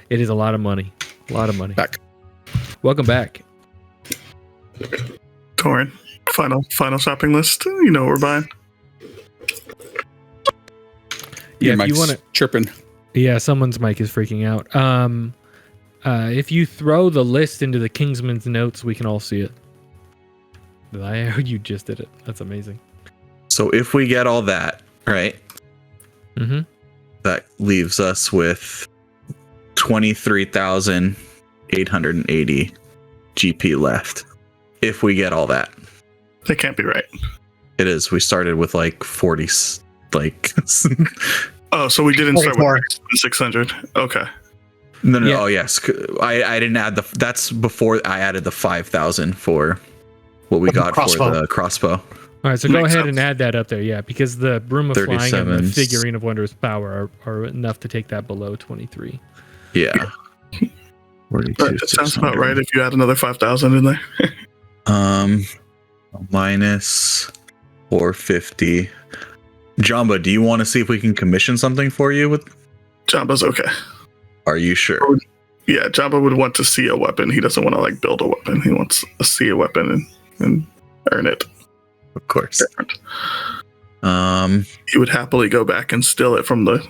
it is a lot of money. A lot of money. Back. Welcome back. Torin, final shopping list. You know what we're buying. Yeah, Your if you mic's want to. chirping. Yeah, someone's mic is freaking out. If you throw the list into the Kingsmen's notes, we can all see it. You just did it. That's amazing. So if we get all that, right, Mm-hmm. that leaves us with 23,880 GP left. If we get all that. They can't be right. It is. We started with like 40, like... Oh, so we didn't start 44. with 600. Okay. No. Yeah. Oh, yes. I didn't add that's before I added the 5,000 for what we For the got crossbow. for the crossbow. All right, so go Makes ahead sense. and add that up there, yeah, because the Broom of Flying and the 37. Figurine of Wondrous Power are enough to take that below 23. Yeah. 42, That sounds about 600. right if you add another 5,000 in there. Minus 450. Jamba, do you want to see if we can commission something for you? Jabba's okay. Are you sure? Yeah, Jabba would want to see a weapon. He doesn't want to like build a weapon. He wants to see a weapon and earn it. Of course. He would happily go back and steal it from the.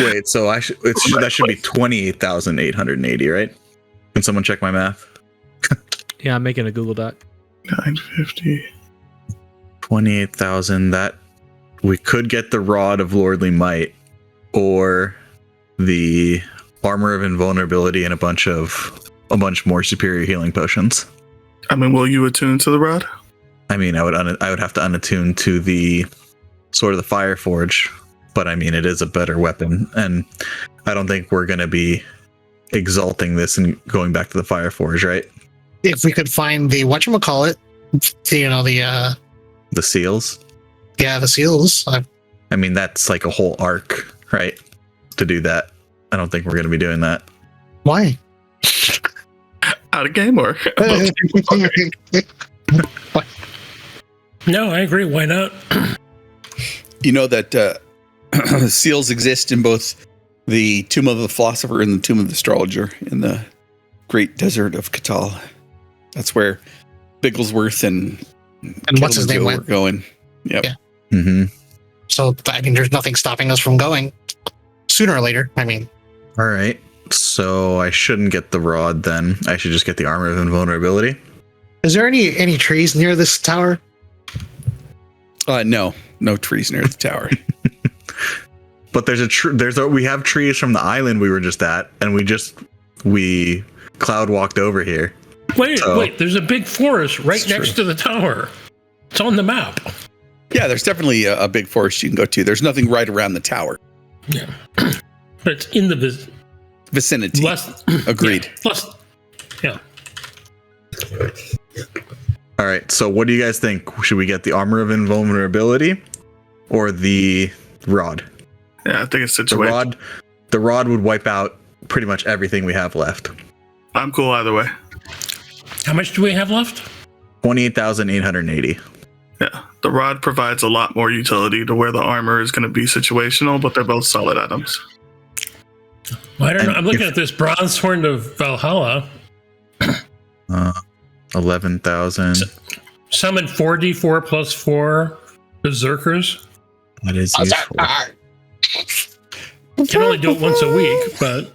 Wait, so that should be 28,880, right? Can someone check my math? Yeah, I'm making a Google Doc. 950. 28,000. That we could get the Rod of Lordly Might or the Armor of Invulnerability and a bunch more superior healing potions. I mean, will you attune to the rod? I mean, I would have to unattune to the Sword of the Fire Forge, but I mean, it is a better weapon, and I don't think we're going to be exalting this and going back to the Fire Forge, right? If we could find the whatchamacallit, the seals. the seals. I mean, that's like a whole arc, right? To do that. I don't think we're going to be doing that. Why? Out of game or? No, I agree. Why not? You know that seals exist in both the Tomb of the Philosopher and the Tomb of the Astrologer in the Great Desert of Catal. That's where Bigglesworth and what's his name Kilimanjaro went? were going. Yep. Yeah. Mm-hmm. So I mean, there's nothing stopping us from going. Sooner or later. I mean, All right. So I shouldn't get the Rod then. I should just get the Armor of Invulnerability. is there any trees near this tower? No trees near the tower. But we have trees from the island we were just at, and we cloud walked over here. Wait, So- there's a big forest right It's next to the tower. It's on the map. Yeah, there's definitely a big forest you can go to. There's nothing right around the tower. Yeah. But it's in the Vicinity. less. Agreed. Yeah, yeah. All right. So what do you guys think? Should we get the Armor of Invulnerability or the Rod? Yeah, I think it's The situated. rod would wipe out pretty much everything we have left. I'm cool either way. How much do we have left? 28,880. Yeah, the rod provides a lot more utility to where the armor is going to be situational, but they're both solid items. Well, I don't know. And I'm looking if- at this bronze horn of Valhalla. 11,000. Summon 4d4 plus 4 berserkers. That is useful. can only do it once a week, but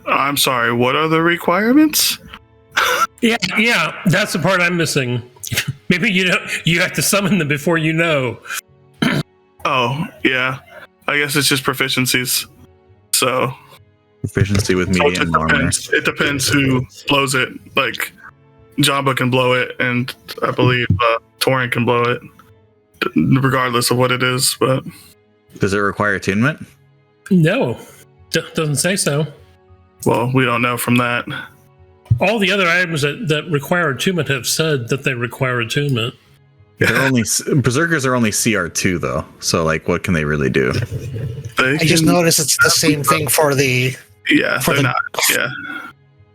I'm sorry. What are the requirements? yeah, that's the part I'm missing. Maybe you have to summon them before you know. Oh, yeah. I guess it's just proficiencies. So Proficiency with so medium armor. it depends who blows it. Like Jamba can blow it, and I believe Torin can blow it, regardless of what it is. But Does it require attunement? No, doesn't say so. well, we don't know from that. All the other items that require attunement have said that they require attunement. They're only berserkers are only CR2 though. So like, what can they really do? They I just can- noticed it's the same thing for the Yeah, for they're the- not. Yeah,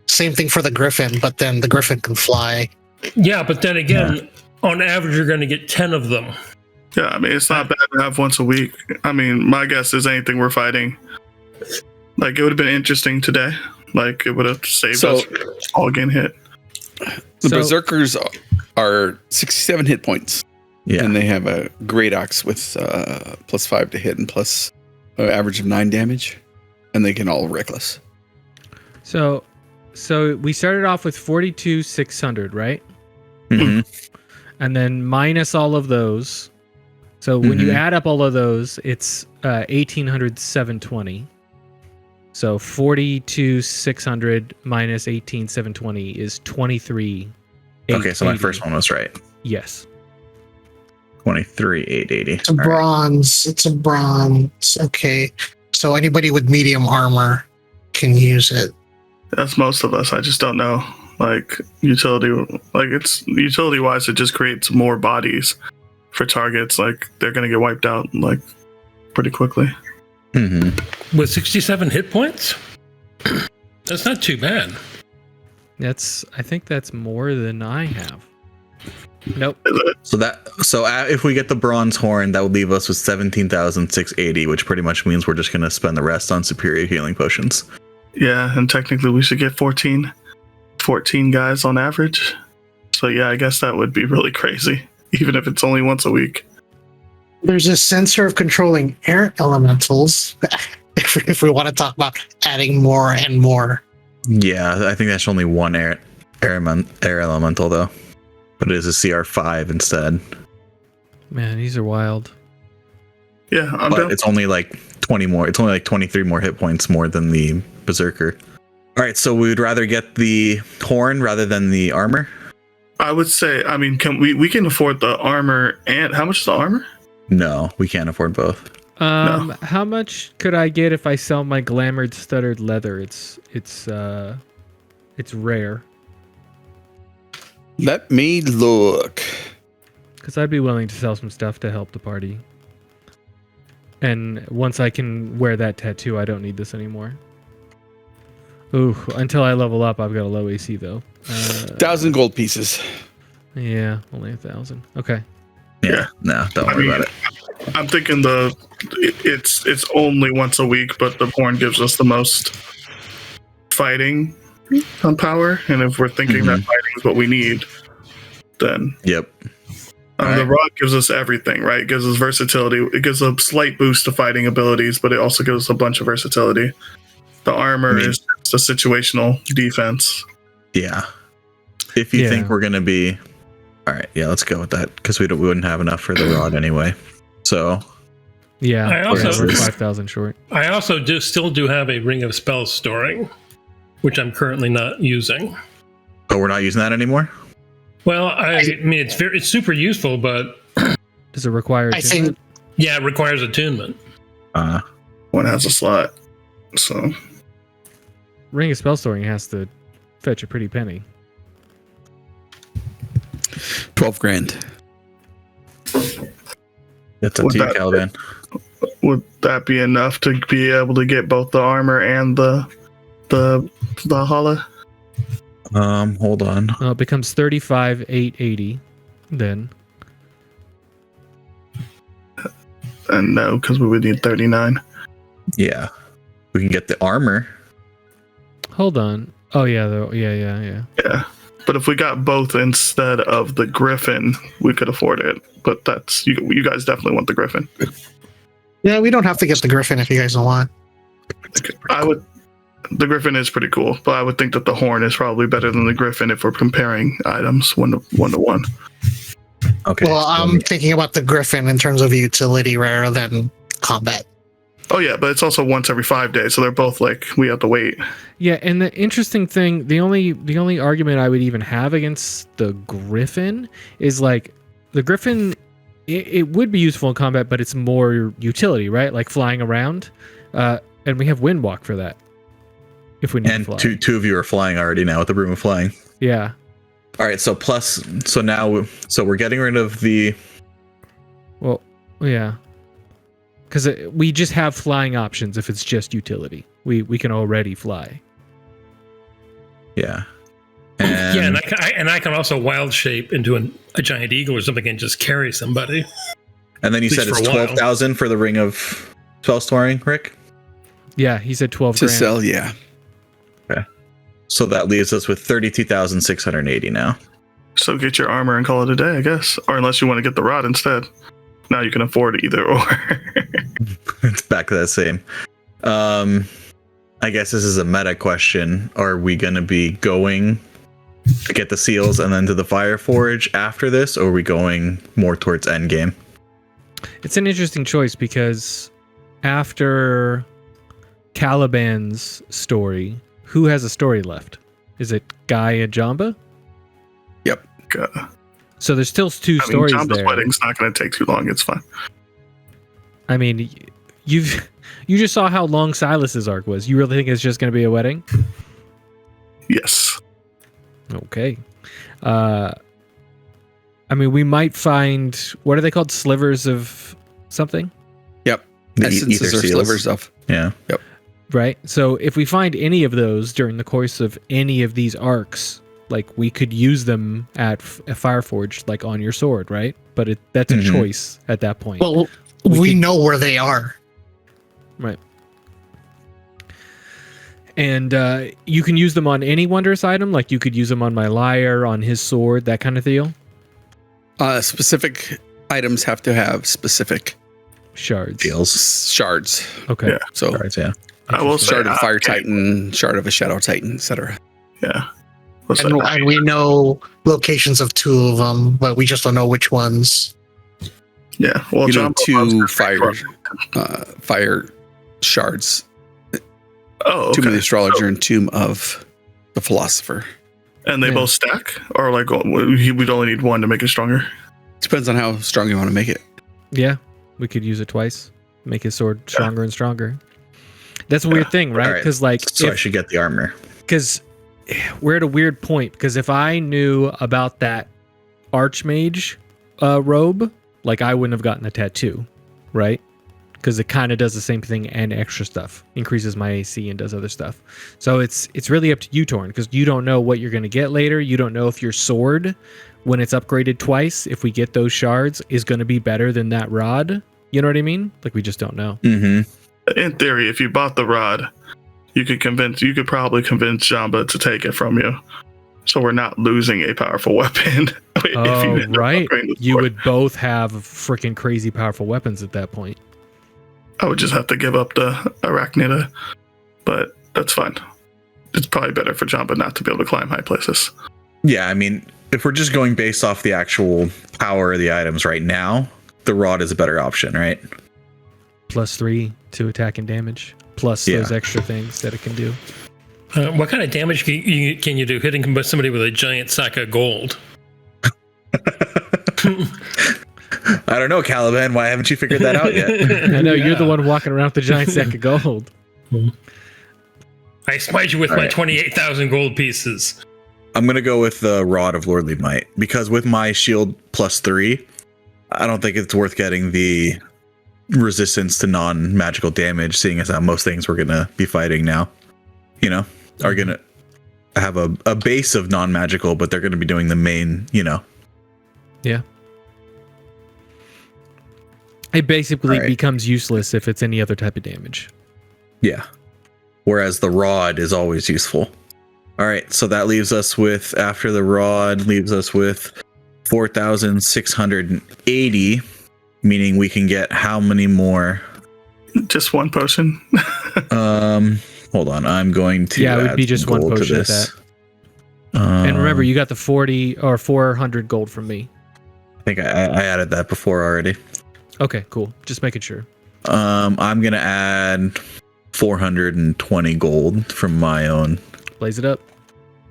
same thing for the griffin, but then the griffin can fly. Yeah, but then again, on average, you're going to get 10 of them. yeah. I mean, it's not bad to have once a week. I mean, my guess is anything we're fighting. Like, it would have been interesting today. Like, it would have saved So- us all getting hit. The So- berserkers are 67 hit points, Yeah. and they have a great axe with +5 to hit and plus average of 9 damage, and they can all reckless. So we started off with 42,600, right? Mhm. And then minus all of those. So when you Mhm. add up all of those, it's 1,800,720. So 42,600 minus 18,720 is 23. Okay, so my first one was right. Yes. 23,880. It's a bronze. It's a bronze. Okay. So anybody with medium armor can use it. That's most of us. I just don't know. Like, utility. Like, it's utility wise, it just creates more bodies for targets. Like, they're going to get wiped out, like, pretty quickly. Mm-hmm. With 67 hit points? That's not too bad. I think that's more than I have. Nope. So if we get the bronze horn, that would leave us with 17,680, which pretty much means we're just going to spend the rest on superior healing potions. Yeah, and technically we should get 14 guys on average. So yeah, I guess that would be really crazy, even if it's only once a week. There's a sensor of controlling air elementals. If we want to talk about adding more and more. Yeah, I think that's only one air elemental though, but it is a CR5 instead. Man, these are wild. Yeah, I'm But down. it's only like 20 more. It's only like 23 more hit points more than the berserker. All right, so we would rather get the horn rather than the armor. I would say, I mean, we can afford the armor, and how much is the armor? No, we can't afford both. How much could I get if I sell my glamored stuttered leather? It's rare. Let me look. Because I'd be willing to sell some stuff to help the party. And once I can wear that tattoo, I don't need this anymore. Ooh, until I level up, I've got a low AC though. 1,000 gold pieces. Yeah, only 1,000. Okay. Yeah, no, don't worry about it. I'm thinking it's only once a week, but the horn gives us the most fighting power, and if we're thinking that fighting is what we need, then Yep. the rod gives us everything, right? It gives us versatility. It gives a slight boost to fighting abilities, but it also gives us a bunch of versatility. The armor is just a situational defense. Yeah. If you think we're gonna be, all right, yeah, let's go with that because we wouldn't have enough for the rod anyway. So Yeah, I also- we're 5,000 short. I also still do have a Ring of Spell storing, which I'm currently not using. oh, we're not using that anymore. Well, I mean, it's super useful, but Does it require? I think yeah, it requires attunement. One has a slot, so Ring of Spell Storing has to fetch a pretty penny. 12 grand. It's up Would to you, that- Caliban. would that be enough to be able to get both the armor and the Valhalla? Hold on. It becomes 35,880. Then And no, because we would need 39. Yeah, we can get the armor. hold on. Oh yeah, yeah. Yeah. But if we got both instead of the Griffin, we could afford it. But that's you guys definitely want the Griffin. Yeah, we don't have to get the Griffin if you guys don't want. The Griffin is pretty cool, but I would think that the Horn is probably better than the Griffin if we're comparing items one to one. Okay. Well, I'm thinking about the Griffin in terms of utility rather than combat. Oh yeah, but it's also once every 5 days, so they're both like we have to wait. Yeah, and the interesting thing, the only argument I would even have against the Griffin is like the Griffin, it would be useful in combat, but it's more utility, right? Like flying around, and we have Windwalk for that. If we need to fly. two of you are flying already now with the Broom of Flying. Yeah. All right, so we're getting rid of the. Well, yeah. Because we just have flying options if it's just utility. We can already fly. Yeah. And I can also wild shape into a giant eagle or something and just carry somebody. And then you said it's 12,000 for the Ring of Spell Storing, Rick? Yeah, he said 12 to grand. sell. Yeah. Okay. So that leaves us with 32,680 now. So get your armor and call it a day, I guess. Or unless you want to get the rod instead. Now you can afford either or. It's back to that same. I guess this is a meta question. Are we going to be going to get the seals and then to the Fire Forge after this, or are we going more towards endgame? It's an interesting choice because after Caliban's story, who has a story left? Is it Guy and Jamba? Yep. So there's still two stories Jamba's there. wedding's not going to take too long. It's fine. I mean, you just saw how long Silas's arc was. You really think it's just going to be a wedding? Yes. Okay. I mean, we might find, what are they called? Slivers of something? Yep. The Essences ether or seals. slivers of. Yeah. Yep. Right. So if we find any of those during the course of any of these arcs, like we could use them at Fireforge, like on your sword, right? But that's a choice at that point. Well, we know where they are. Right. And you can use them on any wondrous item, like you could use them on my lyre, on his sword, that kind of deal. Specific items have to have specific Shards. shards. Okay. Yeah. So Right, yeah. I will say, shard of Fire Titan, shard of a Shadow Titan, etc. Yeah. We'll say, And we know locations of two of them, but we just don't know which ones. yeah. Well, You know, Jamba loves two her fire shards. Oh, Tomb of the okay. Astrologer and Tomb of the Philosopher. And they Yeah. both stack? Or like we'd only need one to make it stronger? Depends on how strong you want to make it. Yeah. We could use it twice. Make his sword stronger and stronger. That's a weird thing, right? Alright, Because So I should get the armor. because we're at a weird point. Because if I knew about that Archmage robe, like I wouldn't have gotten a tattoo, right? Because it kind of does the same thing and extra stuff, increases my AC and does other stuff. So it's really up to you, Torn, because you don't know what you're going to get later. You don't know if your sword, when it's upgraded twice, if we get those shards, is going to be better than that rod. You know what I mean? Like we just don't know. Mm-hmm. In theory, if you bought the rod, you could probably convince Jamba to take it from you. So we're not losing a powerful weapon. Oh, end up right. upgrading the You sword. would both have freaking crazy powerful weapons at that point. I would just have to give up the Arachnida, but that's fine. It's probably better for Jamba not to be able to climb high places. Yeah, I mean, if we're just going based off the actual power of the items right now, the rod is a better option, right? +3 to attack and damage, plus those extra things that it can do. What kind of damage can you do hitting somebody with a giant sack of gold? I don't know, Caliban. Why haven't you figured that out yet? I know, you're the one walking around with the giant sack of gold. I smite you with my 28,000 gold pieces. I'm going to go with the Rod of Lordly Might, because with my shield +3, I don't think it's worth getting the resistance to non-magical damage, seeing as how most things we're going to be fighting now, are going to have a base of non-magical, but they're going to be doing the main, Yeah. It basically All right. becomes useless if it's any other type of damage. Yeah. Whereas the rod is always useful. All right. So that leaves us with, after the rod, leaves us with 4,680, meaning we can get how many more Just one potion. Hold on. I'm going to Yeah, it would add be some just one gold to potion at this. And remember, you got the 40 or 400 gold from me. I think I added that before already. Okay, cool. Just making sure. I'm gonna add 420 gold from my own. Blaze it up.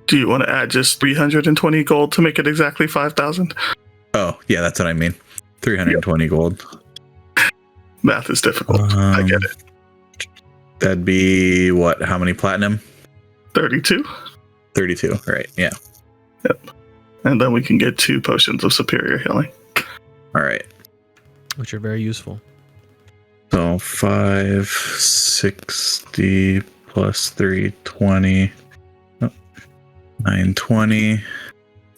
Do you want to add just 320 gold to make it exactly 5,000? Oh, yeah, that's what I mean. 320 gold. Math is difficult. I get it. That'd be what? How many platinum? 32. 32. Right. Yeah. Yep. And then we can get 2 potions of superior healing. All right. Which are very useful. So 560 plus 320. 920.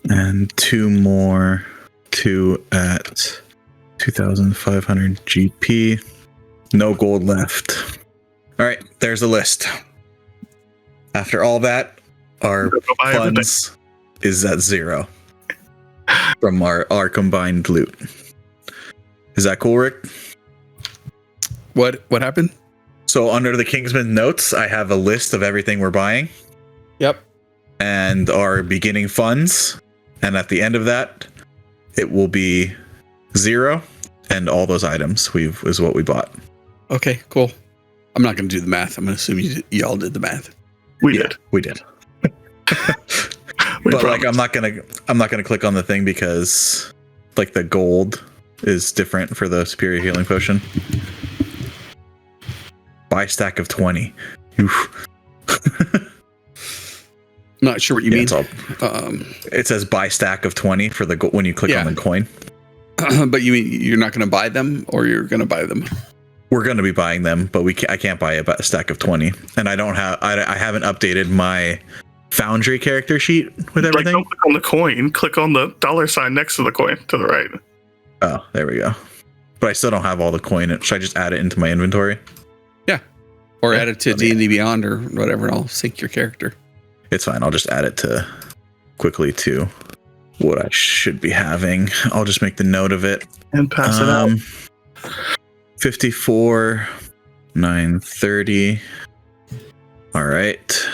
And 2 more. 2 at 2,500 GP. No gold left. All right. There's a list. After all that, our funds is at 0 from our combined loot. Is that cool, Rick? What happened? So under the Kingsmen notes, I have a list of everything we're buying. Yep. And our beginning funds. And at the end of that, it will be 0. And all those items is what we bought. Okay, cool. I'm not going to do the math. I'm going to assume y'all did the math. We did. But like, I'm not gonna click on the thing because like the gold is different for the superior healing potion. Buy stack of 20. Oof. Not sure what you mean. It says buy stack of 20 for the when you click on the coin. But you mean you're not going to buy them, or you're going to buy them? We're going to be buying them, but I can't buy a stack of 20, and I haven't updated my Foundry character sheet with everything. Don't click on the coin. Click on the $sign next to the coin to the right. Oh, there we go. But I still don't have all the coin. Should I just add it into my inventory? Yeah, or add it to D&D Beyond or whatever, and I'll sync your character. It's fine. I'll just add it quickly to what I should be having. I'll just make the note of it and pass it out. 54, 930. All right.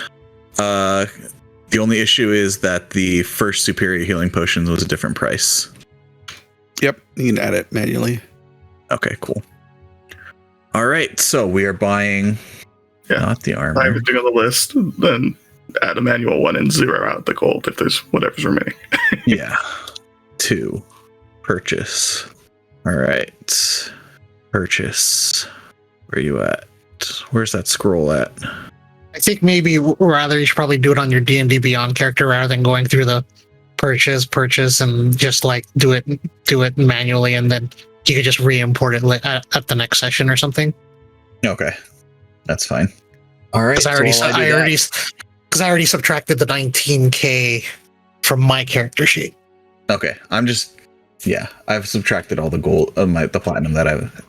The only issue is that the first superior healing potions was a different price. Yep, you can add it manually. Okay, cool. All right, so we are buying not the armor. Buy everything on the list, then add a manual one and 0 out the gold if there's whatever's remaining. Yeah. 2. Purchase. All right. Purchase. Where are you at? Where's that scroll at? I think maybe rather you should probably do it on your D&D Beyond character rather than going through the purchase and just like do it manually, and then you could just re-import it at the next session or something. Okay, that's fine. All right. Because I already subtracted the 19k from my character sheet. Okay, I've subtracted all the gold of the platinum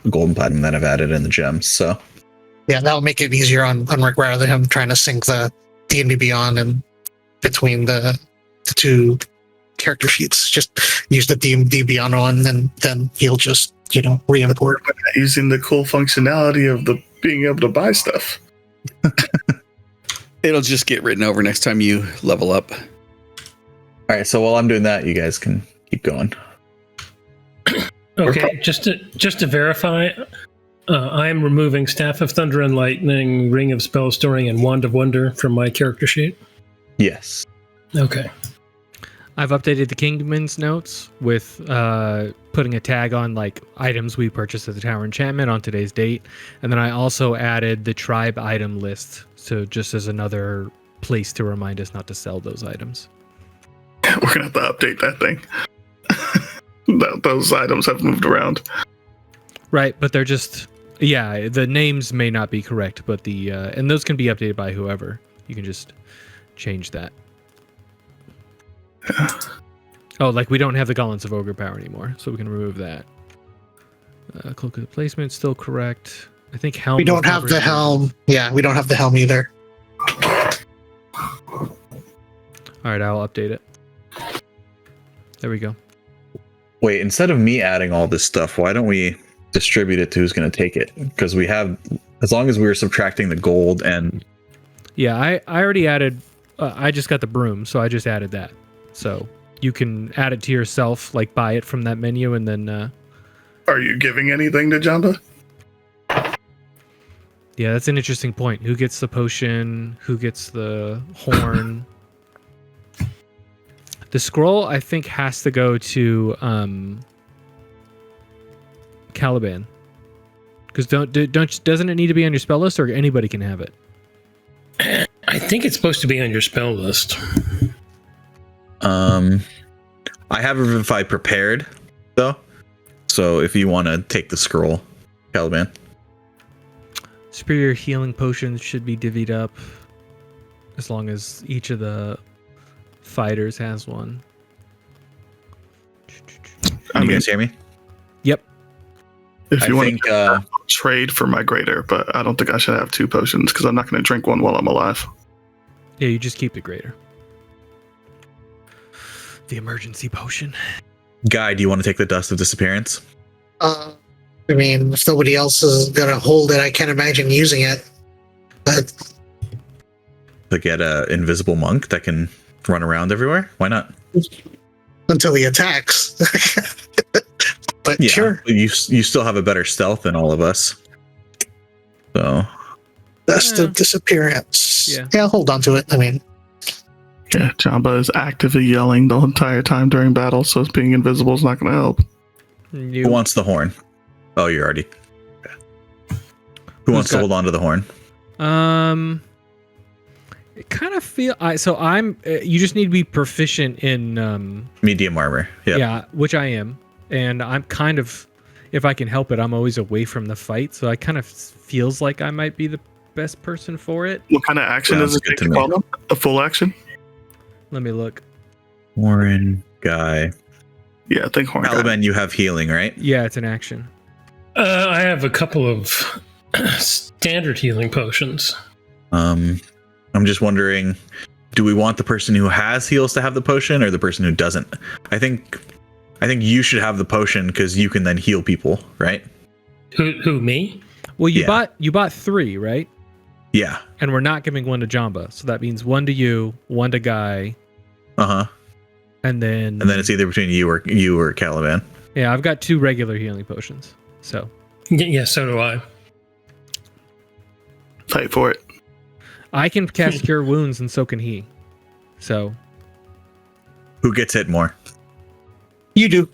gold and platinum that I've added in the gems. So yeah, that'll make it easier on Rick rather than him trying to sync the D&D Beyond and between the 2 character sheets. Just use the D&D Beyond one, and then he'll just re-import. Using the cool functionality of the being able to buy stuff. It'll just get written over next time you level up. All right, so while I'm doing that, you guys can keep going. Okay, just to verify, I am removing Staff of Thunder and Lightning, Ring of Spell Storing, and Wand of Wonder from my character sheet. Yes. Okay. I've updated the Kingsmen's notes with putting a tag on like items we purchased at the Tower Enchantment on today's date, and then I also added the tribe item list, so just as another place to remind us not to sell those items. We're gonna have to update that thing. Those items have moved around. Right, but they're just the names may not be correct, but the and those can be updated by whoever. You can just change that. Oh, like we don't have the Gauntlets of Ogre Power anymore, so we can remove that. Cloak of the Placement still correct. I think helm. We don't have the helm. Yeah, we don't have the helm either. All right, I'll update it. There we go. Wait, instead of me adding all this stuff, why don't we distribute it to who's going to take it, because we have, as long as we were subtracting the gold and Yeah, I already added. I just got the broom, so I just added that. So you can add it to yourself, like buy it from that menu, and then. Are you giving anything to Jamba? Yeah, that's an interesting point. Who gets the potion? Who gets the horn? The scroll, I think, has to go to Caliban. Because doesn't it need to be on your spell list, or anybody can have it? I think it's supposed to be on your spell list. I have Revivify prepared though, so if you want to take the scroll, Caliban. Superior healing potions should be divvied up, as long as each of the fighters has one. Can you guys hear me? Yep. If I you want think to trade for my greater, but I don't think I should have 2 potions because I'm not going to drink one while I'm alive. Yeah, you just keep the greater. The emergency potion. Guy, do you want to take the Dust of Disappearance? I mean, if nobody else is gonna hold it, I can't imagine using it. But To get a invisible monk that can run around everywhere? Why not? until he attacks. But Yeah, sure, you still have a better stealth than all of us. So Dust Yeah. of Disappearance. Yeah. Yeah, hold on to it. I mean, Yeah, Jamba is actively yelling the entire time during battle, so being invisible is not going to help. who wants the horn? Oh, you're already. Who wants to got- hold on to the horn? It kind of feel. I'm. You just need to be proficient in. Medium armor. Yep. Yeah, which I am, and I'm kind of. If I can help it, I'm always away from the fight, so I kind of feels like I might be the best person for it. What kind of action does Sounds it good take to to me. call them? A full action? Let me look. Horn guy. Yeah, I think horn guy. Caliban, you have healing, right? Yeah, it's an action. I have a couple of standard healing potions. I'm just wondering, do we want the person who has heals to have the potion, or the person who doesn't? I think you should have the potion because you can then heal people, right? Who me? Well, you Yeah. bought 3, right? Yeah. And we're not giving one to Jamba, so that means 1 to you, 1 to Guy, and then And then it's either between you or Caliban. yeah, I've got 2 regular healing potions. So Yeah, so do I. Fight for it. I can cast Cure Wounds, and so can he. So Who gets hit more? you do.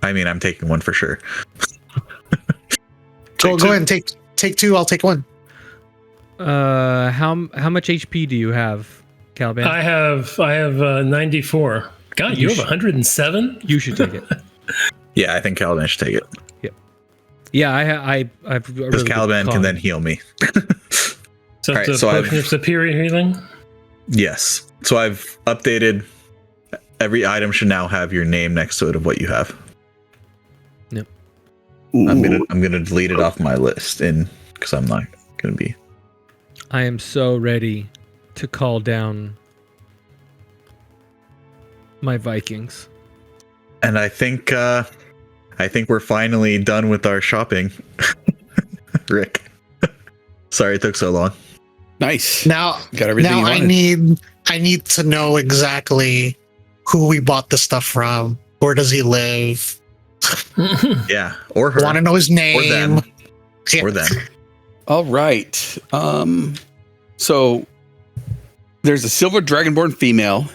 I mean, I'm taking one for sure. Go ahead and take 2. I'll take 1. how much HP do you have, Caliban? I have 94. God, you have 107? You should take it. Yeah, I think Caliban should take it Yeah, I've because Caliban can then heal me. So Alright, it's a so potion of superior healing? Yes. So I've updated. Every item should now have your name next to it of what you have. I'm gonna delete it off my list, because I'm not gonna be. I am so ready to call down my Vikings. And I think we're finally done with our shopping. Rick, sorry it took so long. Nice. Now, Got everything now you I wanted. need to know exactly who we bought the stuff from. Where does he live? Yeah, or her, I want to know his name. or them, Yeah. or them. All right. So there's a silver dragonborn female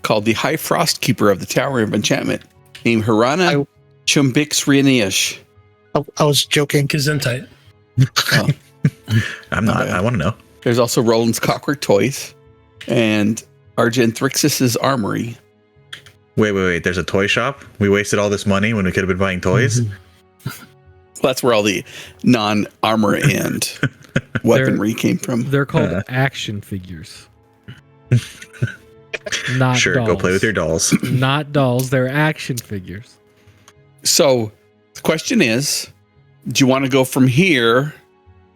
called the High Frost Keeper of the Tower of Enchantment, named Harana Chumbix. I was joking. Gesundheit. Oh. I'm not. Okay. I want to know. There's also Roland's Clockwork Toys and Argenthrixis's Armory. Wait. There's a toy shop. We wasted all this money when we could have been buying toys. That's where all the non-armor and weaponry came from. They're called action figures. Not Sure, dolls. go play with your dolls. Not dolls, they're action figures. So the question is, do you want to go from here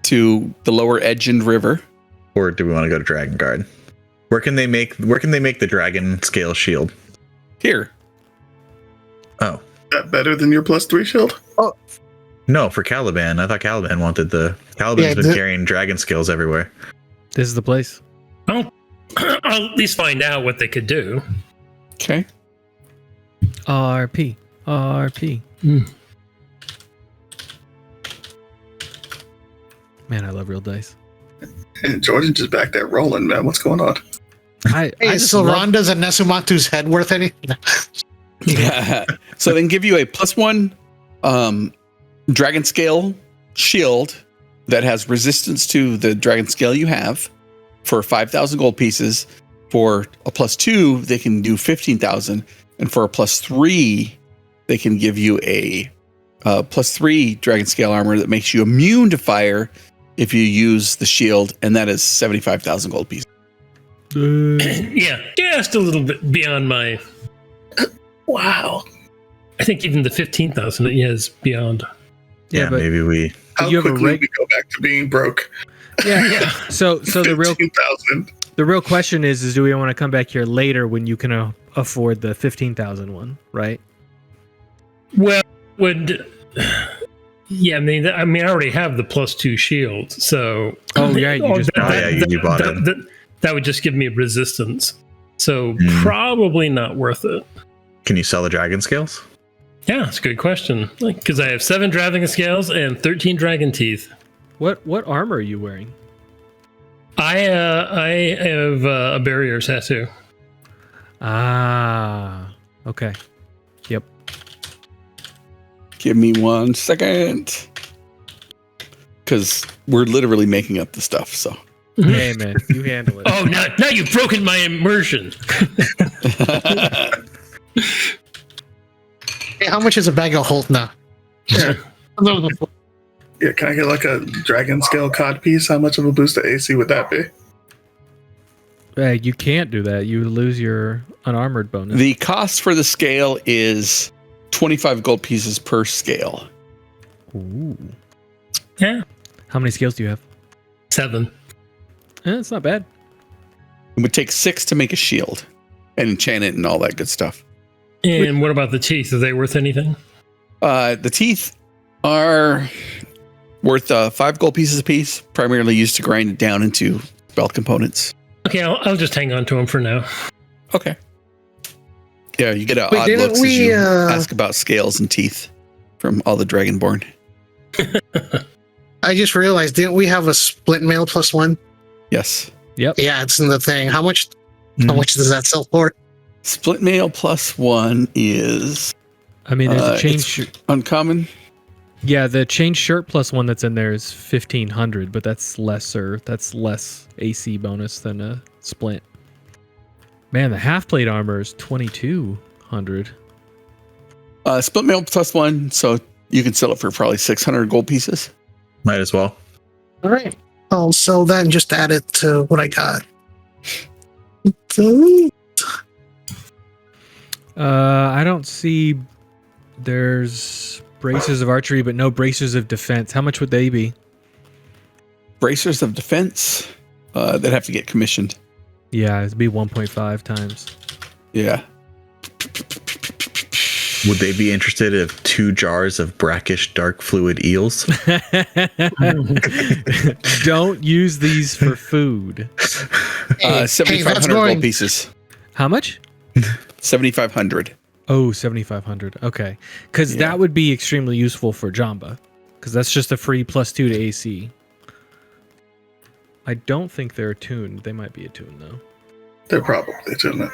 to the lower Edgend River? Or do we want to go to Dragon Guard? Where can they make the dragon scale shield? Here. Oh, that better than your +3 shield? No, for Caliban. I thought Caliban wanted the. Caliban's been carrying dragon scales everywhere. This is the place. I'll at least find out what they could do. Okay. RP. Man, I love real dice. And Jordan's just back there rolling, man. What's going on? I Is just love- Silranda's and Nesumatu's head worth anything? So they can give you a +1 dragon scale shield that has resistance to the dragon scale you have for 5,000 gold pieces. For a +2, they can do 15,000, and for a +3, they can give you a +3 dragon scale armor that makes you immune to fire if you use the shield, and that is 75,000 gold pieces. Yeah, just a little bit beyond my. Wow. I think even the 15,000 is beyond. Yeah, but maybe we. How You have a quickly reg- we go back to being broke. yeah. So the real 15,000. the real question is do we want to come back here later when you can afford the 15,000 one, right? Well, would. Yeah, I mean, I already have the +2 shield, so. Oh, yeah, you just bought it. You bought it. That would just give me resistance, so Hmm. probably not worth it. Can you sell the dragon scales? Yeah, it's a good question. Because I have 7 dragon scales and 13 dragon teeth. What armor are you wearing? I have a barrier tattoo. Ah, okay. Yep. Give me 1 second, because we're literally making up the stuff. So Hey man, you handle it. Oh, now you've broken my immersion. Hey, how much is a bag of Holt now? Yeah, can I get like a dragon scale cod piece? How much of a boost to AC would that be? You can't do that. You lose your unarmored bonus. the cost for the scale is 25 gold pieces per scale. Ooh. Yeah, How many scales do you have? 7. It's not bad. It would take 6 to make a shield and enchant it and all that good stuff. And what about the teeth? Are they worth anything? The teeth are worth 5 gold pieces apiece, primarily used to grind it down into spell components. Okay, I'll just hang on to them for now. Okay. Yeah, you get Wait, odd didn't looks as we, you ask about scales and teeth from all the Dragonborn. I just realized, didn't we have a split mail +1? Yes. Yep. Yeah, it's in the thing. How much does that sell for? Split mail +1 is I mean, there's a change. uncommon. Yeah, the change shirt +1 that's in there is 1,500, but that's lesser. That's less AC bonus than a splint. Man, the half plate armor is 2,200. Split mail +1, so you can sell it for probably 600 gold pieces. Might as well. All right. I'll sell that and just add it to what I got. I don't see. There's bracers of archery, but no bracers of defense. How much would they be? Bracers of defense, they'd have to get commissioned. Yeah, it'd be 1.5 times. Yeah. Would they be interested in 2 jars of brackish dark fluid eels? Don't use these for food. 7,500 gold pieces. How much? 7,500. Oh, 7,500. Okay. Because Yeah. that would be extremely useful for Jamba. Because that's just a free +2 to AC. I don't think they're attuned. They might be attuned, though. They're probably doing it.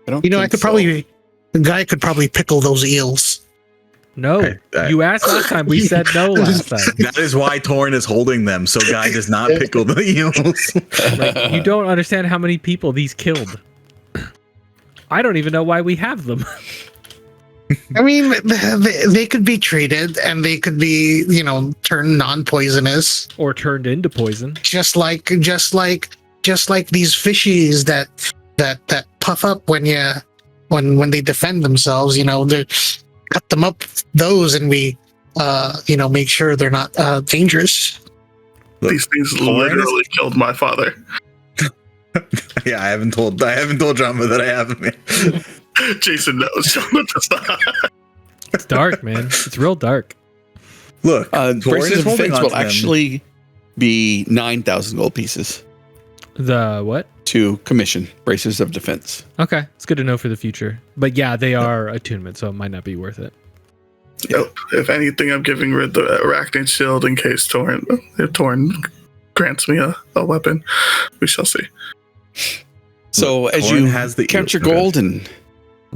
I don't You know, I think could so. probably, the guy could probably pickle those eels. No. You asked last time. We said no last time. That is why Torn is holding them, so Guy does not pickle the eels. Like, you don't understand how many people these killed. I don't even know why we have them. I mean, they could be treated and they could be, turned non-poisonous, Or turned into poison. just like these fishies that puff up when they defend themselves. They cut them up those, and we make sure they're not dangerous. Look, These things Torn is- literally killed my father. Yeah, I haven't told Jamba that I have him. Jason knows. Don't let this stop. It's dark, man. It's real dark. Look, Torin Braces is of holding Defense on will to them. actually be 9,000 gold pieces The what? to commission Braces of Defense. Okay, it's good to know for the future. But yeah, they are attunement, so it might not be worth it. Nope. If anything, I'm giving Rid the Arachnid Shield in case if Torn grants me a weapon. We shall see. So Look, as Torin you has the count your okay. gold and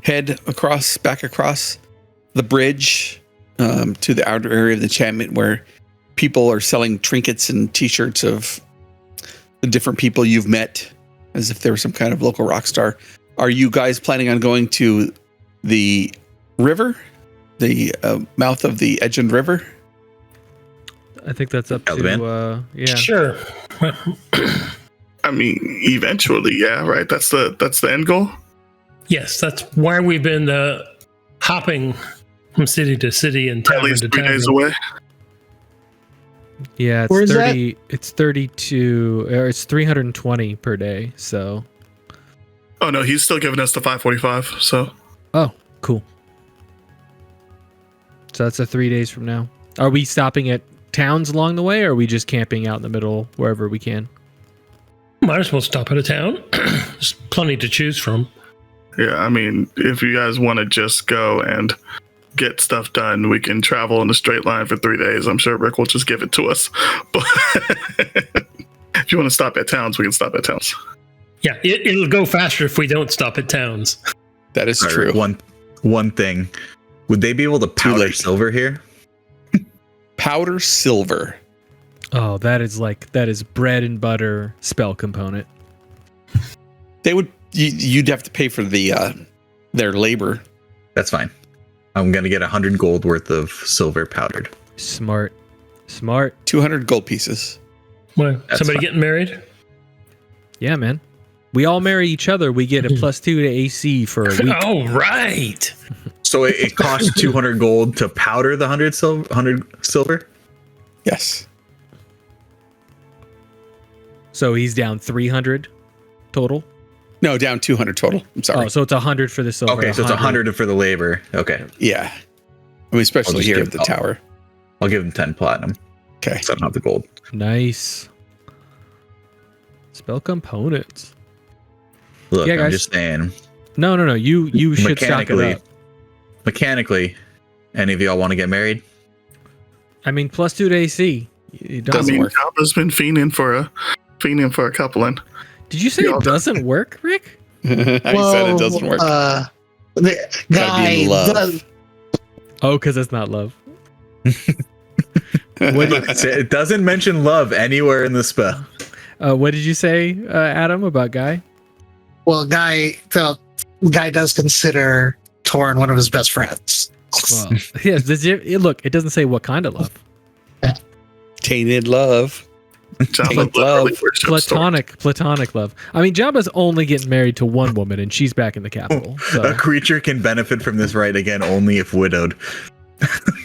head back across the bridge to the outer area of the enchantment where people are selling trinkets and t-shirts of the different people you've met as if they were some kind of local rock star. Are you guys planning on going to the river, the mouth of the Edgend River? I think that's up Caliban? to yeah. Sure. I mean, eventually, yeah, right. That's the end goal. Yes, that's why we've been hopping from city to city and At tavern least to 3 days tavern. away. Yeah, it's Where is 30 it's 32 or it's 320 per day, so Oh no, he's still giving us the 545. So oh, cool. So that's 3 days from now. Are we stopping at towns along the way or are we just camping out in the middle wherever we can? Might as well stop at a town. There's plenty to choose from. yeah, I mean, if you guys want to just go and get stuff done, we can travel in a straight line for 3 days. I'm sure Rick will just give it to us. But if you want to stop at towns, we can stop at towns. Yeah, it'll go faster if we don't stop at towns. That is All true. right, one thing. Would they be able to powder late. silver here? Powder silver. Oh, that is bread and butter spell component. They would. You'd have to pay for their labor. That's fine. I'm gonna get 100 gold worth of silver powdered. Smart. 200 gold pieces. What, That's somebody fine. getting married? Yeah, man. We all marry each other. We get a +2 to AC for a week. Oh, right. So it costs 200 gold to powder the 100 silver. Yes. So he's down 300 total. No, down 200 total. I'm sorry. Oh, so it's 100 for the silver. Okay, so it's 100 for the labor. Okay, Yeah. I mean, especially just here give- at the tower. I'll give them 10 platinum. Okay. So I don't have the gold. Nice. Spell components. Look, Yeah, I'm guys. just saying. No. You should stock it up. Mechanically, any of y'all want to get married? I mean, +2 to AC. It Doesn't doesn't work. Jabba's been fiending for a coupling. Did you say Yeah. it doesn't work, Rick? I said it doesn't work. The Gotta be guy in love. does, Oh, because it's not love. It doesn't mention love anywhere in the spell. What did you say, Adam, about Guy? well, guy does consider Torn one of his best friends. Well, yes. Look, it doesn't say what kind of love. Tainted love. Jabba Like literally love. worships Torn. Platonic love. I mean, Jabba's only getting married to one woman, and she's back in the capital. A So creature can benefit from this right again only if widowed.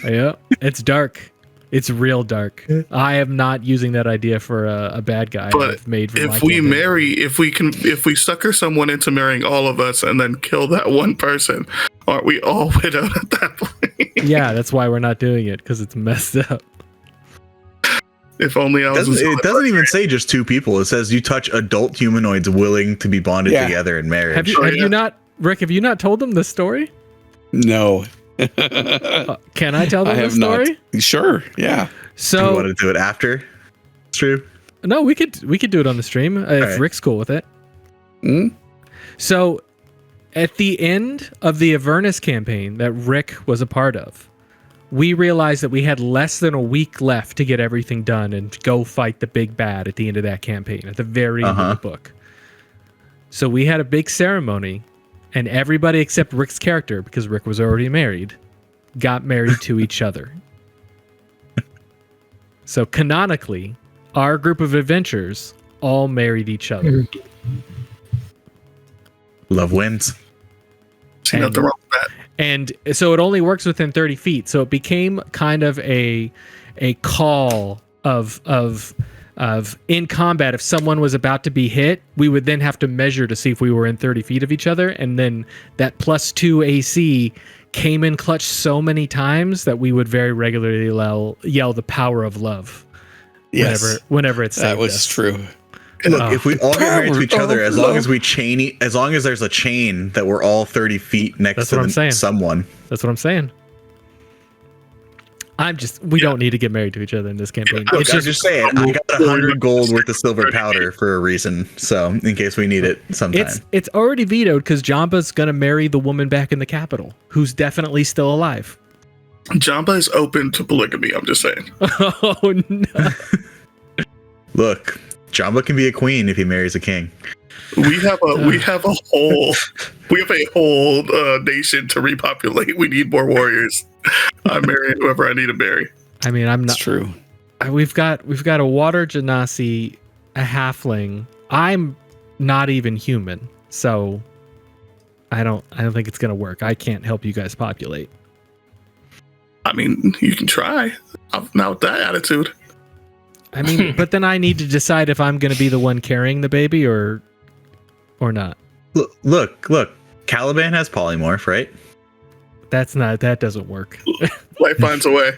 yeah, it's dark. It's real dark. I am not using that idea for a bad guy. But I've made for my If we campaign. if we sucker someone into marrying all of us and then kill that one person, aren't we all widowed at that point? Yeah, that's why we're not doing it because it's messed up. If only I was. It doesn't even say just 2 people. It says you touch adult humanoids willing to be bonded Yeah. together in marriage. Have you Oh, have yeah. you not, Rick? Have you not told them the story? No. Can I tell them I the have story? not. Sure. Yeah. Do you So want to do it after? It's true. no, we could do it on the stream if right. Rick's cool with it. Hmm? So at the end of the Avernus campaign that Rick was a part of, we realized that we had less than a week left to get everything done and go fight the big bad at the end of that campaign, at the very end of the book. So we had a big ceremony, and everybody except Rick's character, because Rick was already married, got married to each other. So canonically, our group of adventurers all married each other. Love wins. See nothing wrong with that. And so it only works within 30 feet. So it became kind of a call of of in combat, if someone was about to be hit, we would then have to measure to see if we were in 30 feet of each other. And then that +2 AC came in clutch so many times that we would very regularly yell the power of love. Yes. Whenever it's That was true. Look, if we all get married to each other, as long as we as long as there's a chain that we're all 30 feet next to someone. That's what I'm saying. We don't need to get married to each other in this campaign. Look, I'm just saying, I got 100 gold worth of silver powder for a reason. So in case we need it sometime. It's already vetoed because Jamba's going to marry the woman back in the capital, who's definitely still alive. Jamba is open to polygamy. I'm just saying. Oh, no. Look, Jamba can be a queen if he marries a king. We have a whole nation to repopulate. We need more warriors. I'm marrying whoever I need to marry. I mean, I'm not. It's true. We've got a water genasi, a halfling. I'm not even human, so I don't think it's gonna work. I can't help you guys populate. I mean, you can try. Not with that attitude. I mean, but then I need to decide if I'm gonna be the one carrying the baby or not. Look. Caliban has polymorph, right? That doesn't work. Life finds a way.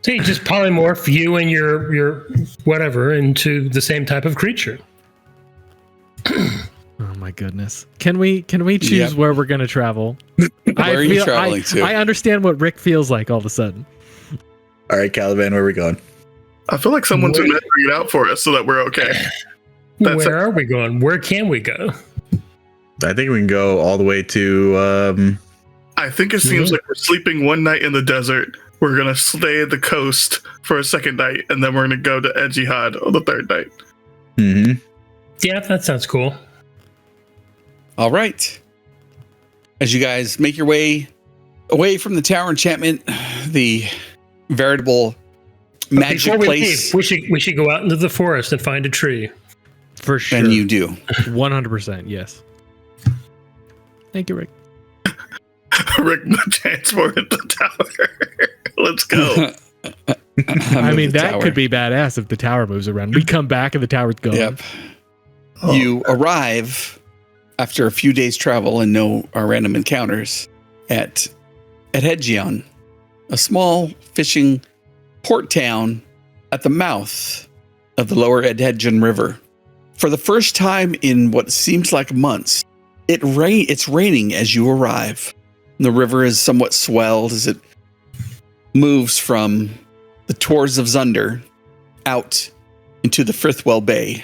So you just polymorph you and your whatever into the same type of creature. Oh my goodness. Can we choose where we're going to travel? Where are you traveling to? I understand what Rick feels like all of a sudden. All right, Caliban, where are we going? I feel like someone's measuring it out for us so that we're okay. Where are we going? Where can we go? I think we can go all the way to I think it seems like we're sleeping one night in the desert. We're going to stay at the coast for a second night, and then we're going to go to Ejihad on the third night. Mm-hmm. Yeah, that sounds cool. All right. As you guys make your way away from the tower enchantment, the veritable magic Before we place. leave, we should go out into the forest and find a tree. For sure. And you do. 100%, yes. Thank you, Rick. Rick transported the tower. Let's go. I mean, that could be badass if the tower moves around. We come back and the tower's gone. Yep. You arrive after a few days' travel and no random encounters at Hedgion, a small fishing port town at the mouth of the lower Hedgion River. For the first time in what seems like months, it's raining as you arrive. The river is somewhat swelled as it moves from the Tors of Zunder out into the Frithwell Bay.